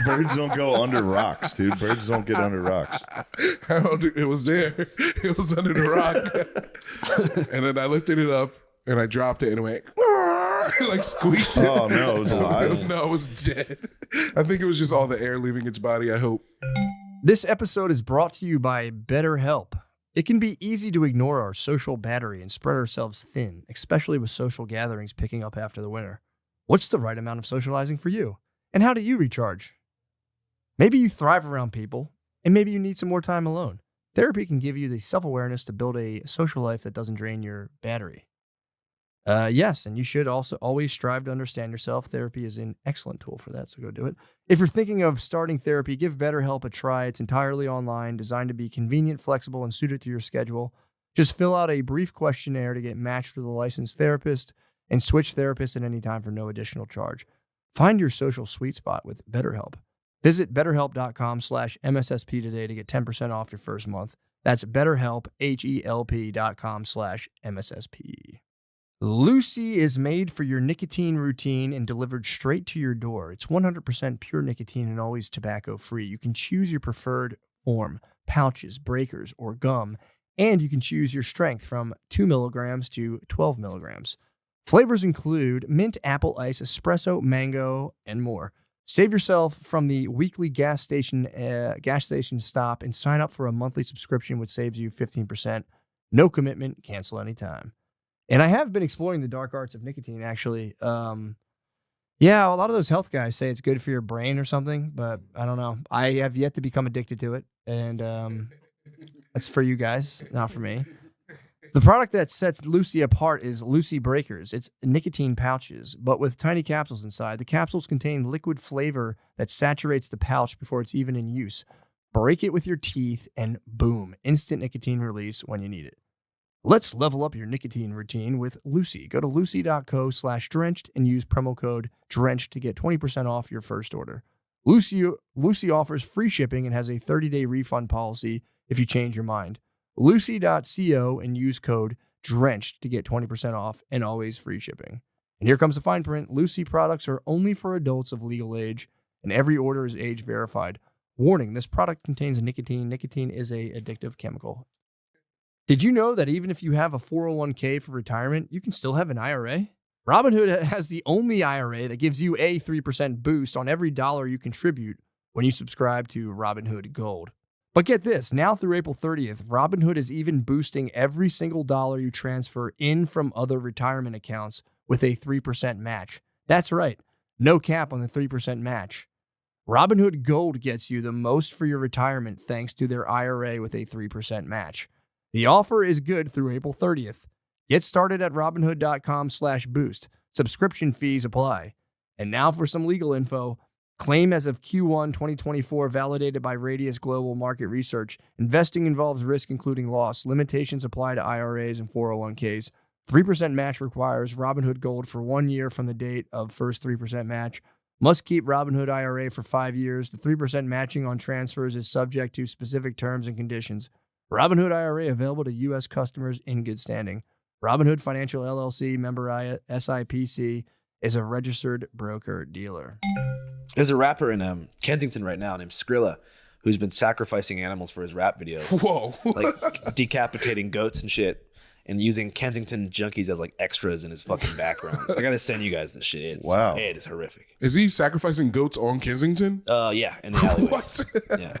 Birds don't go under rocks, dude. Birds don't get under rocks. it was there. It was under the rock. And then I lifted it up and I dropped it and it went like squeaked. Oh, no, it was alive. No, it was dead. I think it was just all the air leaving its body, I hope. This episode is brought to you by BetterHelp. It can be easy to ignore our social battery and spread ourselves thin, especially with social gatherings picking up after the winter. What's the right amount of socializing for you? And how do you recharge? Maybe you thrive around people, and maybe you need some more time alone. Therapy can give you the self-awareness to build a social life that doesn't drain your battery. Yes, and you should also always strive to understand yourself. Therapy is an excellent tool for that, so go do it. If you're thinking of starting therapy, give BetterHelp a try. It's entirely online, designed to be convenient, flexible, and suited to your schedule. Just fill out a brief questionnaire to get matched with a licensed therapist and switch therapists at any time for no additional charge. Find your social sweet spot with BetterHelp. Visit betterhelp.com/MSSP today to get 10% off your first month. That's BetterHelp, HELP.com/MSSP. Lucy is made for your nicotine routine and delivered straight to your door. It's 100% pure nicotine and always tobacco-free. You can choose your preferred form, pouches, breakers, or gum, and you can choose your strength from 2 milligrams to 12 milligrams. Flavors include mint, apple ice, espresso, mango, and more. Save yourself from the weekly gas station stop and sign up for a monthly subscription, which saves you 15%. No commitment, cancel anytime. And I have been exploring the dark arts of nicotine, actually. Yeah, a lot of those health guys say it's good for your brain or something, but I don't know. I have yet to become addicted to it, and that's for you guys, not for me. The product that sets Lucy apart is Lucy Breakers. It's nicotine pouches, but with tiny capsules inside. The capsules contain liquid flavor that saturates the pouch before it's even in use. Break it with your teeth, and boom, instant nicotine release when you need it. Let's level up your nicotine routine with Lucy. Go to lucy.co/drenched and use promo code DRENCHED to get 20% off your first order. Lucy offers free shipping and has a 30-day refund policy if you change your mind. Lucy.co and use code DRENCHED to get 20% off and always free shipping. And here comes the fine print. Lucy products are only for adults of legal age, and every order is age verified. Warning, this product contains nicotine. Nicotine is an addictive chemical. Did you know that even if you have a 401k for retirement, you can still have an IRA? Robinhood has the only IRA that gives you a 3% boost on every dollar you contribute when you subscribe to Robinhood Gold. But get this, now through April 30th, Robinhood is even boosting every single dollar you transfer in from other retirement accounts with a 3% match. That's right, no cap on the 3% match. Robinhood Gold gets you the most for your retirement thanks to their IRA with a 3% match. The offer is good through April 30th. Get started at Robinhood.com/boost. Subscription fees apply. And now for some legal info. Claim as of Q1 2024 validated by Radius Global Market Research. Investing involves risk including loss. Limitations apply to IRAs and 401ks. 3% match requires Robinhood Gold for 1 year from the date of first 3% match. Must keep Robinhood IRA for 5 years. The 3% matching on transfers is subject to specific terms and conditions. Robinhood IRA available to U.S. customers in good standing. Robinhood Financial LLC, member SIPC, is a registered broker-dealer. There's a rapper in Kensington right now named Skrilla who's been sacrificing animals for his rap videos. Whoa. Like decapitating goats and shit and using Kensington junkies as like extras in his fucking backgrounds. I gotta send you guys this shit. It is horrific. Is he sacrificing goats on Kensington? Yeah, in the alleyways. What? Yeah.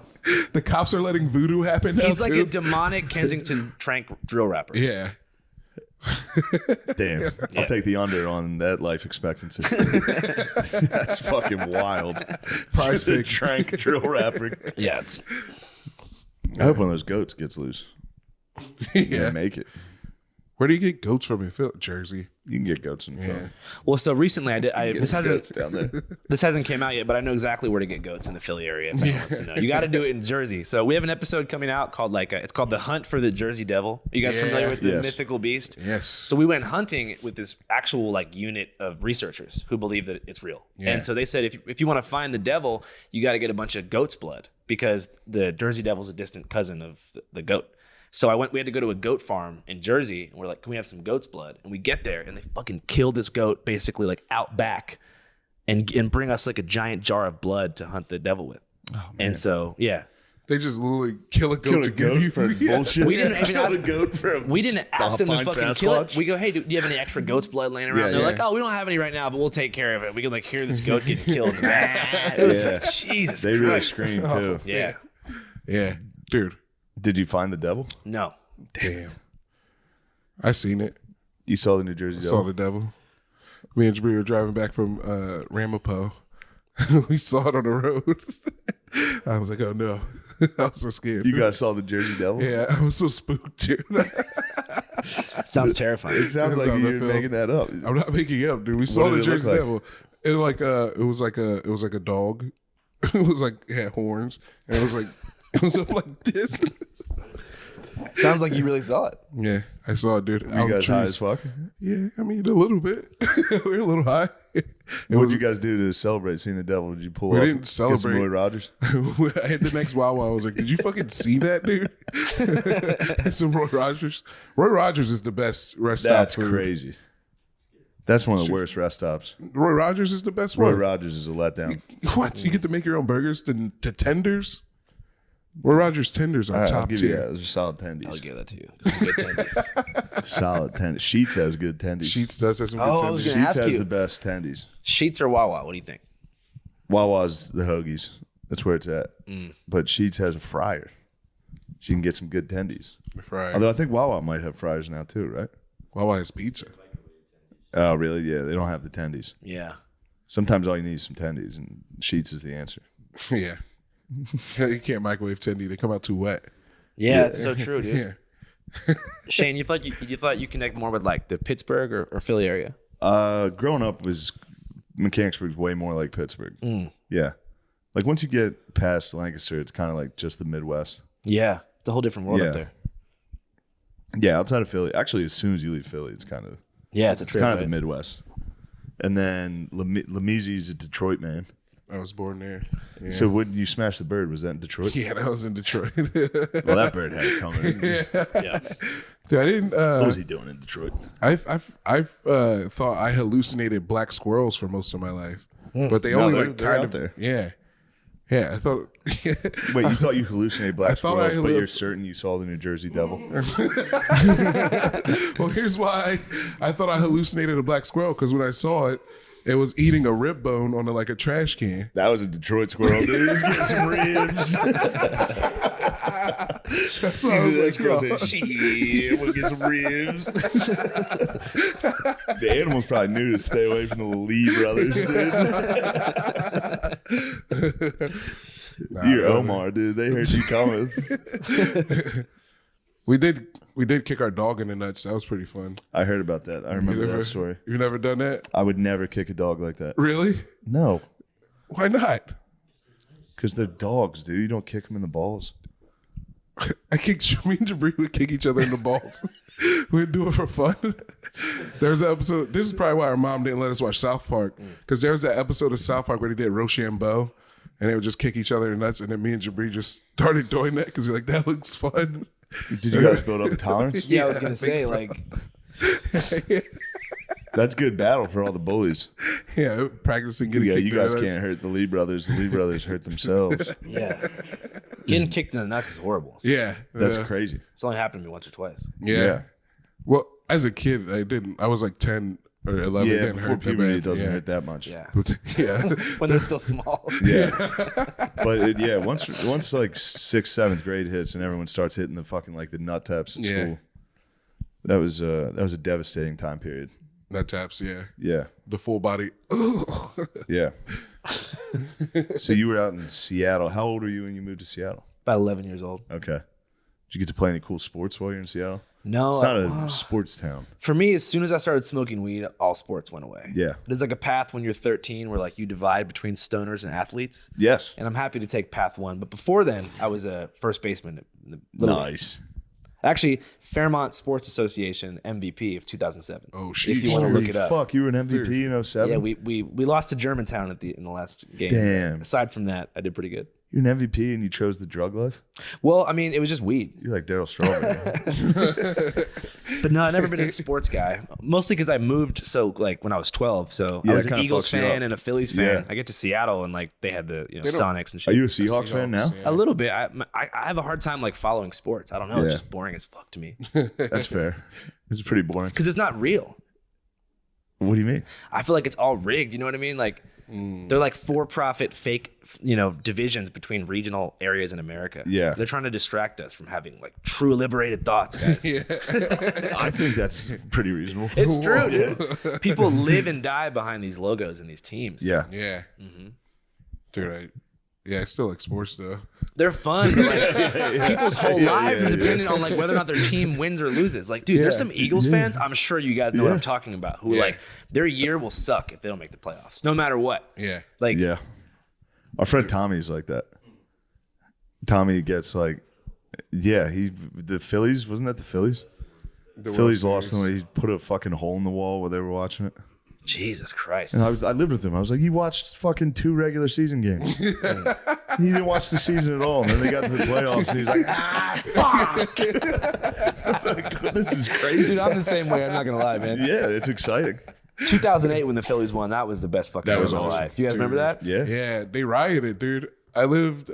The cops are letting voodoo happen now He's like too? a demonic Kensington trank drill rapper. Yeah. Damn. I'll take the under on that life expectancy. That's fucking wild. Prize pick. Trank drill rapper. Yeah, it's I hope one of those goats gets loose. Yeah. Make it. Where do you get goats from in Jersey? You can get goats in Philly. well. So recently, this Goats down there. hasn't came out yet, but I know exactly where to get goats in the Philly area. If anyone wants to know, you got to do it in Jersey. So we have an episode coming out called it's called The Hunt for the Jersey Devil. Are you guys familiar with the Yes. mythical beast? Yes. So we went hunting with this actual unit of researchers who believe that it's real. Yeah. And so they said if you want to find the devil, you got to get a bunch of goat's blood because the Jersey Devil's a distant cousin of the goat. So we had to go to a goat farm in Jersey, and we're like, can we have some goat's blood? And we get there, and they fucking kill this goat basically out back and bring us a giant jar of blood to hunt the devil with. Oh, and so, yeah. They just literally kill a goat to give you for bullshit. We didn't even ask, a goat for we didn't ask them to fucking Sasquatch. kill it. We go, hey, do you have any extra goat's blood laying around? Yeah, They're yeah. like, oh, we don't have any right now, but we'll take care of it. We can hear this goat getting killed in the back. It was Jesus They really Christ. scream too. Yeah. Yeah. Dude. Did you find the devil? No. Damn. I seen it. You saw the New Jersey Saw devil? the devil. Me and Jabri were driving back from Ramapo. We saw it on the road. I was like, oh no. I was so scared. You guys saw the Jersey devil? Yeah, I was so spooked, dude. Sounds terrifying. It sounds like It's on the you're film. making that up. I'm not making it up, dude. We saw What the did it look Jersey like? Devil. It was like a dog. It was it had horns. And it was up like this. Sounds like you really saw it. Yeah, I saw it, dude. You guys high as fuck? Yeah, I mean, a little bit. We're a little high. What did you guys do to celebrate seeing the devil? Did you pull We off? didn't get some celebrate. Roy Rogers? I had the next Wawa. I was like, did you fucking see that, dude? Some Roy Rogers. Roy Rogers is the best rest stop That's food. crazy. That's one of the worst rest stops. Roy Rogers is the best Roy one. Rogers is a letdown. What? You get to make your own burgers to tenders? Roy Rogers tenders are All right, I'll top give you that. tier. Those are solid I'll tendies. give that to you. Some good tendies. Solid tendies. Sheets has good tendies. Sheets does have some good Oh, I tenders. was gonna Sheets ask has you. the best tendies. Sheets or Wawa? What do you think? Wawa's the hoagies. That's where it's at. But Sheets has a fryer. So you can get some good tendies. Fry. Although I think Wawa might have fryers now too, right? Wawa has pizza. Oh, really? Yeah, they don't have the tendies. Yeah. Sometimes all you need is some tendies, and Sheets is the answer. Yeah. You can't microwave tendy. They come out too wet. Yeah, it's so true, dude. Yeah. Shane, you thought you connect more with like the Pittsburgh or Philly area? Growing up was Mechanicsburg's way more like Pittsburgh. Yeah. Like once you get past Lancaster, it's kind of like just the Midwest. Yeah, it's a whole different world Yeah. up there. Yeah, outside of Philly. Actually, as soon as you leave Philly, it's kind of Yeah, it's a trip. kind of the right? Midwest. And then Lamizzi's a Detroit man. I was born there. Yeah. So when you smash the bird, was that in Detroit? Yeah, that was in Detroit. Well, that bird had it coming. Yeah. Dude, I didn't. What was he doing in Detroit? I've thought I hallucinated black squirrels for most of my life, but they only they're- like they're kind out of there. Yeah, yeah. I thought. Wait, you thought you hallucinated black thought I squirrels, but halluc- you're certain you saw the New Jersey Devil? Well, here's why I thought I hallucinated a black squirrel, because when I saw it, it was eating a rib bone on like a trash can. That was a Detroit squirrel, dude. He's getting some ribs. That's why I was like, yo. Shit, we'll get some ribs. The animals probably knew to stay away from the Lee brothers, dude. You're Omar, dude. They heard you coming. We did kick our dog in the nuts. That was pretty fun. I heard about that. I remember that story. You've never done that? I would never kick a dog like that. Really? No, Why not? because they're dogs, dude. You don't kick them in the balls. I kicked me and Jabri would kick each other in the balls. We'd do it for fun. There's an episode. This is probably why our mom didn't let us watch South Park, because there was that episode of South Park where they did Rochambeau, and they would just kick each other in the nuts. And then me and Jabri just started doing that because we're like, that looks fun. Did you guys build up a tolerance? Yeah, I was I gonna think say so. like That's good battle for all the bullies. Yeah, practicing getting Yeah, kicked you in the guys nuts. can't hurt the Lee brothers. The Lee brothers hurt themselves. yeah, getting kicked in the nuts is horrible. Yeah, That's crazy. It's only happened to me once or twice. Yeah. Well, as a kid, I didn't. I was like 10 or 11. It Yeah, didn't before hurt that puberty, bad. it doesn't yeah. hurt that much. Yeah, But, yeah. when they're still small. Yeah. But once like 6th, 7th grade hits and everyone starts hitting the fucking like the nut taps at Yeah. school, that was a devastating time period. Nut taps, yeah. Yeah. The full body. Yeah. So you were out in Seattle. How old were you when you moved to Seattle? About 11 years old. Okay. Did you get to play any cool sports while you're in Seattle? No, It's not a sports town. for me, as soon as I started smoking weed, all sports went away. Yeah. There's like a path when you're 13 where like you divide between stoners and athletes. Yes. And I'm happy to take path one. But before then, I was a first baseman. In the Little League. Nice. Actually, Fairmont Sports Association MVP of 2007. Oh, If you sheesh. want to Holy look it up. fuck, you were an MVP in 07? Yeah, we lost to Germantown in the last game. Damn. Aside from that, I did pretty good. You're an MVP and you chose the drug life? Well, I mean, it was just weed. You're like Daryl Strawberry. But no, I've never been a sports guy. Mostly because I moved when I was 12. So Yeah, I was it an kinda Eagles fucks you fan up. and a Phillies fan. Yeah. I get to Seattle and like they had the don't- Sonics and Are shit. you a Seahawks fan now? Seahawks, yeah. A little bit. I have a hard time like following sports. I don't know. It's Yeah. just boring as fuck to me That's fair. This is pretty boring. because it's not real. What do you mean? I feel like it's all rigged. You know what I mean? Like they're like for-profit fake, divisions between regional areas in America. Yeah. They're trying to distract us from having like true liberated thoughts, guys. I think that's pretty reasonable. It's true, dude. People live and die behind these logos and these teams. Yeah. Yeah. Dude, I still like sports, though. They're fun, but like people's whole lives are dependent on like whether or not their team wins or loses. Like, dude, there's some Eagles fans. I'm sure you guys know what I'm talking about. Who like their year will suck if they don't make the playoffs, no matter what. Yeah. Like, Yeah. Our friend Tommy's like that. Tommy gets like, Yeah, the Phillies, wasn't that the Phillies? The Phillies World lost Series. them. He put a fucking hole in the wall while they were watching it. Jesus Christ. And I lived with him. I was like, he watched fucking 2 regular season games. He didn't watch the season at all. And then they got to the playoffs and he's like, fuck. I was like, this is crazy. Dude, I'm the same way. I'm not gonna lie, man. Yeah, it's exciting. 2008 when the Phillies won, that was the best fucking That game was of my awesome. life. You guys remember that? Yeah. Yeah, they rioted, dude. I lived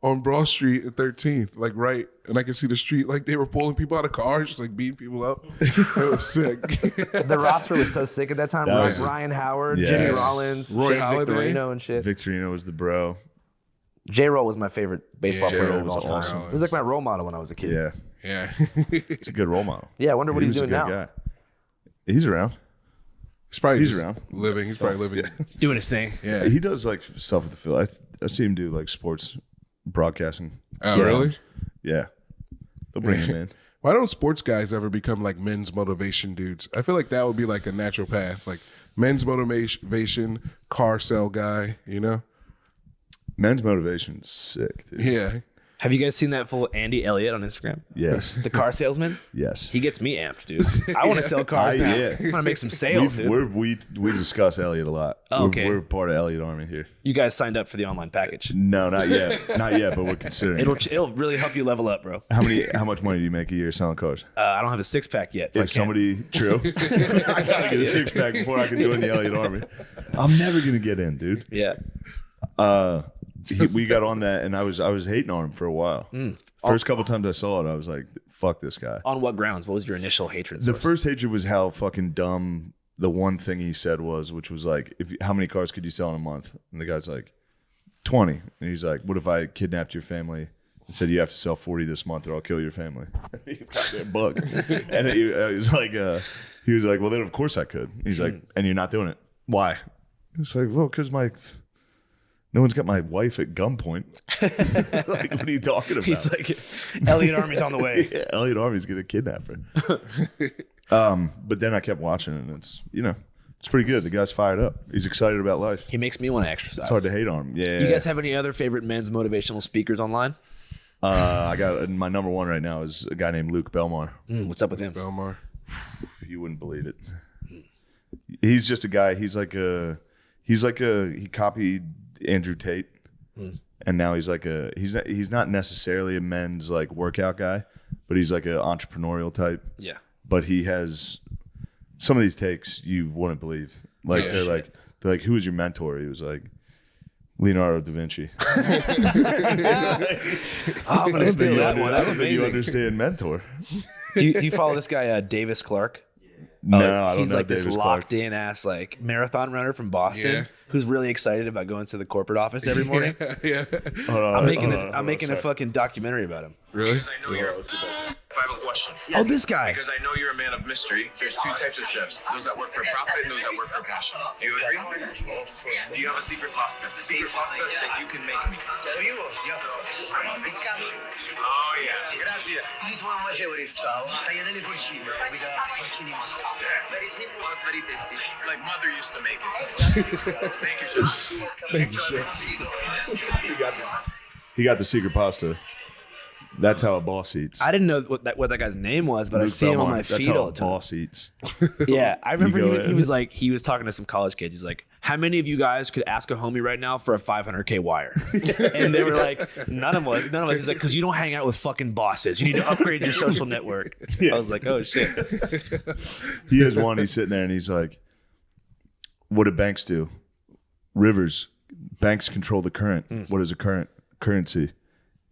on Broad Street at 13th, like right, and I could see the street. Like they were pulling people out of cars, just like beating people up. It was sick. The roster was so sick at that time. That Like was- Ryan Howard, Yes. Jimmy Rollins, Roy Jake Halladay. Victorino and shit. Victorino was the bro. J-Roll was my favorite baseball player J-Roll of was all time. awesome. He was like my role model when I was a kid. Yeah. Yeah, He's a good role model. Yeah, I wonder what he's He was a doing good now. guy. He's around. he's probably He's just around. living. He's probably living. Doing his thing. Yeah. He does like stuff with the Phillies. I see him do like sports broadcasting. Oh, really? Yeah. They'll bring him in. Why don't sports guys ever become like men's motivation dudes? I feel like that would be like a natural path. Like men's motivation, car sell guy, you know? Men's motivation is sick, dude. Yeah. Have you guys seen that full Andy Elliott on Instagram? Yes. The car salesman? Yes. He gets me amped, dude. I want to sell cars now. Yeah. I'm gonna make some sales, dude. We discuss Elliot a lot. Oh, okay. We're part of Elliot Army here. You guys signed up for the online package. No, not yet. Not yet, but we're considering. It'll really help you level up, bro. How much money do you make a year selling cars? I don't have a 6-pack yet, so If I can't. somebody true, I gotta get a 6-pack before I can join the Elliot Army. I'm never gonna get in, dude. Yeah. We got on that, and I was hating on him for a while. First couple times I saw it, I was like, "Fuck this guy." On what grounds? What was your initial hatred? The source? first hatred was how fucking dumb the one thing he said was, which was like, how many cars could you sell in a month? And the guy's like, 20. And he's like, what if I kidnapped your family and said you have to sell 40 this month or I'll kill your family? You goddamn bug. And he was like, well, then of course I could. He's like, and you're not doing it. Why? It's like, well, because no one's got my wife at gunpoint. Like, what are you talking about? He's like, Elliot Army's on the way. Yeah, Elliot Army's gonna kidnap her. But then I kept watching it, and it's pretty good. The guy's fired up. He's excited about life. He makes me want to exercise. It's hard to hate on him. Yeah. You guys have any other favorite men's motivational speakers online? I got my number one right now is a guy named Luke Belmar. What's up with him? Belmar. You wouldn't believe it. He's just a guy. He copied Andrew Tate, and now he's not necessarily a men's like workout guy, but he's like an entrepreneurial type. Yeah. But he has some of these takes you wouldn't believe. Like they're like, who was your mentor? He was like, Leonardo da Vinci. I'm gonna steal that one. That's I don't think you amazing. understand mentor. Do you follow this guy, Davis Clark? No, I don't He's know like this Davis Clark. locked in ass like marathon runner from Boston Yeah. who's really excited about going to the corporate office every morning. Yeah. I'm making a fucking documentary about him. Really? Because I know you're. If I have a question. Oh, this guy. Because I know you're a man of mystery. There's 2 types of chefs: those that work for profit and those that work for passion. Do you agree? Do you have a secret pasta? The secret pasta that you can make me. It's coming. Oh yeah. Grazie. This is one of my favorites. Tagliatelle porcini with porcini mozza. Very simple but very tasty. Like mother used to make it. Thank you, chef. He got the secret pasta. That's how a boss eats. I didn't know what that guy's name was, but I Luke see him on Belmar, my that's feed how all a the time. boss eats. Yeah, I remember go he in. was like, he was talking to some college kids. He's like, how many of you guys could ask a homie right now for a 500K wire? And they were like, none of us. He's like, because you don't hang out with fucking bosses. You need to upgrade your social network. I was like, oh shit. He has one. He's sitting there and he's like, what do banks do? Rivers. Banks control the current. What is a current? Currency.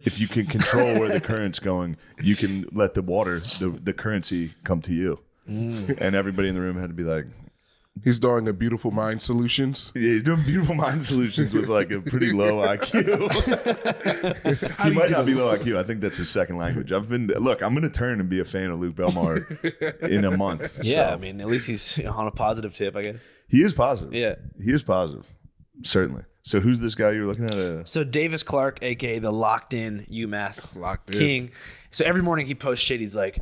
If you can control where the current's going, you can let the water, the currency come to you. And everybody in the room had to be like, He's doing a Beautiful Mind Solutions. yeah, he's doing beautiful mind solutions with like a pretty low IQ. He might not be low IQ. I think that's his second language. I'm going to turn and be a fan of Luke Belmar in a month. Yeah, So. I mean, at least he's on a positive tip, I guess. He is positive. Yeah. He is positive. Certainly. So who's this guy you're looking at? So Davis Clark, aka the locked in UMass Locked in. king, So every morning he posts shit. He's like,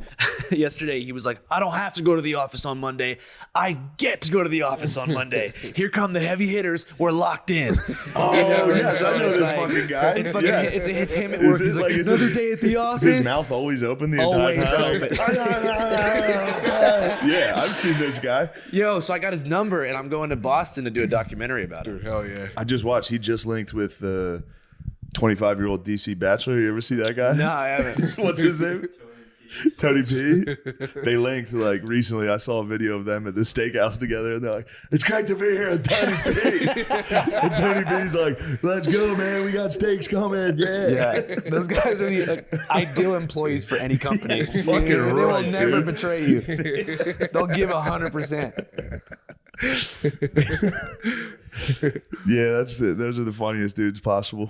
yesterday he was like, I don't have to go to the office on Monday. I get to go to the office on Monday. Here come the heavy hitters. We're locked in. Oh, yes, I know it's this fucking guy. It's fucking, Yeah. it's him at Is work. this He's like, is another his- day at the office. Is his mouth always open the entire Always time? open. Yeah, I've seen this guy. Yo, so I got his number and I'm going to Boston to do a documentary about it. Dude, hell yeah. I just watched. He just linked with the 25-year-old DC Bachelor. You ever see that guy? No, I haven't. What's his name? Tony P. They linked like recently. I saw a video of them at the steakhouse together, and they're like, "It's great to be here at Tony P." And Tony P's like, "Let's go, man. We got steaks coming." Yeah. Those guys are the ideal employees for any company. Fucking They will right, never dude. betray you. They'll give 100%. Yeah, that's it. Those are the funniest dudes possible.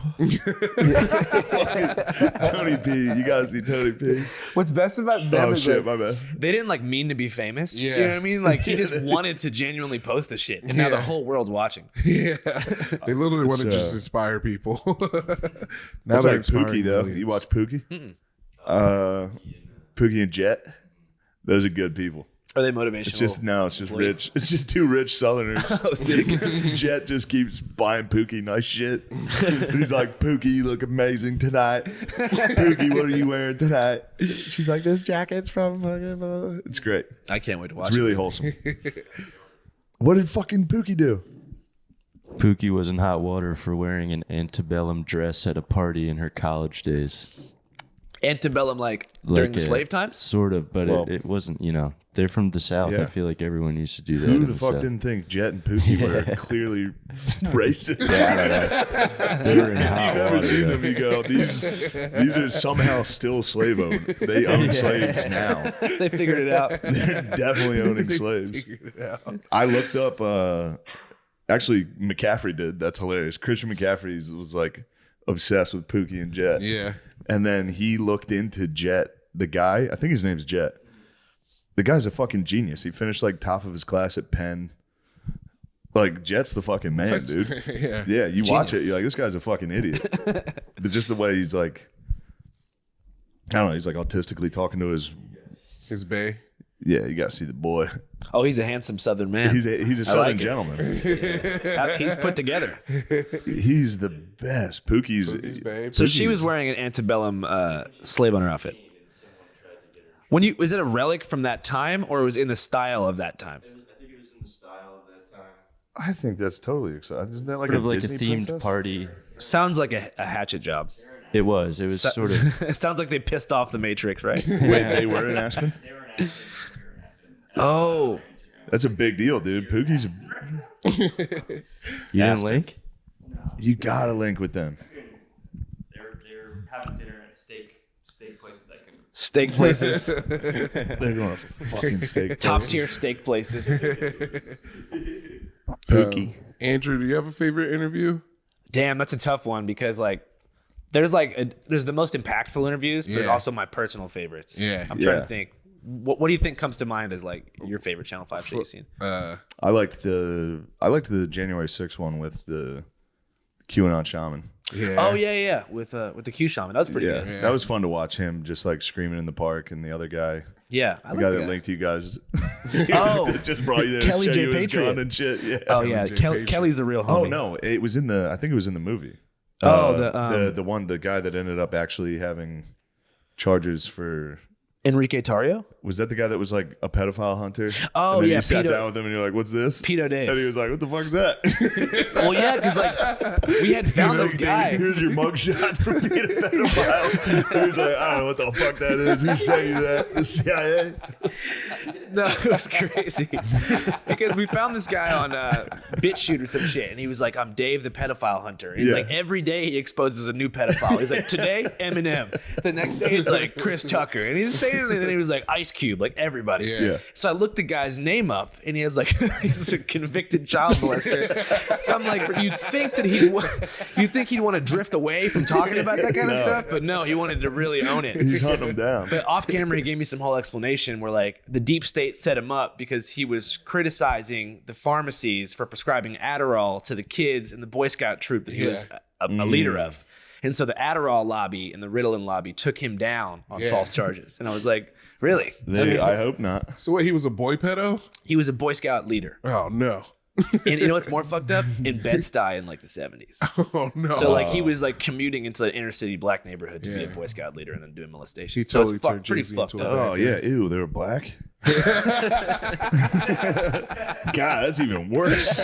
Tony P. You gotta see Tony P. What's best about them Oh is shit, like, my bad. they didn't like mean to be famous. Yeah. You know what I mean? Like he just wanted to genuinely post the shit, and now the Yeah. whole world's watching. Yeah. They literally want to just inspire people. Now That's they're like Pookie inspiring though. millions. You watch Pookie? Pookie and Jet. Those are good people. Are they motivational? It's just it's just employees? rich. It's just two rich Southerners. Oh, sick. Jet just keeps buying Pookie nice shit. He's like, Pookie, you look amazing tonight. Pookie, what are you wearing tonight? She's like, this jacket's from fucking. It's great. I can't wait to watch It's really wholesome. What did fucking Pookie do? Pookie was in hot water for wearing an antebellum dress at a party in her college days. Antebellum, like during the slave times? Sort of, but Well- it wasn't, they're from the South. Yeah. I feel like everyone used to do that. Who in the fuck South. didn't think Jet and Pookie were clearly racist? They were in hot You've never water. seen though. them. You go, these are somehow still slave owned. They own slaves now. They figured it out. They're definitely owning slaves. I looked up. Actually, McCaffrey did. That's hilarious. Christian McCaffrey was like obsessed with Pookie and Jet. Yeah. And then he looked into Jet. The guy, I think his name's Jet. The guy's a fucking genius. He finished like top of his class at Penn. Like Jet's the fucking man, dude. Yeah. Yeah, you watch it, you're like, this guy's a fucking idiot. But just the way he's like, I don't know, he's like autistically talking to his. His bay. Yeah, you gotta see the boy. Oh, he's a handsome Southern man. He's a Southern like it. gentleman. He's put together. He's the best. Pookie's. His bay. So she was wearing an antebellum slave owner outfit. Was it a relic from that time, or it was in the style of that time? I think it was in the style of that time. I think that's totally exciting. Isn't that like Sort of a like Disney a themed princess? party. Sounds like a hatchet job. It was sort of. It sounds like they pissed off the Matrix, right? Wait, they were in Aspen? Oh, That's a big deal, dude. Pookie's. You didn't link? You gotta link with them. They're having dinner at steak places I couldn't. steak places, They're going to fucking steak. top place. tier steak places. Pookie. Andrew, do you have a favorite interview? Damn, that's a tough one because there's the most impactful interviews, but there's Yeah. also my personal favorites. Yeah. I'm trying Yeah. to think. What do you think comes to mind as like your favorite Channel 5 show you've seen? I liked the January 6th one with the QAnon shaman. Yeah. Oh yeah, with the Q shaman. That was pretty Yeah, good. that was fun to watch him just like screaming in the park, and the other guy, Yeah, I the like guy that that linked to you guys, Oh. just brought you there Kelly to show J. you his Patriot. gun and shit. Yeah. Oh yeah, J. Patriot. Kelly's a real homie. Oh no, it was in the. I think it was in the movie. Oh, the guy that ended up actually having charges for. Enrique Tarrio. Was that the guy that was like a pedophile hunter? Oh, and then yeah, you sat pedo- down with him and you're like, "What's this?" Pedo Dave. And he was like, "What the fuck is that?" Well, yeah, because like we had found this guy. Here's your mugshot for being a pedophile. And he's like, "I don't know what the fuck that is. Who's saying that? The CIA?" No, it was crazy because we found this guy on BitChute or some shit, and he was like, "I'm Dave, the pedophile hunter." And he's Yeah. like, every day he exposes a new pedophile. He's like, today Eminem, the next day it's like Chris Tucker, and he's saying it, and then he was like Ice Cube, like everybody. Yeah. So I looked the guy's name up, and he has like he's a convicted child molester. So I'm like, you'd think he'd want to drift away from talking about that kind of stuff, but no, he wanted to really own it. He's hunting him down. But off camera, he gave me some whole explanation where like the deep state set him up because he was criticizing the pharmacies for prescribing Adderall to the kids in the Boy Scout troop that he was a leader of. And so the Adderall lobby and the Ritalin lobby took him down on false charges. And I was like, really? I hope not. So what? He was a boy pedo? He was a Boy Scout leader. Oh no. And you know what's more fucked up? In Bed-Stuy in like the 70s. Oh no. So like he was like commuting into the inner city black neighborhood to be a Boy Scout leader and then doing molestation. He totally so turned it's pretty Jay-Z fucked into a up. Oh yeah, ew, they were black. God, that's even worse.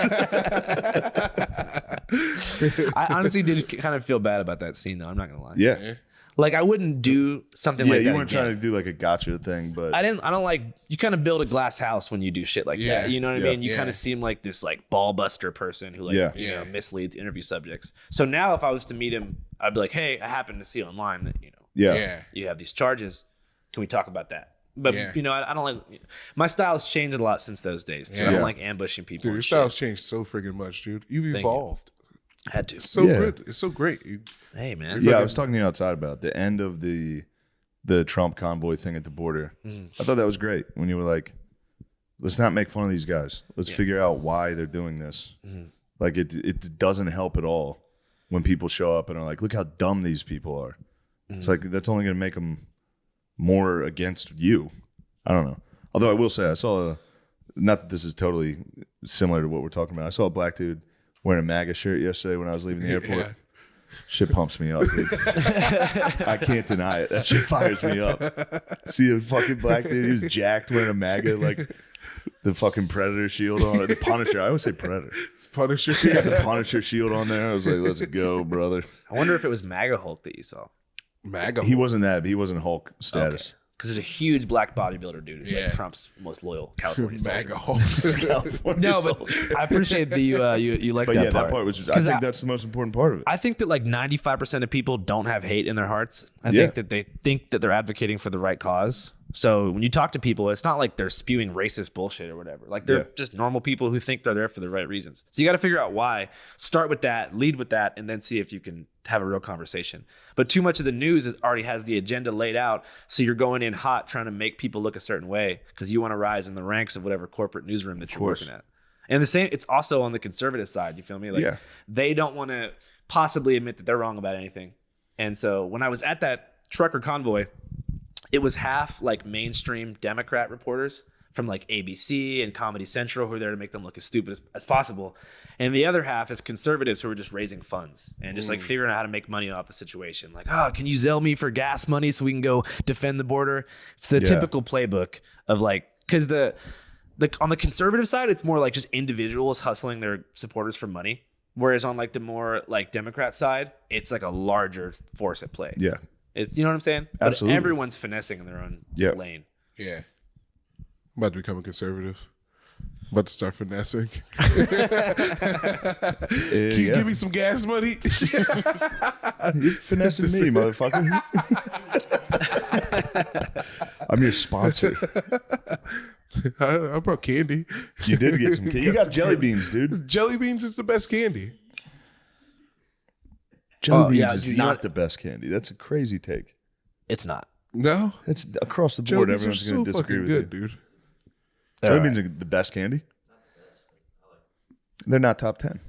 I honestly did kind of feel bad about that scene though. I'm not gonna lie. Yeah. Like I wouldn't do something Yeah, like that. you weren't again. trying to do like a gotcha thing, but I don't like, you kind of build a glass house when you do shit like Yeah. that. You know what I Yeah. mean? You kind of seem like this like ball buster person who like, Yeah. you know, misleads interview subjects. So now if I was to meet him, I'd be like, hey, I happened to see online that, you know, yeah. you have these charges. Can we talk about that? But, Yeah. you know, I don't like, my style has changed a lot since those days. Too. Yeah. I don't like ambushing people. Dude, your and shit. style's changed so friggin' much, dude. You've you. evolved. Had to. It's so Yeah. good. It's so great. Hey, man. Yeah, I was talking to you outside about the end of the Trump convoy thing at the border. I thought that was great when you were like, let's not make fun of these guys. Let's figure out why they're doing this. Like it doesn't help at all when people show up and are like, look how dumb these people are. It's like that's only going to make them more against you. I don't know. Although I will say I saw not that this is totally similar to what we're talking about. I saw a black dude wearing a MAGA shirt yesterday when I was leaving the airport. Yeah. Shit pumps me up, dude. I can't deny it. That shit fires me up. See a fucking black dude who's jacked wearing a MAGA, like the fucking Predator shield on it. The Punisher. I always say Predator. It's Punisher. Got the Punisher shield on there. I was like, let's go, brother. I wonder if it was MAGA Hulk that you saw. MAGA. He wasn't that. He wasn't Hulk status. Because there's a huge black bodybuilder dude who's Yeah. like Trump's most loyal California soldier. MAGA Hulk. No, but I appreciate that you like But that yeah, part. that part was. I 'Cause think that's the most important part of it. I think that like 95% of people don't have hate in their hearts. I Yeah. think that they think that they're advocating for the right cause. So when you talk to people, it's not like they're spewing racist bullshit or whatever. Like they're Yeah. just normal people who think they're there for the right reasons. So you got to figure out why. Start with that, lead with that, and then see if you can have a real conversation. But too much of the news already has the agenda laid out. So you're going in hot trying to make people look a certain way because you want to rise in the ranks of whatever corporate newsroom that you're working at. And the same, it's also on the conservative side. You feel me? Like Yeah. they don't want to possibly admit that they're wrong about anything. And so when I was at that trucker convoy, it was half like mainstream Democrat reporters from like ABC and Comedy Central who are there to make them look as stupid as possible. And the other half is conservatives who are just raising funds and just like figuring out how to make money off the situation. Like, oh, can you Zelle me for gas money so we can go defend the border? It's the typical playbook of like, because the on the conservative side, it's more like just individuals hustling their supporters for money. Whereas on like the more like Democrat side, it's like a larger force at play. Yeah. It's, you know what I'm saying? Absolutely. But everyone's finessing in their own lane. Yeah. I'm about to become a conservative. About to start finessing. Yeah. Can you give me some gas money? You're finessing me, motherfucker. I'm your sponsor. I brought candy. You did get some. You got jelly beans, dude. Jelly beans is the best candy. Jelly beans yeah, is you not know- the best candy. That's a crazy take. It's not. No? It's across the Jelly board. beans are Everyone's so going to disagree fucking with good, you. dude. Jelly beans are the best candy. They're not top 10.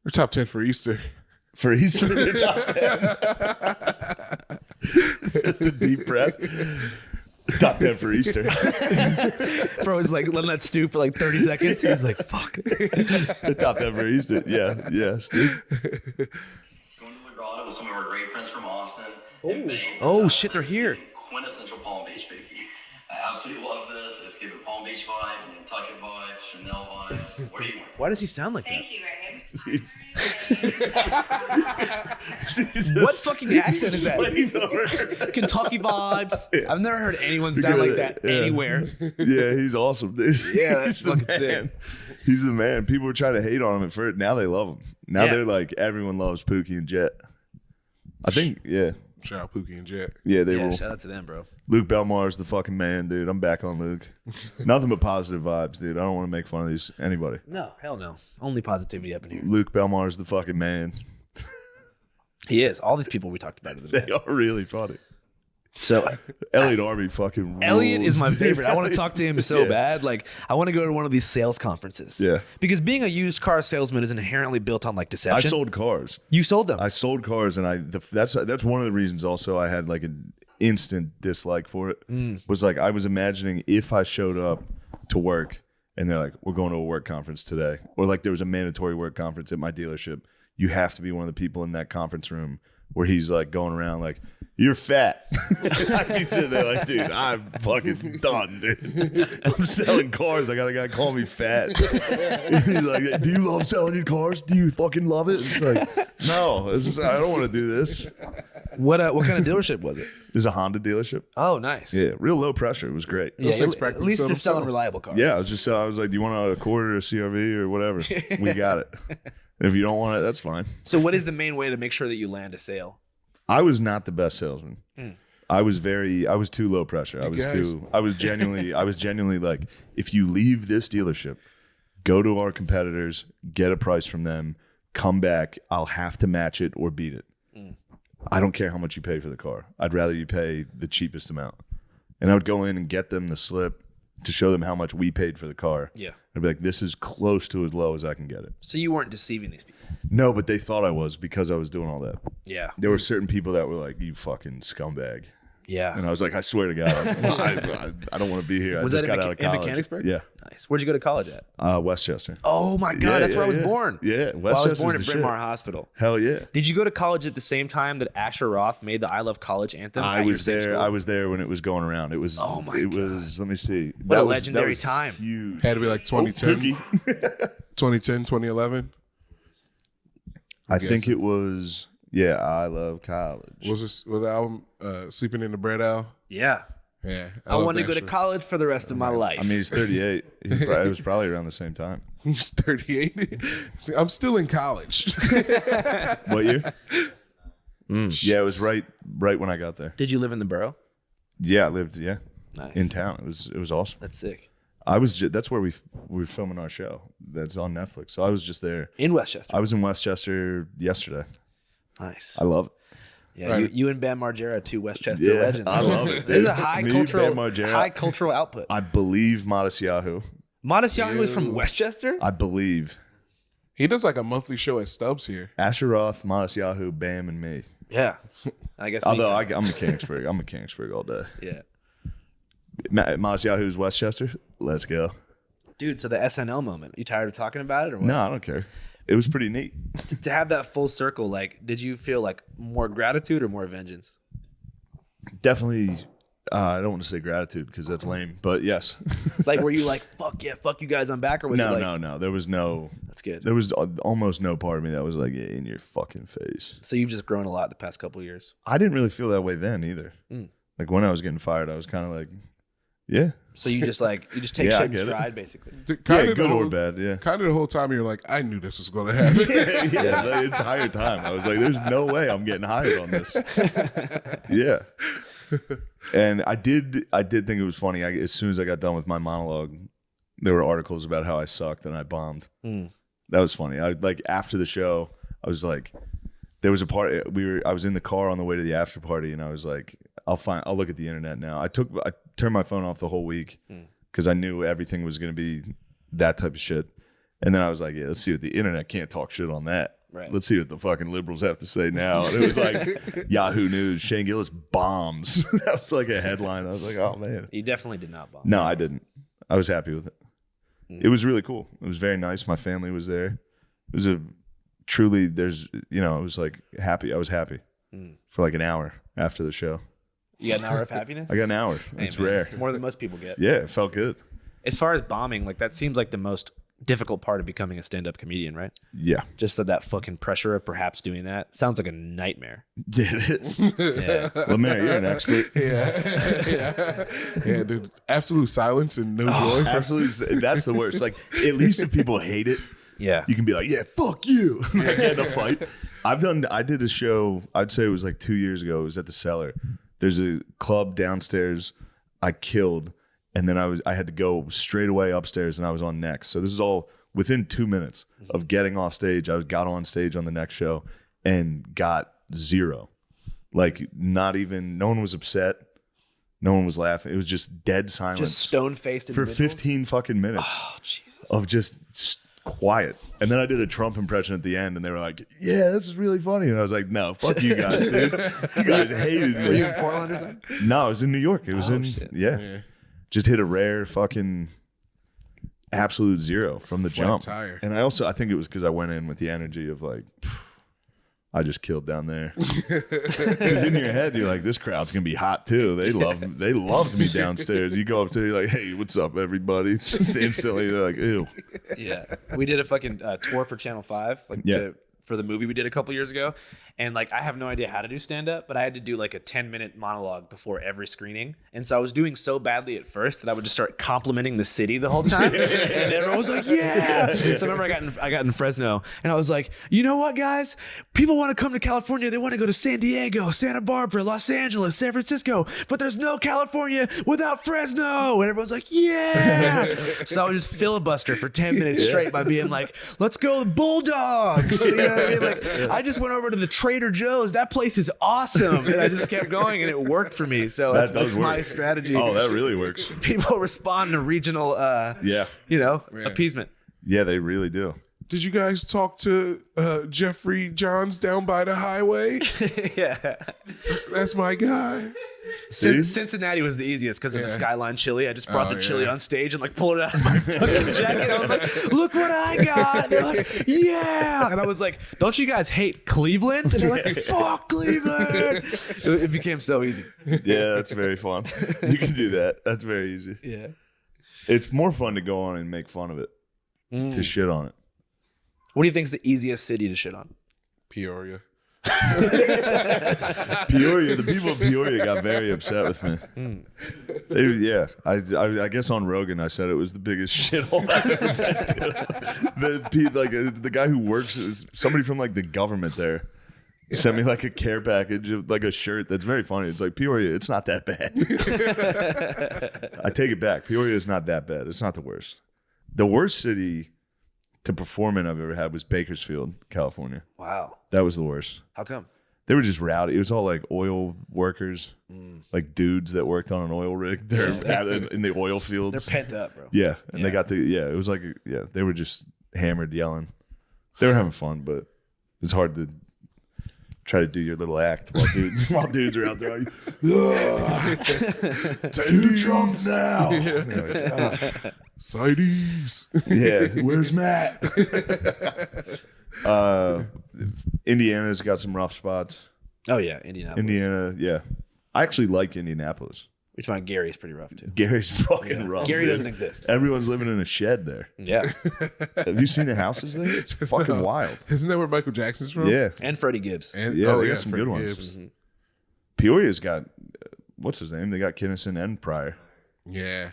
We're top 10 for Easter. For Easter, they're top 10. It's just a deep breath. Top 10 for Easter. Bro was like letting that stew for like 30 seconds. He was like, fuck. The top 10 for Easter. Yeah, yes, dude. Going to the grotto with some of our great friends from Austin. And Bang Oh, shit, they're here. Quintessential Palm Beach, baby. I absolutely love this. It's giving Palm Beach vibe, Nantucket vibes, Chanel vibes. What do you want? Why does he sound like that? Thank you, babe. What fucking accent is that? Kentucky vibes. I've never heard anyone sound like that anywhere. Yeah, he's awesome, dude. Yeah, that's He's the fucking man. sick. He's the man. People were trying to hate on him at first. Now they love him. Now Yeah. they're like, everyone loves Pookie and Jet. I think, yeah. Shout out Pookie and Jet. Yeah, they Yeah, will. shout out to them, bro. Luke Belmar's the fucking man, dude. I'm back on Luke. Nothing but positive vibes, dude. I don't want to make fun of these anybody. No, hell no. Only positivity up in here. Luke Belmar's the fucking man. He is. All these people we talked about. They are really funny. So Elliot Arby fucking Elliot is rules, my dude. favorite. I want to talk to him so Yeah. bad. Like, I want to go to one of these sales conferences. Yeah. Because being a used car salesman is inherently built on like I deception. sold cars. You sold them. I sold cars, and that's one of the reasons. Also, I had like an instant dislike for it. Was like I was imagining if I showed up to work, and they're like, "We're going to a work conference today," or like there was a mandatory work conference at my dealership. You have to be one of the people in that conference room where he's like going around like, "You're fat." I'd be sitting there like, "Dude, I'm fucking done, dude. I'm selling cars. I got a guy call me fat." He's like, "Do you love selling your cars? Do you fucking love it?" It's like, no, I don't want to do this. What kind of dealership was it? There's a Honda dealership. Oh, nice. Yeah, real low pressure. It was great. Yeah, Those things at practically least sell they're selling themselves. reliable cars. Yeah, I was like, "Do you want a Accord or a CRV or whatever? We got it. And if you don't want it, that's fine." So what is the main way to make sure that you land a sale? I was not the best salesman. I was too low pressure. I was genuinely like, if you leave this dealership, go to our competitors, get a price from them, come back, I'll have to match it or beat it. I don't care how much you pay for the car. I'd rather you pay the cheapest amount. And I would go in and get them the slip to show them how much we paid for the car. Yeah. I'd be like, this is close to as low as I can get it. So you weren't deceiving these people. No, but they thought I was because I was doing all that. Yeah. There were certain people that were like, "You fucking scumbag." Yeah. And I was like, "I swear to God, I don't want to be here. Was I that just got out of in college." Mechanicsburg? Yeah. Nice. Where'd you go to college at? Westchester. Oh my God, that's where I was born. Yeah, Well, I was Westchester's born at the Bryn Mawr shit. Hospital. Hell yeah. Did you go to college at the same time that Asher Roth made the "I Love College" anthem? I at your was same there. school? I was there when it was going around. It was. Oh my It was. Let me see. What a That legendary was time. Huge. Had to be like 2010, 2010, 2011. I think it was. Yeah, I love college. Was the album "Sleeping in the Bread Owl"? Yeah. Yeah, I love want to go to Asher. college for the rest of my life. I mean, he's 38. It was probably around the same time. He's 38. See, I'm still in college. What year? Yeah, it was right when I got there. did you live in the borough? Yeah, I lived. Yeah, Nice. in town. It was awesome. That's sick. That's where we were filming our show. That's on Netflix. So I was just there. In Westchester. I was in Westchester yesterday. Nice. I love it. Yeah, Right. you and Bam Margera, two Westchester Yeah, legends. I love it, There's dude. a high Me, cultural Bam Margera. high cultural output. I believe Modest Yahoo. Modest Yahoo is from Westchester? I believe He does like a monthly show at Stubbs here. Asher Roth, Modest Yahoo, Bam, and me. Yeah. I guess. Although I'm Mechanicsburg. I'm Mechanicsburg all day. yeah. Modest Yahoo's Westchester. Let's go. Dude, so the SNL moment. You tired of talking about it or what? No, I don't care. It was pretty neat. To have that full circle, like, did you feel like more gratitude or more vengeance? Definitely. I don't want to say gratitude because that's lame, but yes. Like, were you like, fuck yeah, fuck you guys, I'm back? Or was it like, No. There was no. that's good. There was almost no part of me that was like, yeah, in your fucking face. So you've just grown a lot the past couple of years. I didn't really feel that way then either. Like when I was getting fired, I was kind of like, yeah. So you just like, you just take Yeah, I shit in get it. stride, basically. Kind Yeah, good or bad, yeah. Kind of the whole time you're like, I knew this was going to happen. Yeah, the entire time. I was like, there's no way I'm getting hired on this. Yeah. And I did think it was funny. As soon as I got done with my monologue, there were articles about how I sucked and I bombed. That was funny. After the show, I was like, there was a part I was in the car on the way to the after party, and I was like, I'll look at the internet now. I turned my phone off the whole week because I knew everything was going to be that type of shit. And then I was like, yeah, let's see what the internet can't talk shit on that. Right. Let's see what the fucking liberals have to say now. And it was like Yahoo News, Shane Gillis bombs. That was like a headline. I was like, oh man. You definitely did not bomb. No, I didn't. I was happy with it. It was really cool. It was very nice. My family was there. It was it was like happy. I was happy for like an hour after the show. You got an hour of happiness? I got an hour. Hey, It's man, rare. It's more than most people get. Yeah, it felt good. As far as bombing, like that seems like the most difficult part of becoming a stand-up comedian, right? Yeah. Just that fucking pressure of perhaps doing that sounds like a nightmare. Yeah, it is. Yeah. Lemaire, you're an expert. Yeah, dude. Absolute silence and no joy. Absolutely. That's the worst. Like, at least if people hate it, Yeah. you can be like, yeah, fuck you. Like, get in a fight. I did a show, I'd say it was like 2 years ago. It was at the Cellar. There's a club downstairs I killed, and then I had to go straight away upstairs, and I was on next. So this is all within 2 minutes of getting off stage. I got on stage on the next show and got zero. Like, not even, no one was upset. No one was laughing. It was just dead silence. Just stone faced for 15 fucking minutes of just quiet. And then I did a Trump impression at the end, and they were like, "Yeah, this is really funny." And I was like, "No, fuck you guys, dude. You guys hated me." Were you in Portland or something? No, I was in New York. It was yeah. Just hit a rare fucking absolute zero from the Flat jump. tire. And I think it was because I went in with the energy of like, I just killed down there. Because in your head, you're like, this crowd's gonna be hot too. They loved me downstairs. You go up to, you're like, "Hey, what's up, everybody?" Just instantly, they're like, "Ew." Yeah, we did a fucking tour for Channel 5, for the movie we did a couple years ago, and like I have no idea how to do stand up, but I had to do like a 10-minute monologue before every screening, and so I was doing so badly at first that I would just start complimenting the city the whole time, and everyone was like, "Yeah." So I remember I got in Fresno, and I was like, "You know what, guys? People want to come to California. They want to go to San Diego, Santa Barbara, Los Angeles, San Francisco, but there's no California without Fresno." And everyone's like, "Yeah." So I would just filibuster for 10 minutes straight by being like, "Let's go Bulldogs." You know what I mean? Like, I just went over to the Trader Joe's. That place is awesome. And I just kept going, and it worked for me. So that's my strategy. Oh, that really works. People respond to regional, appeasement. Yeah, they really do. Did you guys talk to Jeffrey Johns down by the highway? Yeah. That's my guy. Cincinnati was the easiest because of the Skyline chili. I just brought the chili on stage and like pulled it out of my fucking jacket. I was like, "Look what I got." And they're like, "Yeah." And I was like, "Don't you guys hate Cleveland?" And they're like, "Fuck Cleveland." It became so easy. Yeah, that's very fun. You can do that. That's very easy. Yeah. It's more fun to go on and make fun of it, to shit on it. What do you think is the easiest city to shit on? Peoria. Peoria, the people of Peoria got very upset with me. I guess on Rogan I said it was the biggest shithole I've ever been to. The guy who works, somebody from like the government there, sent me like a care package of like a shirt that's very funny. It's like, "Peoria, it's not that bad." I take it back. Peoria is not that bad. It's not the worst. The worst city to perform in I've ever had was Bakersfield, California. Wow. That was the worst. How come? They were just rowdy. It was all like oil workers, like dudes that worked on an oil rig. They're in the oil fields. They're pent up, bro. Yeah, and they got it was like, they were just hammered, yelling. They were having fun, but it's hard to try to do your little act while dudes are out there like, "Do Trump now." Sideys. Yeah, where's Matt? Indiana's got some rough spots. Oh yeah, Indianapolis. Indiana, yeah. I actually like Indianapolis. Which one? Gary's pretty rough too. Gary's fucking rough. Gary dude. doesn't exist. Everyone's living in a shed there. Yeah. Have you seen the houses there? It's fucking wild. Isn't that where Michael Jackson's from? Yeah. And Freddie Gibbs. And, They got some good ones. Gibbs. Peoria's got, what's his name? They got Kinnison and Pryor. Yeah.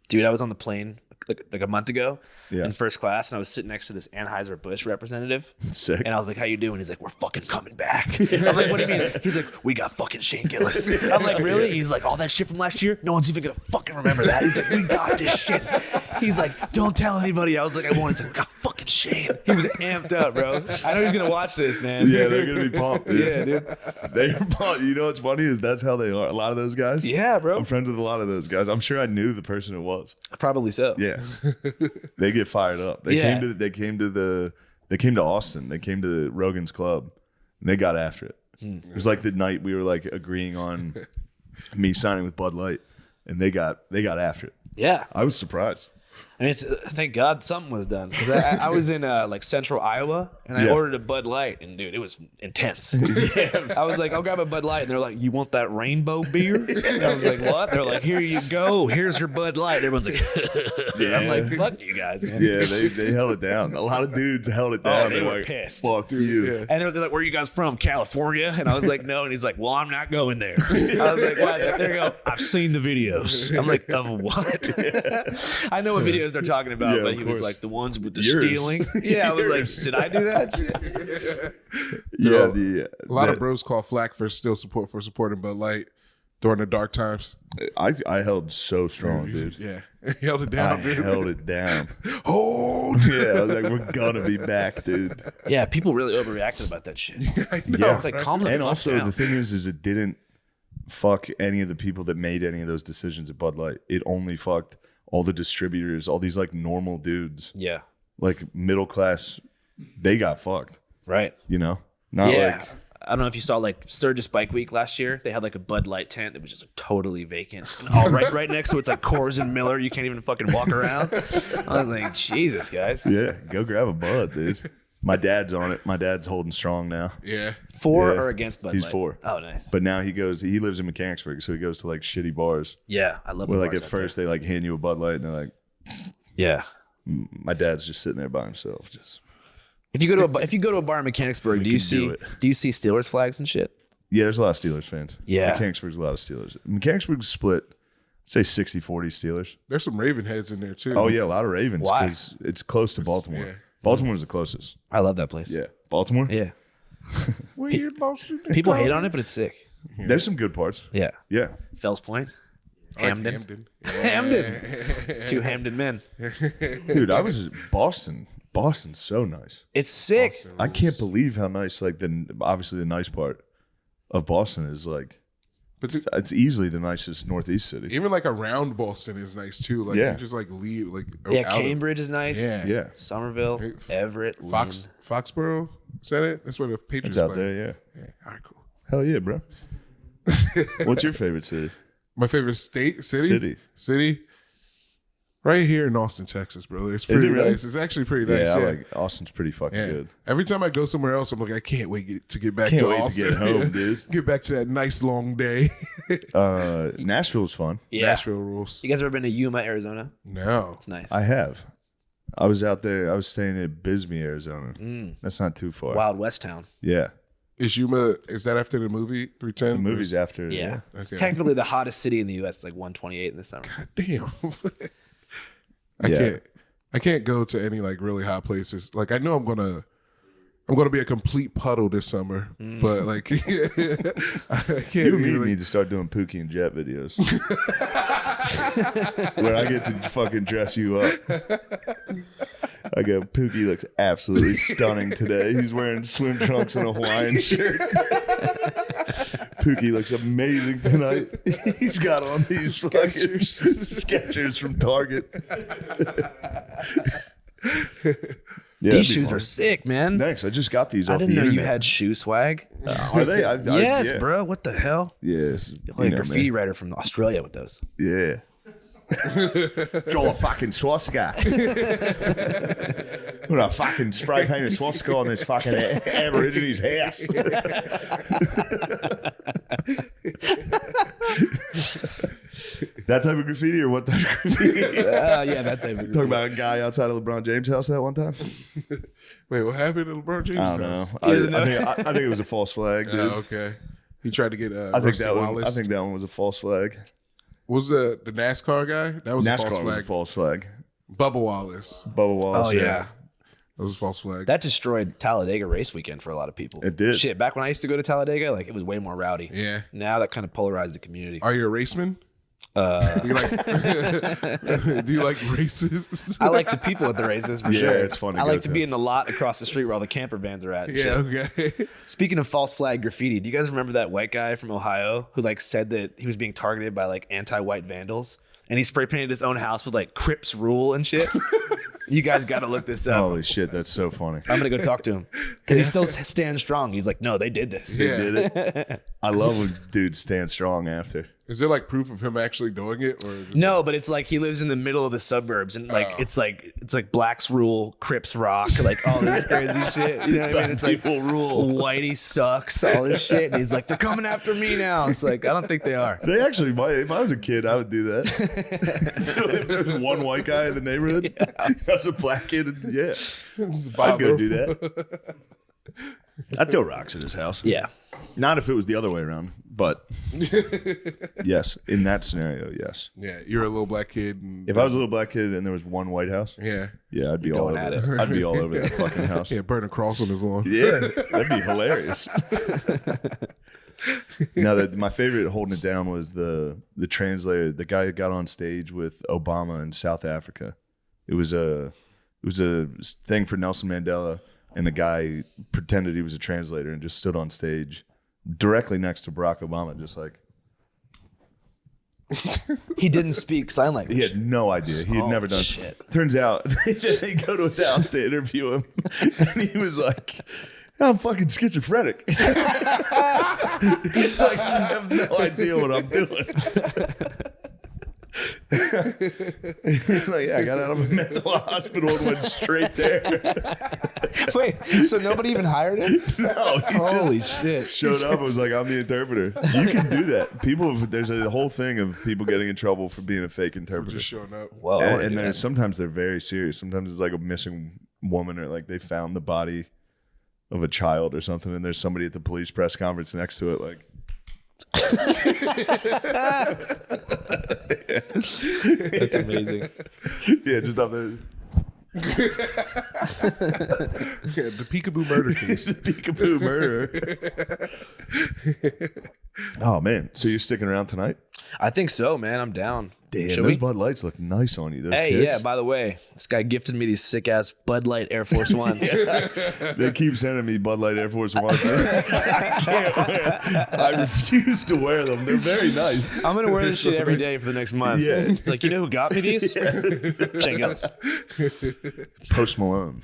Dude, I was on the plane like a month ago Yeah. in first class, and I was sitting next to this Anheuser-Busch representative. Sick. And I was like, "How you doing?" He's like, "We're fucking coming back." I'm like, "What do you mean?" He's like, "We got fucking Shane Gillis." I'm like, "Really?" He's like, "All that shit from last year? No one's even gonna fucking remember that." He's like, "We got this shit." He's like, "Don't tell anybody." I was like, "I won't." He's like, "We got fucking Shane." He was amped up, bro. I know he's gonna watch this, man. Yeah, they're going to be pumped, dude. Yeah, dude. They're pumped. You know what's funny is that's how they are. A lot of those guys. Yeah, bro. I'm friends with a lot of those guys. I'm sure I knew the person it was. Probably so. Yeah. They get fired up. They came to Austin. They came to Rogan's Club, and they got after it. It was like the night we were like agreeing on me signing with Bud Light, and they got after it. Yeah. I was surprised. I mean, thank God something was done, because I was in like central Iowa, and I ordered a Bud Light, and dude, it was intense. I was like, "I'll grab a Bud Light," and they're like, "You want that rainbow beer?" And I was like, "What?" They're like, "Here you go. Here's your Bud Light." Everyone's like, I'm like, "Fuck you guys, man." Yeah, they held it down. A lot of dudes held it down. they They're were like, pissed. Fuck you. Yeah. And they're like, "Where are you guys from? California?" And I was like, "No." And he's like, "Well, I'm not going there." I was like, "What?" There you go. I've seen the videos. I'm like, "Of what?" I know what videos they're talking about, Yeah, but of he was course. like, "The ones with the Yours. stealing." Yeah, I was like, "Did I do that shit?" Yeah, A lot of bros call flack for supporting Bud Light during the dark times. I held so strong, dude. Yeah. He held it I down, dude. held it down. Hold. Yeah, I was like, we're gonna be back, dude. Yeah, people really overreacted about that shit. I know. It's like, calm the And fuck also down. the thing is it didn't. fuck any of the people that made any of those decisions at Bud Light. It only fucked all the distributors, all these like normal dudes, Yeah. like middle class. They got fucked, Right. you know? Not Yeah. like I don't know if you saw like Sturgis Bike Week last year. They had like a Bud Light tent that was just like, totally vacant. And all right next to it's like Coors and Miller. You can't even fucking walk around. I was like, Jesus, guys. yeah, go grab a Bud, dude. My dad's on it. My dad's holding strong now. Yeah. For Yeah. or against Bud He's Light? for. Oh, nice. But now he lives in Mechanicsburg, so he goes to like shitty bars Yeah, I love where the like bars at out there. first they like hand you a Bud Light and they're like, Yeah. my dad's just sitting there by himself. Just If you go to a bar in Mechanicsburg, do you see Steelers flags and shit? yeah, there's a lot of Steelers fans. Yeah. Mechanicsburg's a lot of Steelers. Mechanicsburg's split, say 60-40 Steelers. There's some Raven heads in there too. Oh yeah, a lot of Ravens Why? because it's close to Baltimore. yeah. Baltimore's the closest. I love that place. Yeah, Baltimore. Yeah. Weird Boston. People hate on it, but it's sick. There's some good parts. Yeah. Yeah, Fells Point. I like Hamden. Hamden. Hamden. Two Hamden men. dude, I was Boston. Boston's so nice. It's sick. I can't believe how nice. Like obviously the nice part of Boston is like, But it's easily the nicest Northeast city. even like around Boston is nice too. Like Yeah. you just like leave like Yeah, out of- Cambridge is nice. Yeah. Yeah, Somerville, Everett, Foxborough. Is that it? That's where the Patriots it's out play. there. Yeah, Yeah. All right, cool. hell yeah, bro. What's your favorite city? My favorite city. Right here in Austin, Texas, brother. It's pretty it really? nice. It's actually pretty nice. Yeah, Yeah. I like Austin's pretty fucking Yeah. good. Every time I go somewhere else, I'm like, I can't wait to get back Can't to wait to Austin. get home, dude. Get back to that nice long day. Nashville's fun. Yeah. Nashville rules. You guys ever been to Yuma, Arizona? No. It's nice. I have. I was out there. I was staying at Bisbee, Arizona. That's not too far. Wild West Town. Yeah, Is Yuma? Is that after the movie 310? the movie's after. Yeah. It's Okay. technically the hottest city in the U.S. It's like 128 in the summer. Damn. Yeah. I can't go to any like really hot places. Like I know I'm gonna be a complete puddle this summer, but like I can't. You and me really- need to start doing Pookie and Jet videos. Where I get to fucking dress you up. I go, Pookie looks absolutely stunning today. He's wearing swim trunks and a Hawaiian shirt. Pookie looks amazing tonight. He's got on these fucking Skechers from Target. Yeah, These shoes are sick, man. Thanks. I just got these I off didn't the know you internet. had shoe swag. Are they? Yes, yeah. bro. What the hell? Yes. You're like a graffiti writer from Australia with those. Yeah. Draw a fucking swastika. I'm gonna fucking spray paint a swastika on this fucking Aborigines house. That type of graffiti or what type of graffiti? Yeah, that type of Talking about a guy outside of LeBron James' house that one time? Wait, what happened to LeBron James' I don't house? know. I think it was a false flag, dude. Oh, okay. He tried to get I think Rusty that Wallace. I think that one was a false flag. Was the NASCAR guy? That was a false NASCAR was flag. a false flag. Bubba Wallace. Bubba Wallace. Oh, yeah. That was a false flag. That destroyed Talladega race weekend for a lot of people. It did. Shit, back when I used to go to Talladega, like it was way more rowdy. Yeah. Now that kind of polarized the community. Are you a raceman? Do you like races? I like the people at the races for Yeah, sure. it's fun to I go like to to. be in the lot across the street where all the camper vans are at. and Yeah, shit. okay. Speaking of false flag graffiti, do you guys remember that white guy from Ohio who like said that he was being targeted by like anti-white vandals and he spray painted his own house with like Crips rule and shit? You guys got to look this up. Holy shit, that's so funny. I'm gonna go talk to him because he still stands strong. He's like, no, they did this. Yeah. Did it? I love when dudes stand strong after. Is there like proof of him actually doing it, or just No, but it's like he lives in the middle of the suburbs, and like it's like blacks rule, Crips rock, like all this crazy shit. You know what I mean? It's like People rule. Whitey sucks, all this shit, and he's like, they're coming after me now. It's like I don't think they are. They actually might. If I was a kid, I would do that. So if there was one white guy in the neighborhood, I was a black kid, and yeah, I'd go do that. I'd throw rocks at his house. Yeah, Not if it was the other way around, but yes, in that scenario, yes. Yeah, you're a little black kid. And, If I was a little black kid and there was one white house, yeah, yeah, I'd be all going over at it. I'd be all over that fucking house. yeah, burn a cross on his lawn. Yeah, that'd be hilarious. Now that my favorite holding it down was the translator, the guy that got on stage with Obama in South Africa. It was a thing for Nelson Mandela, and the guy pretended he was a translator and just stood on stage directly next to Barack Obama, just like He didn't speak sign language. He had no idea. He had never done. Shit. Turns out they go to his house to interview him, and he was like, "I'm fucking schizophrenic." He's like, "You have no idea what I'm doing." He's like, "Yeah, I got out of a mental hospital and went straight there." Wait, so nobody even hired him? No, he Holy just shit. showed up and was like, "I'm the interpreter." You can do that. There's a whole thing of people getting in trouble for being a fake interpreter. Just showing up. Well, And there's sometimes they're very serious. Sometimes it's like a missing woman, or like they found the body of a child or something, and there's somebody at the police press conference next to it, like. That's amazing. Yeah, just up there. Yeah, the Peekaboo murder He's case. a peekaboo murderer. Oh man, so you're sticking around tonight? I think so, man. I'm down. Damn, Should those we? Bud Lights look nice on you. Those Hey, kicks. yeah, by the way, this guy gifted me these sick ass Bud Light Air Force Ones. They keep sending me Bud Light Air Force Ones. I can't wear. I refuse to wear them. They're very nice. I'm gonna wear this shit every day for the next month. Yeah. Like, you know who got me these? Check out. Post Malone.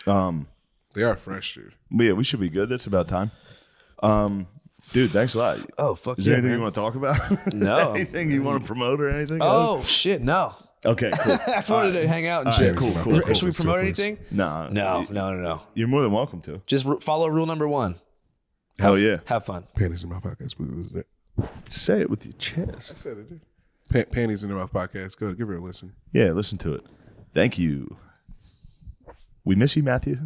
They are fresh, dude. But yeah, we should be good. That's about time. Dude, thanks a lot. Oh, fuck Is there yeah, anything man. you want to talk about? No. Anything you want to promote or anything? Oh shit, no. Okay, cool. I just wanted to hang out and All right, shit. cool, cool, Should cool. we promote anything? No. No. You're more than welcome to. Just follow rule number 1. Hell yeah. Have fun. Panties in my podcast. What is that? Say it with your chest. I said it, dude. Panties in the Mouth podcast. Go give her a listen. Yeah, listen to it. Thank you. We miss you, Matthew.